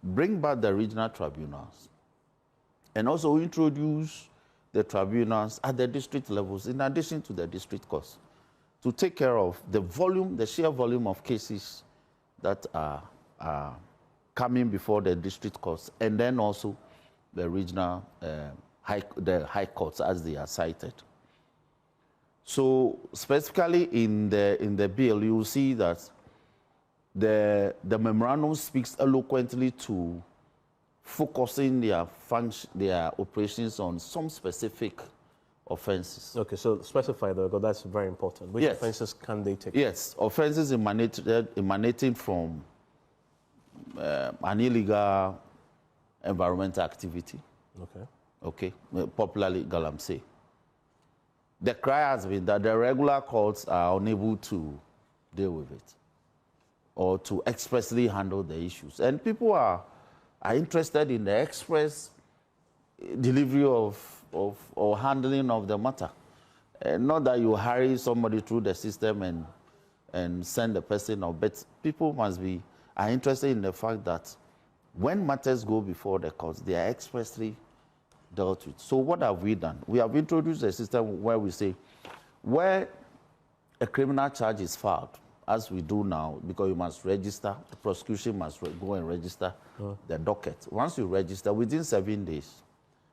Bring back the regional tribunals and also introduce the tribunals at the district levels in addition to the district courts to take care of the sheer volume of cases that are coming before the district courts and then also the regional high courts as they are cited. So specifically in the bill, you will see that the memorandum speaks eloquently to focusing their operations on some specific offenses. Okay, so specify that, because that's very important. Which offenses can they take? Yes, offenses emanating from an illegal environmental activity. Okay, popularly galamsey. The cry has been that the regular courts are unable to deal with it or to expressly handle the issues. And people are are interested in the express delivery or handling of the matter. Not that you hurry somebody through the system and send the person out, but people are interested in the fact that when matters go before the courts, they are expressly dealt with. So what have we done? We have introduced a system where we say, where a criminal charge is filed, as we do now, because you must register, the prosecution must go and register the docket. Once you register, within 7 days,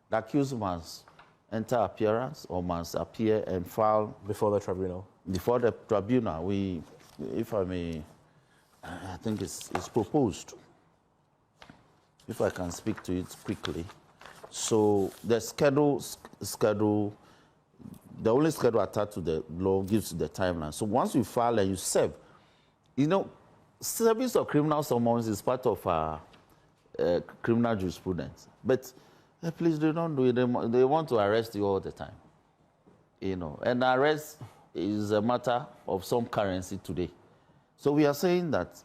the accused must enter appearance or must appear and file before the tribunal. Before the tribunal, if I may, I think it's proposed. If I can speak to it quickly. So the schedule, the only schedule attached to the law gives you the timeline. So once you file and you serve, service of criminal summons is part of criminal jurisprudence. But please, they don't do it. They want to arrest you all the time. And arrest is a matter of some currency today. So we are saying that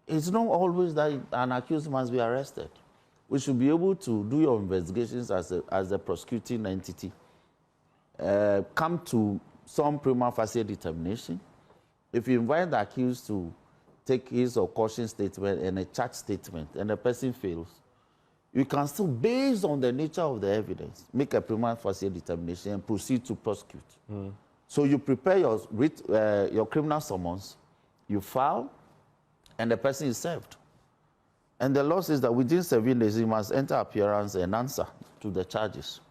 it's not always that an accused must be arrested. We should be able to do your investigations as a prosecuting entity, come to some prima facie determination. If you invite the accused to take his or caution statement and a charge statement, and the person fails, you can still, based on the nature of the evidence, make a prima facie determination and proceed to prosecute. So you prepare your criminal summons, you file, and the person is served. And the law says that within 7 days, he must enter appearance and answer to the charges.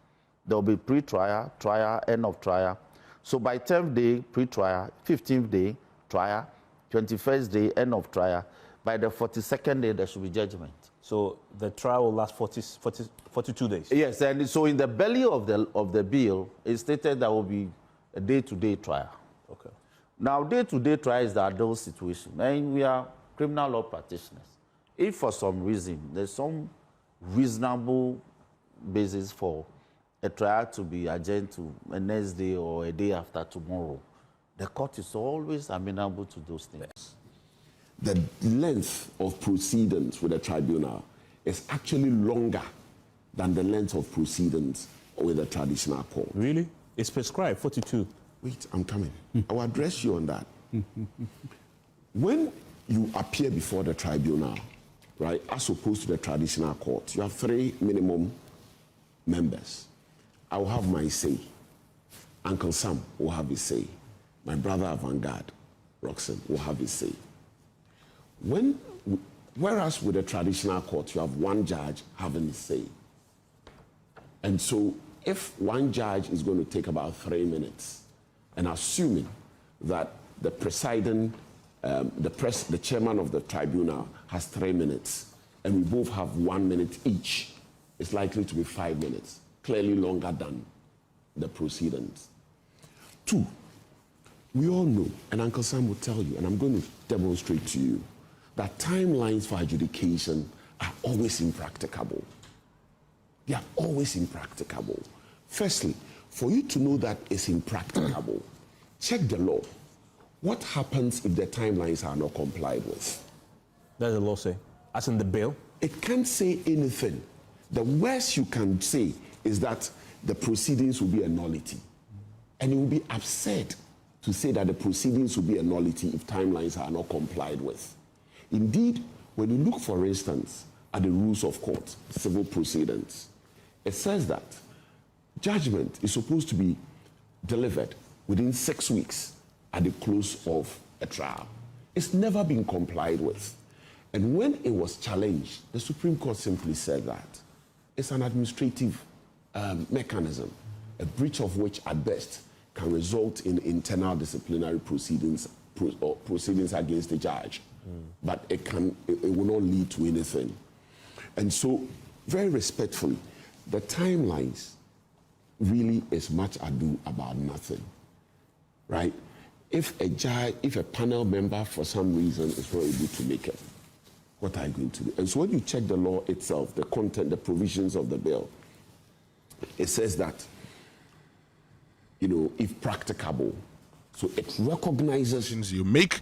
There will be pre-trial, trial, end of trial. So by 10th day, pre-trial, 15th day, trial, 21st day, end of trial. By the 42nd day, there should be judgment. So the trial will last 42 days? Yes, and so in the belly of the bill, it's stated there will be a day-to-day trial. Okay. Now, day-to-day trial is the adult situation, and we are criminal law practitioners. If for some reason there's some reasonable basis for a trial to be adjourned to a next day or a day after tomorrow, the court is always amenable to those things. The length of proceedings with the tribunal is actually longer than the length of proceedings with the traditional court. Really? It's prescribed, 42. Wait, I'm coming. I will address you on that. When you appear before the tribunal, right, as opposed to the traditional court, you have 3 minimum members. I will have my say. Uncle Sam will have his say. My brother Avantgarde, Roxanne, will have his say. Whereas with the traditional court, you have one judge having his say. And so if one judge is going to take about 3 minutes, and assuming that the presiding, the chairman of the tribunal has 3 minutes, and we both have 1 minute each, it's likely to be 5 minutes, clearly longer than the proceedings. 2, we all know, and Uncle Sam will tell you, and I'm going to demonstrate to you, that timelines for adjudication are always impracticable. They are always impracticable. Firstly, for you to know that it's impracticable, check the law. What happens if the timelines are not complied with? Does the law say? As in the bill? It can't say anything. The worst you can say is that the proceedings will be a nullity. And it will be absurd to say that the proceedings will be a nullity if timelines are not complied with. Indeed, when you look, for instance, at the rules of court, civil proceedings, it says that judgment is supposed to be delivered within 6 weeks at the close of a trial. It's never been complied with. And when it was challenged, the Supreme Court simply said that it's an administrative mechanism, a breach of which at best can result in internal disciplinary proceedings against the judge. But it will not lead to anything. And so, very respectfully, the timelines really is much ado about nothing, right? If a panel member for some reason is not able to make it, what are you going to do? And so when you check the law itself, the content, the provisions of the bill, it says that, if practicable, So it recognizes you make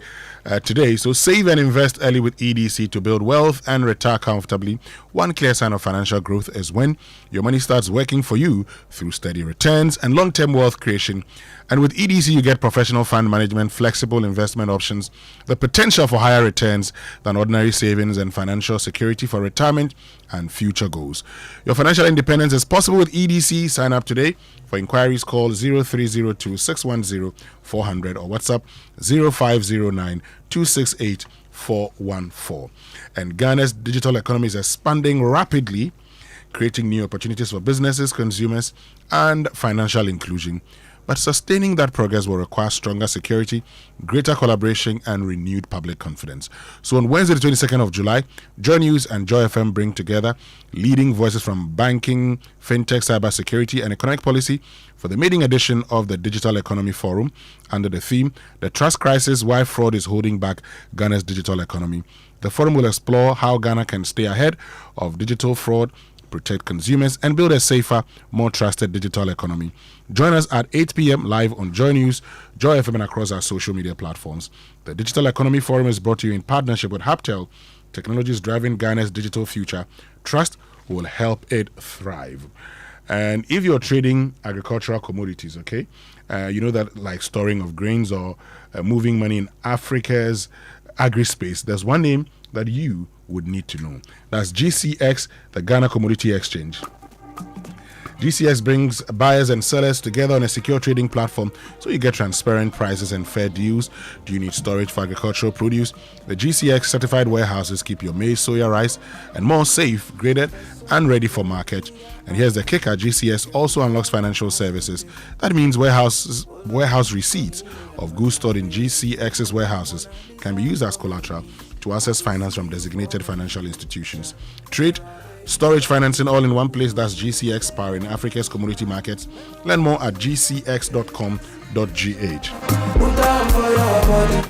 today. So save and invest early with EDC to build wealth and retire comfortably. One clear sign of financial growth is when your money starts working for you through steady returns and long-term wealth creation. And with EDC, you get professional fund management, flexible investment options, the potential for higher returns than ordinary savings, and financial security for retirement and future goals. Your financial independence is possible with EDC. Sign up today. For inquiries, call 0302 610 400 or WhatsApp 0509 268 414. And Ghana's digital economy is expanding rapidly, creating new opportunities for businesses, consumers, and financial inclusion. But sustaining that progress will require stronger security, greater collaboration, and renewed public confidence. So on Wednesday, the 22nd of July, Joy News and Joy FM bring together leading voices from banking, fintech, cybersecurity, and economic policy for the maiden edition of the Digital Economy Forum under the theme, The Trust Crisis, Why Fraud is Holding Back Ghana's Digital Economy. The forum will explore how Ghana can stay ahead of digital fraud, protect consumers, and build a safer, more trusted digital economy. Join us at 8 p.m. live on Joy News, Joy FM, and across our social media platforms. The Digital Economy Forum is brought to you in partnership with Haptel, technologies driving Ghana's digital future. Trust will help it thrive. And if you're trading agricultural commodities, okay, you know that like storing of grains or moving money in Africa's agri-space, there's one name that you would need to know. That's GCX, the Ghana Commodity Exchange. GCX brings buyers and sellers together on a secure trading platform so you get transparent prices and fair deals. Do you need storage for agricultural produce? The GCX certified warehouses keep your maize, soya, rice, and more safe, graded, and ready for market. And here's the kicker: GCX also unlocks financial services. That means warehouse receipts of goods stored in GCX's warehouses can be used as collateral to access finance from designated financial institutions. Trade, storage, financing all in one place. That's GCX, powering Africa's commodity markets. Learn more at gcx.com.gh.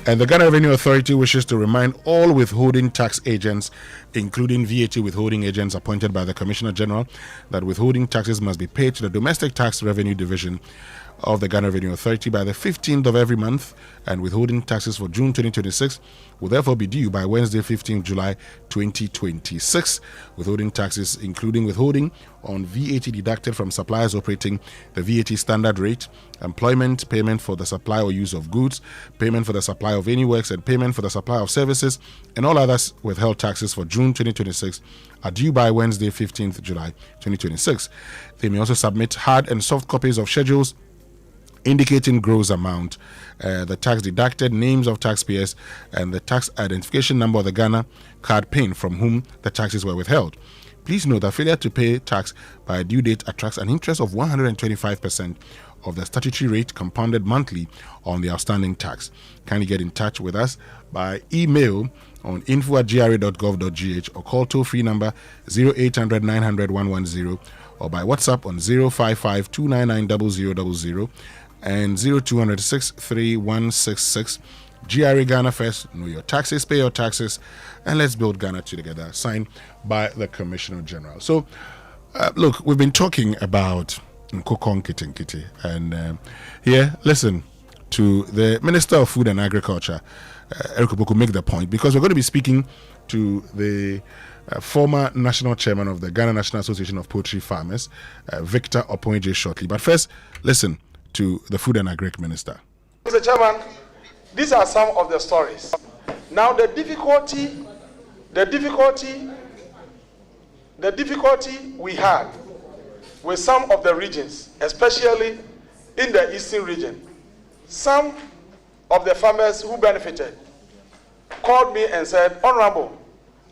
And the Ghana Revenue Authority wishes to remind all withholding tax agents, including VAT withholding agents appointed by the Commissioner General, that withholding taxes must be paid to the Domestic Tax Revenue Division of the Ghana Revenue Authority by the 15th of every month, and withholding taxes for June 2026 will therefore be due by Wednesday, 15th July 2026. Withholding taxes, including withholding on VAT deducted from suppliers operating the VAT standard rate, employment, payment for the supply or use of goods, payment for the supply of any works, and payment for the supply of services, and all others withheld taxes for June 2026 are due by Wednesday, 15th July 2026. They may also submit hard and soft copies of schedules indicating gross amount, the tax deducted, names of taxpayers, and the tax identification number of the Ghana card PIN from whom the taxes were withheld. Please note that failure to pay tax by a due date attracts an interest of 125% of the statutory rate compounded monthly on the outstanding tax. Kindly get in touch with us by email on info@gra.gov.gh or call toll-free number 0800 900 110 or by WhatsApp on 055 299 0000 and 0200 63166. GRA Ghana first. Know your taxes, pay your taxes, and let's build Ghana together. Signed by the Commissioner General. So, look, we've been talking about Nkoko, Nkitinkiti, and here, listen to the Minister of Food and Agriculture, Eric Nkoko, make the point, because we're going to be speaking to the former national chairman of the Ghana National Association of Poultry Farmers, Victor Oponje, shortly. But first, listen to the Food and Agric Minister. Mr. Chairman, these are some of the stories. Now, the difficulty we had with some of the regions, especially in the eastern region, some of the farmers who benefited called me and said, Honorable,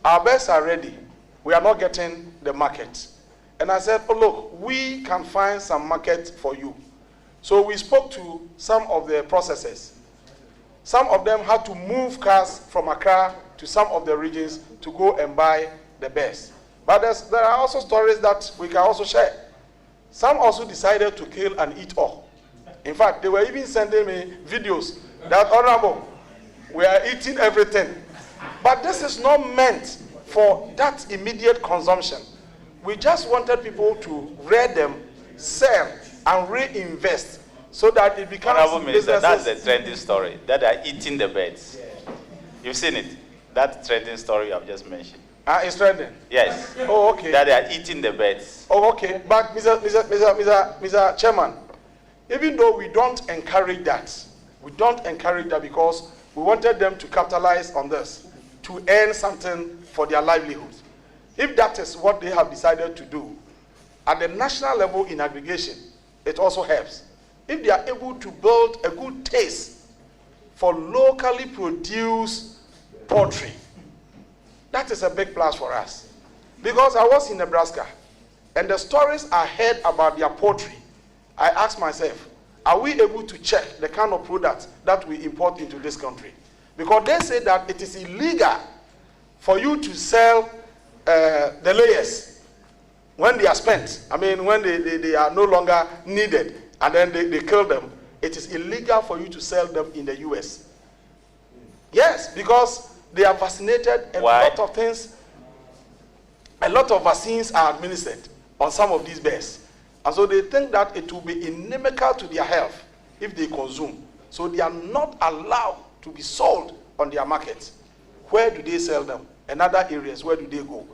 our birds are ready. We are not getting the market. And I said, oh, look, we can find some market for you. So we spoke to some of the processors. Some of them had to move cars from Accra to some of the regions to go and buy the birds. But there are also stories that we can also share. Some also decided to kill and eat all. In fact, they were even sending me videos that, Honorable, we are eating everything. But this is not meant for that immediate consumption. We just wanted people to rear them, sell, and reinvest so that it becomes Honorable Minister, that's businesses. the trending story, that they are eating the birds. You've seen it, that trending story you have just mentioned. It's trending? Yes. Oh, okay. That they are eating the birds. Oh, okay. But Mr. Chairman, even though we don't encourage that because we wanted them to capitalize on this, to earn something for their livelihoods. If that is what they have decided to do, at the national level in aggregation, it also helps. If they are able to build a good taste for locally produced poultry, that is a big plus for us. Because I was in Nebraska, and the stories I heard about their poultry, I asked myself, are we able to check the kind of products that we import into this country? Because they say that it is illegal for you to sell the layers when they are spent. I mean, when they are no longer needed, and then they kill them. It is illegal for you to sell them in the US. Yes, because they are vaccinated, and a lot of vaccines are administered on some of these birds. And so they think that it will be inimical to their health if they consume. So they are not allowed to be sold on their markets. Where do they sell them? And other areas, where do they go?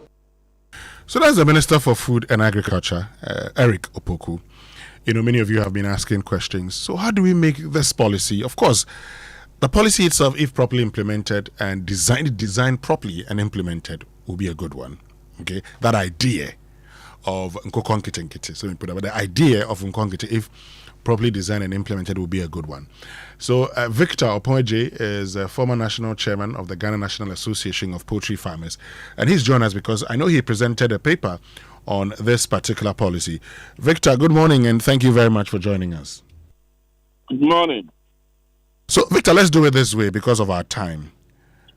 So that's the Minister for Food and Agriculture, Eric Opoku. You know, many of you have been asking questions. So how do we make this policy? Of course, the policy itself, if properly implemented and designed properly and implemented, will be a good one. Okay, that idea of Nkoko nkitnkiti. So we put up the idea of Nkoko, if properly designed and implemented, will be a good one. So Victor Opoje is a former national chairman of the Ghana National Association of Poultry Farmers, and he's joined us because I know he presented a paper on this particular policy. Victor, good morning, and thank you very much for joining us. Good morning. So Victor, let's do it this way because of our time.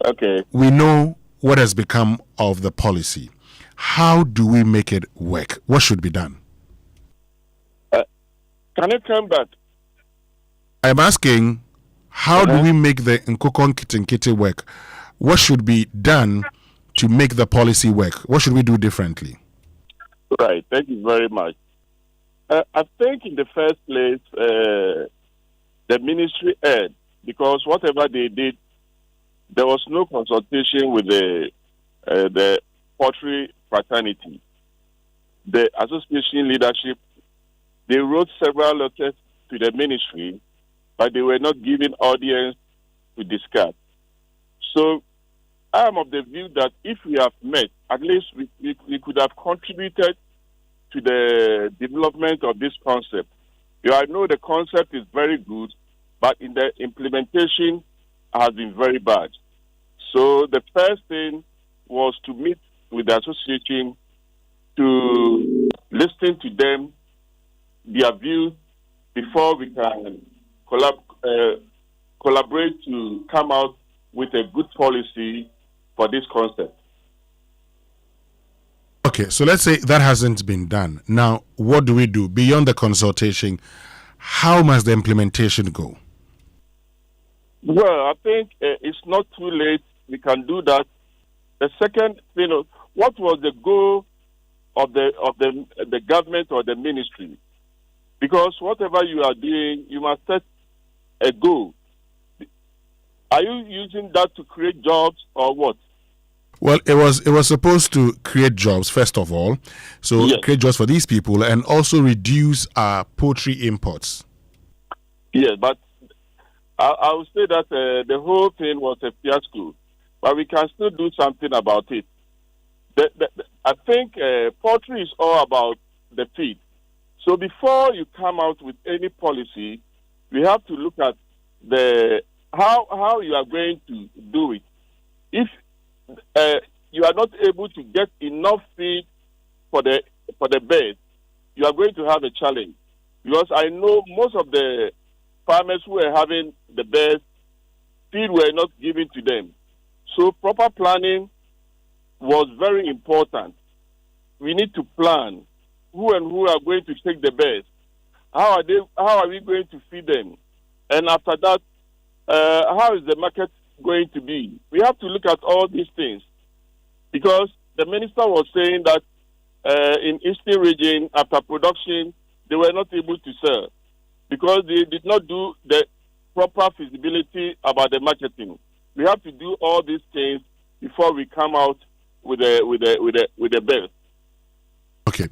Okay. We know what has become of the policy. How do we make it work? What should be done? Can you come back? I'm asking, how do we make the Nkoko nkitnkiti work? What should be done to make the policy work? What should we do differently? Right. Thank you very much. I think in the first place, the ministry erred because whatever they did, there was no consultation with the poultry fraternity. The association leadership, they wrote several letters to the ministry, but they were not given audience to discuss. So I am of the view that if we have met, at least we could have contributed to the development of this concept. I know the concept is very good, but in the implementation has been very bad. So the first thing was to meet with the association to listen to them, their views, before we can collaborate to come out with a good policy for this concept. Okay, so let's say that hasn't been done. Now, what do we do? Beyond the consultation, how must the implementation go? Well, I think it's not too late. We can do that. The second thing, what was the goal of the government or the ministry? Because whatever you are doing, you must set a goal. Are you using that to create jobs or what? Well, it was supposed to create jobs, first of all. So yes, create jobs for these people and also reduce our poultry imports. Yes, but I would say that the whole thing was a fiasco. But we can still do something about it. I think poultry is all about the feed. So before you come out with any policy, we have to look at how you are going to do it. If you are not able to get enough feed for the birds, you are going to have a challenge. Because I know most of the farmers who are having the birds, feed were not given to them. So proper planning was very important. We need to plan who are going to take the birds. How are we going to feed them? And after that, how is the market going to be? We have to look at all these things. Because the minister was saying that in Eastern region, after production, they were not able to sell. because they did not do the proper feasibility about the marketing. We have to do all these things before we come out with a bill. Okay.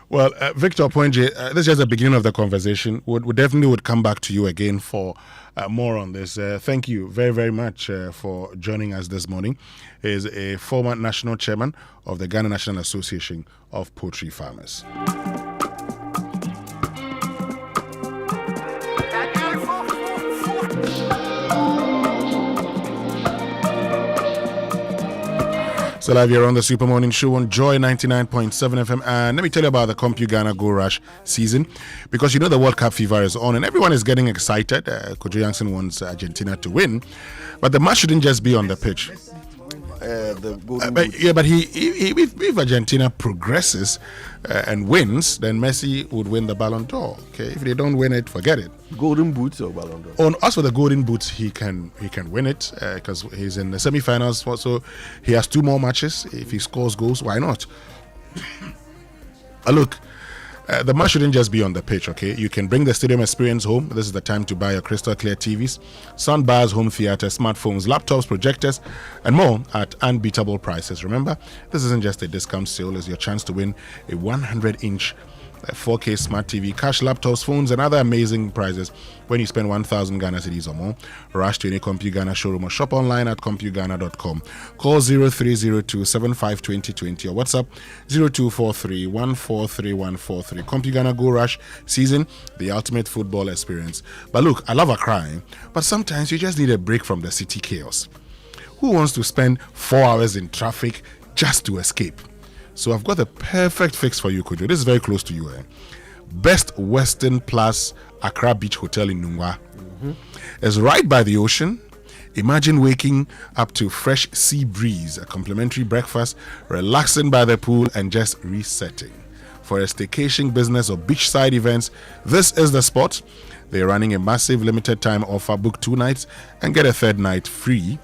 Well, Victor Poinje, this is just the beginning of the conversation. We definitely would come back to you again for more on this. Thank you very, very much for joining us this morning. He is a former national chairman of the Ghana National Association of Poultry Farmers. So live here on the Super Morning Show on Joy 99.7 FM. And let me tell you about the CompuGhana Go Rush season, because you know the World Cup fever is on and everyone is getting excited. Kojo Yankson wants Argentina to win, but the match shouldn't just be on the pitch. But if Argentina progresses and wins, then Messi would win the Ballon d'Or. Okay, if they don't win it, forget it. Golden Boots or Ballon d'Or? As for the Golden Boots, he can win it because he's in the semi-finals. So he has 2 more matches. If he scores goals, why not? Look. The match shouldn't just be on the pitch, okay? You can bring the stadium experience home. This is the time to buy your crystal clear TVs, sound bars, home theater, smartphones, laptops, projectors, and more at unbeatable prices. Remember, this isn't just a discount sale. It's your chance to win a 100-inch 4K smart TV, cash, laptops, phones, and other amazing prizes when you spend 1,000 Ghana cedis or more. Rush to any CompuGhana showroom or shop online at CompuGhana.com. Call 0302 752020 or WhatsApp 0243 143143. CompuGhana Go Rush season, the ultimate football experience. But look, I love a crime, but sometimes you just need a break from the city chaos. Who wants to spend 4 hours in traffic just to escape? So I've got the perfect fix for you, Kojo. This is very close to you. Best Western Plus Accra Beach Hotel in Nungwa. It's right by the ocean. Imagine waking up to fresh sea breeze, a complimentary breakfast, relaxing by the pool, and just resetting. For a staycation, business, or beachside events, this is the spot. They're running a massive limited time offer. Book 2 nights and get a 3rd night free.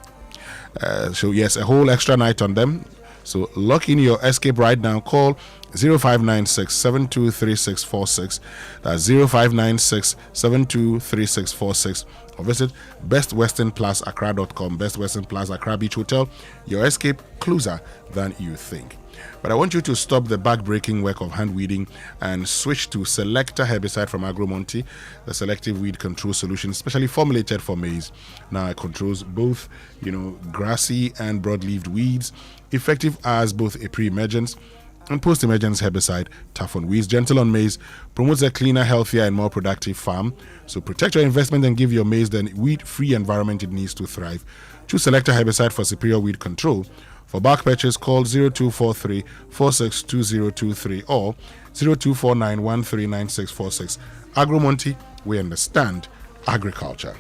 So yes, a whole extra night on them. So lock in your escape right now. Call 0596 723646. That's 0596 723646. Or visit bestwesternplusaccra.com. Best Western Plus Accra Beach Hotel. Your escape closer than you think. But I want you to stop the back-breaking work of hand weeding and switch to Selector herbicide from Agromonti, the selective weed control solution specially formulated for maize. Now it controls both, grassy and broad-leaved weeds, effective as both a pre-emergence and post-emergence herbicide, tough on weeds, gentle on maize, promotes a cleaner, healthier, and more productive farm. So protect your investment and give your maize the weed-free environment it needs to thrive. Choose Selector herbicide for superior weed control. For bulk purchase, call 0243 462023 or 0249 139646. Agromonti, we understand agriculture.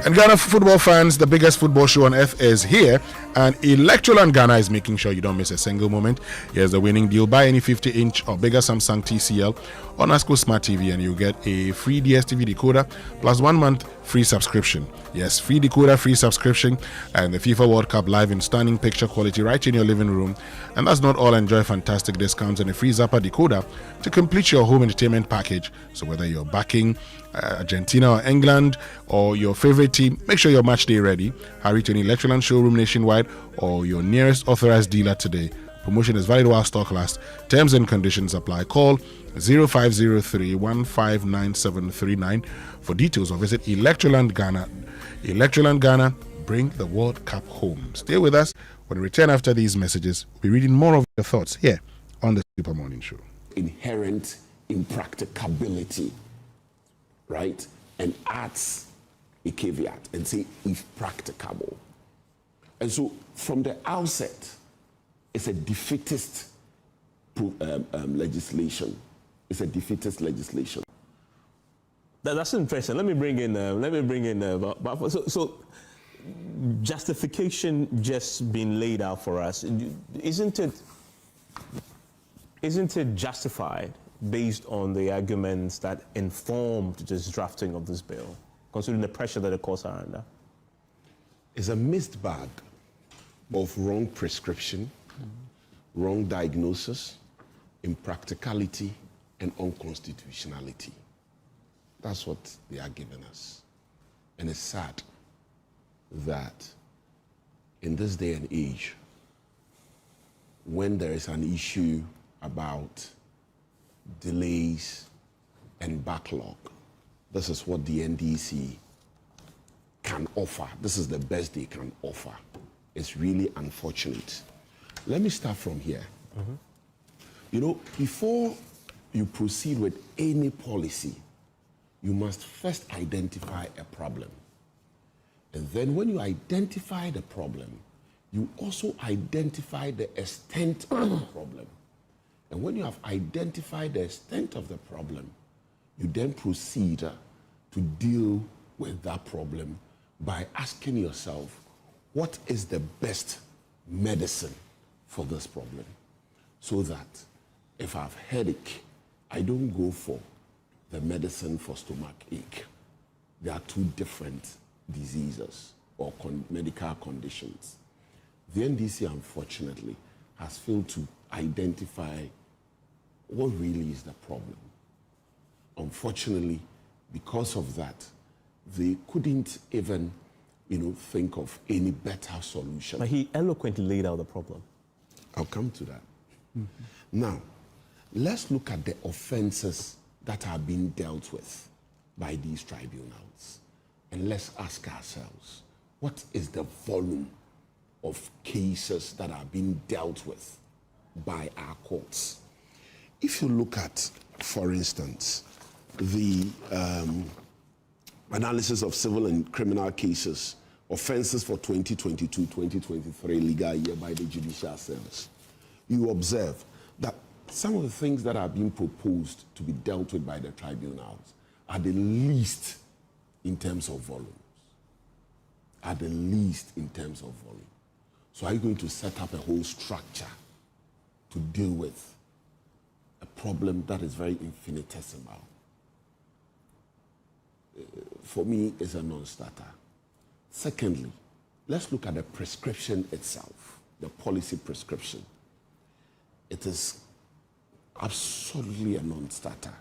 And Ghana football fans, the biggest football show on earth is here, and Electroland Ghana is making sure you don't miss a single moment. Here's the winning deal: buy any 50-inch or bigger Samsung TCL or Nasco Smart TV and you get a free DSTV decoder plus 1 month free subscription. Yes, free decoder, free subscription, and the FIFA World Cup live in stunning picture quality right in your living room. And that's not all. Enjoy fantastic discounts and a free Zappa decoder to complete your home entertainment package. So whether you're backing Argentina or England or your favorite team, make sure you're match day ready. Hurry to an Electroland showroom nationwide or your nearest authorized dealer today. Promotion is valid while stock lasts. Terms and conditions apply. Call 0503 159739 for details or visit Electroland Ghana. Electroland Ghana, bring the World Cup home. Stay with us. When we return after these messages, we'll be reading more of your thoughts here on the Super Morning Show. Inherent impracticability, right? And adds a caveat and say if practicable. And so from the outset, it's a defeatist legislation. It's a defeatist legislation. That's interesting. Let me bring in. So justification just being laid out for us. Isn't it justified based on the arguments that informed this drafting of this bill, considering the pressure that the courts are under? It's a mixed bag of wrong prescription, wrong diagnosis, impracticality, and unconstitutionality. That's what they are giving us. And it's sad that in this day and age, when there is an issue about delays and backlog, this is what the NDC can offer. This is the best they can offer. It's really unfortunate. Let me start from here. You know, before you proceed with any policy, you must first identify a problem. And then when you identify the problem, you also identify the extent of the problem. And when you have identified the extent of the problem, you then proceed to deal with that problem by asking yourself, what is the best medicine for this problem? So that if I have headache, I don't go for the medicine for stomach ache. They are two different diseases or medical conditions. The NDC, unfortunately, has failed to identify what really is the problem. Unfortunately, because of that, they couldn't even, think of any better solution. But he eloquently laid out the problem. I'll come to that. Now, let's look at the offenses that are being dealt with by these tribunals. And let's ask ourselves, what is the volume of cases that are being dealt with by our courts? If you look at, for instance, the analysis of civil and criminal cases, offenses for 2022-2023 legal year by the judicial service, you observe that some of the things that are being proposed to be dealt with by the tribunals are the least in terms of volumes. Are the least in terms of volume. So are you going to set up a whole structure to deal with a problem that is very infinitesimal? For me, it's a non-starter. Secondly, let's look at the prescription itself, the policy prescription. It is absolutely a non-starter.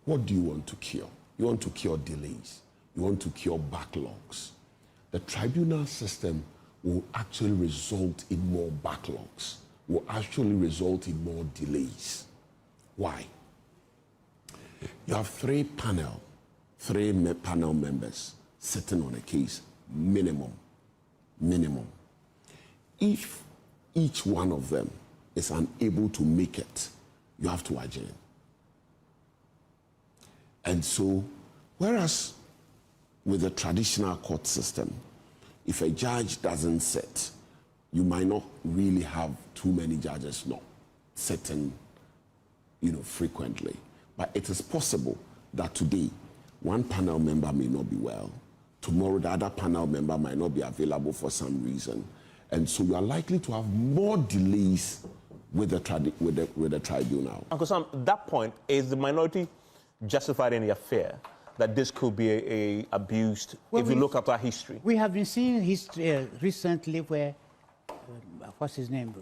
What do you want to cure? You want to cure delays. You want to cure backlogs. The tribunal system will actually result in more backlogs, will actually result in more delays. Why? You have three panel members sitting on a case, minimum. If each one of them is unable to make it, you have to adjourn. And so, whereas with the traditional court system, if a judge doesn't sit, you might not really have too many judges not sitting, frequently. But it is possible that today, one panel member may not be well. Tomorrow, the other panel member might not be available for some reason. And so you are likely to have more delays with the tribunal. Uncle Sam, that point, is the minority justified in their fear that this could be a abused, if you look at our history? We have been seeing history recently where, what's his name,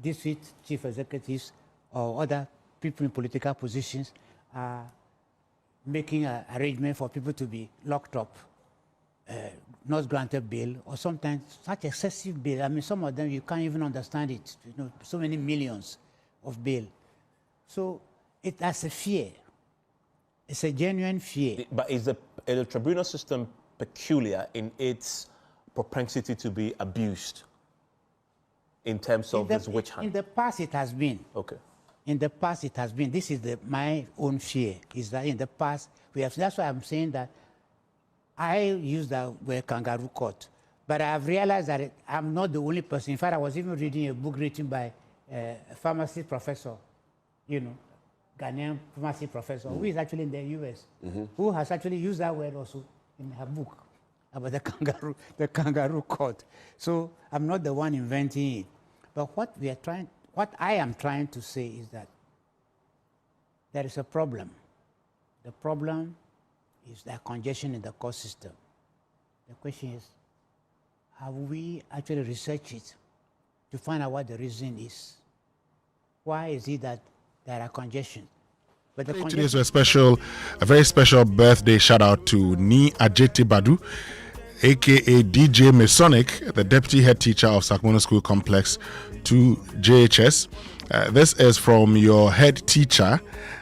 district chief executives or other people in political positions are making an arrangement for people to be locked up, not granted bail, or sometimes such excessive bail. I mean, some of them, you can't even understand it. So many millions of bail. So that's a fear. It's a genuine fear. But is the tribunal system peculiar in its propensity to be abused in terms of this witch hunt? In the past, it has been. Okay. In the past, it has been. This is my own fear, is that in the past, we have. That's why I'm saying that I use the word kangaroo court. But I have realized that I'm not the only person. In fact, I was even reading a book written by a pharmacy professor, Ghanaian pharmacy professor, who is actually in the US, who has actually used that word also in her book about the kangaroo court. So I'm not the one inventing it. But what I am trying to say is that there is a problem. The problem is the congestion in the court system. The question is, have we actually researched it to find out what the reason is? Why is it that there are congestion? But the Today's a very special birthday shout out to Ni Ajeti Badu, aka DJ Masonic, the deputy head teacher of Sakmono School Complex 2 JHS. This is from your head teacher,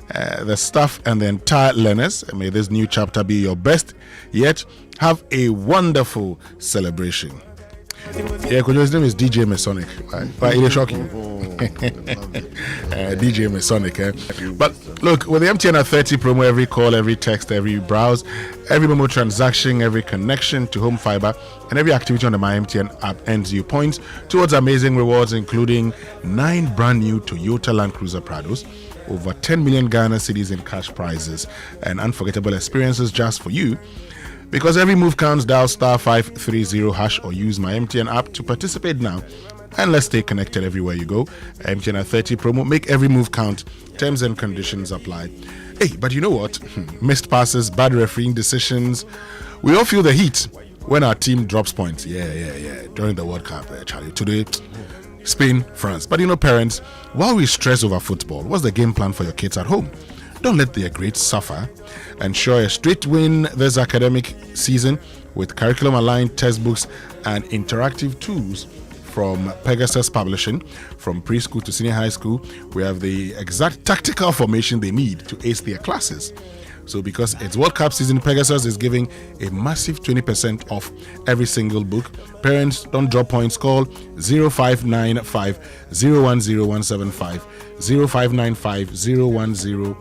the staff, and the entire learners. May this new chapter be your best yet. Have a wonderful celebration. Yeah, Kojo's name is DJ Masonic. Right? It is shocking. DJ Masonic. But look, with the MTN at 30 promo, every call, every text, every browse, every Momo transaction, every connection to home fiber, and every activity on the My MTN app earns you points towards amazing rewards, including 9 brand new Toyota Land Cruiser Prados, over 10 million Ghana cedis in cash prizes, and unforgettable experiences just for you. Because every move counts, dial *530# or use My MTN app to participate now. And let's stay connected everywhere you go. MTN at 30 promo, make every move count. Terms and conditions apply. Hey, but you know what? Missed passes, bad refereeing decisions. We all feel the heat when our team drops points. Yeah. During the World Cup, Charlie. Today, Spain, France. But you know, parents, while we stress over football, what's the game plan for your kids at home? Don't let their grades suffer. Ensure a straight win this academic season with curriculum-aligned textbooks and interactive tools from Pegasus Publishing. From preschool to senior high school, we have the exact tactical formation they need to ace their classes. So because it's World Cup season, Pegasus is giving a massive 20% off every single book. Parents, don't drop points. Call 0595 010 175, 0595 010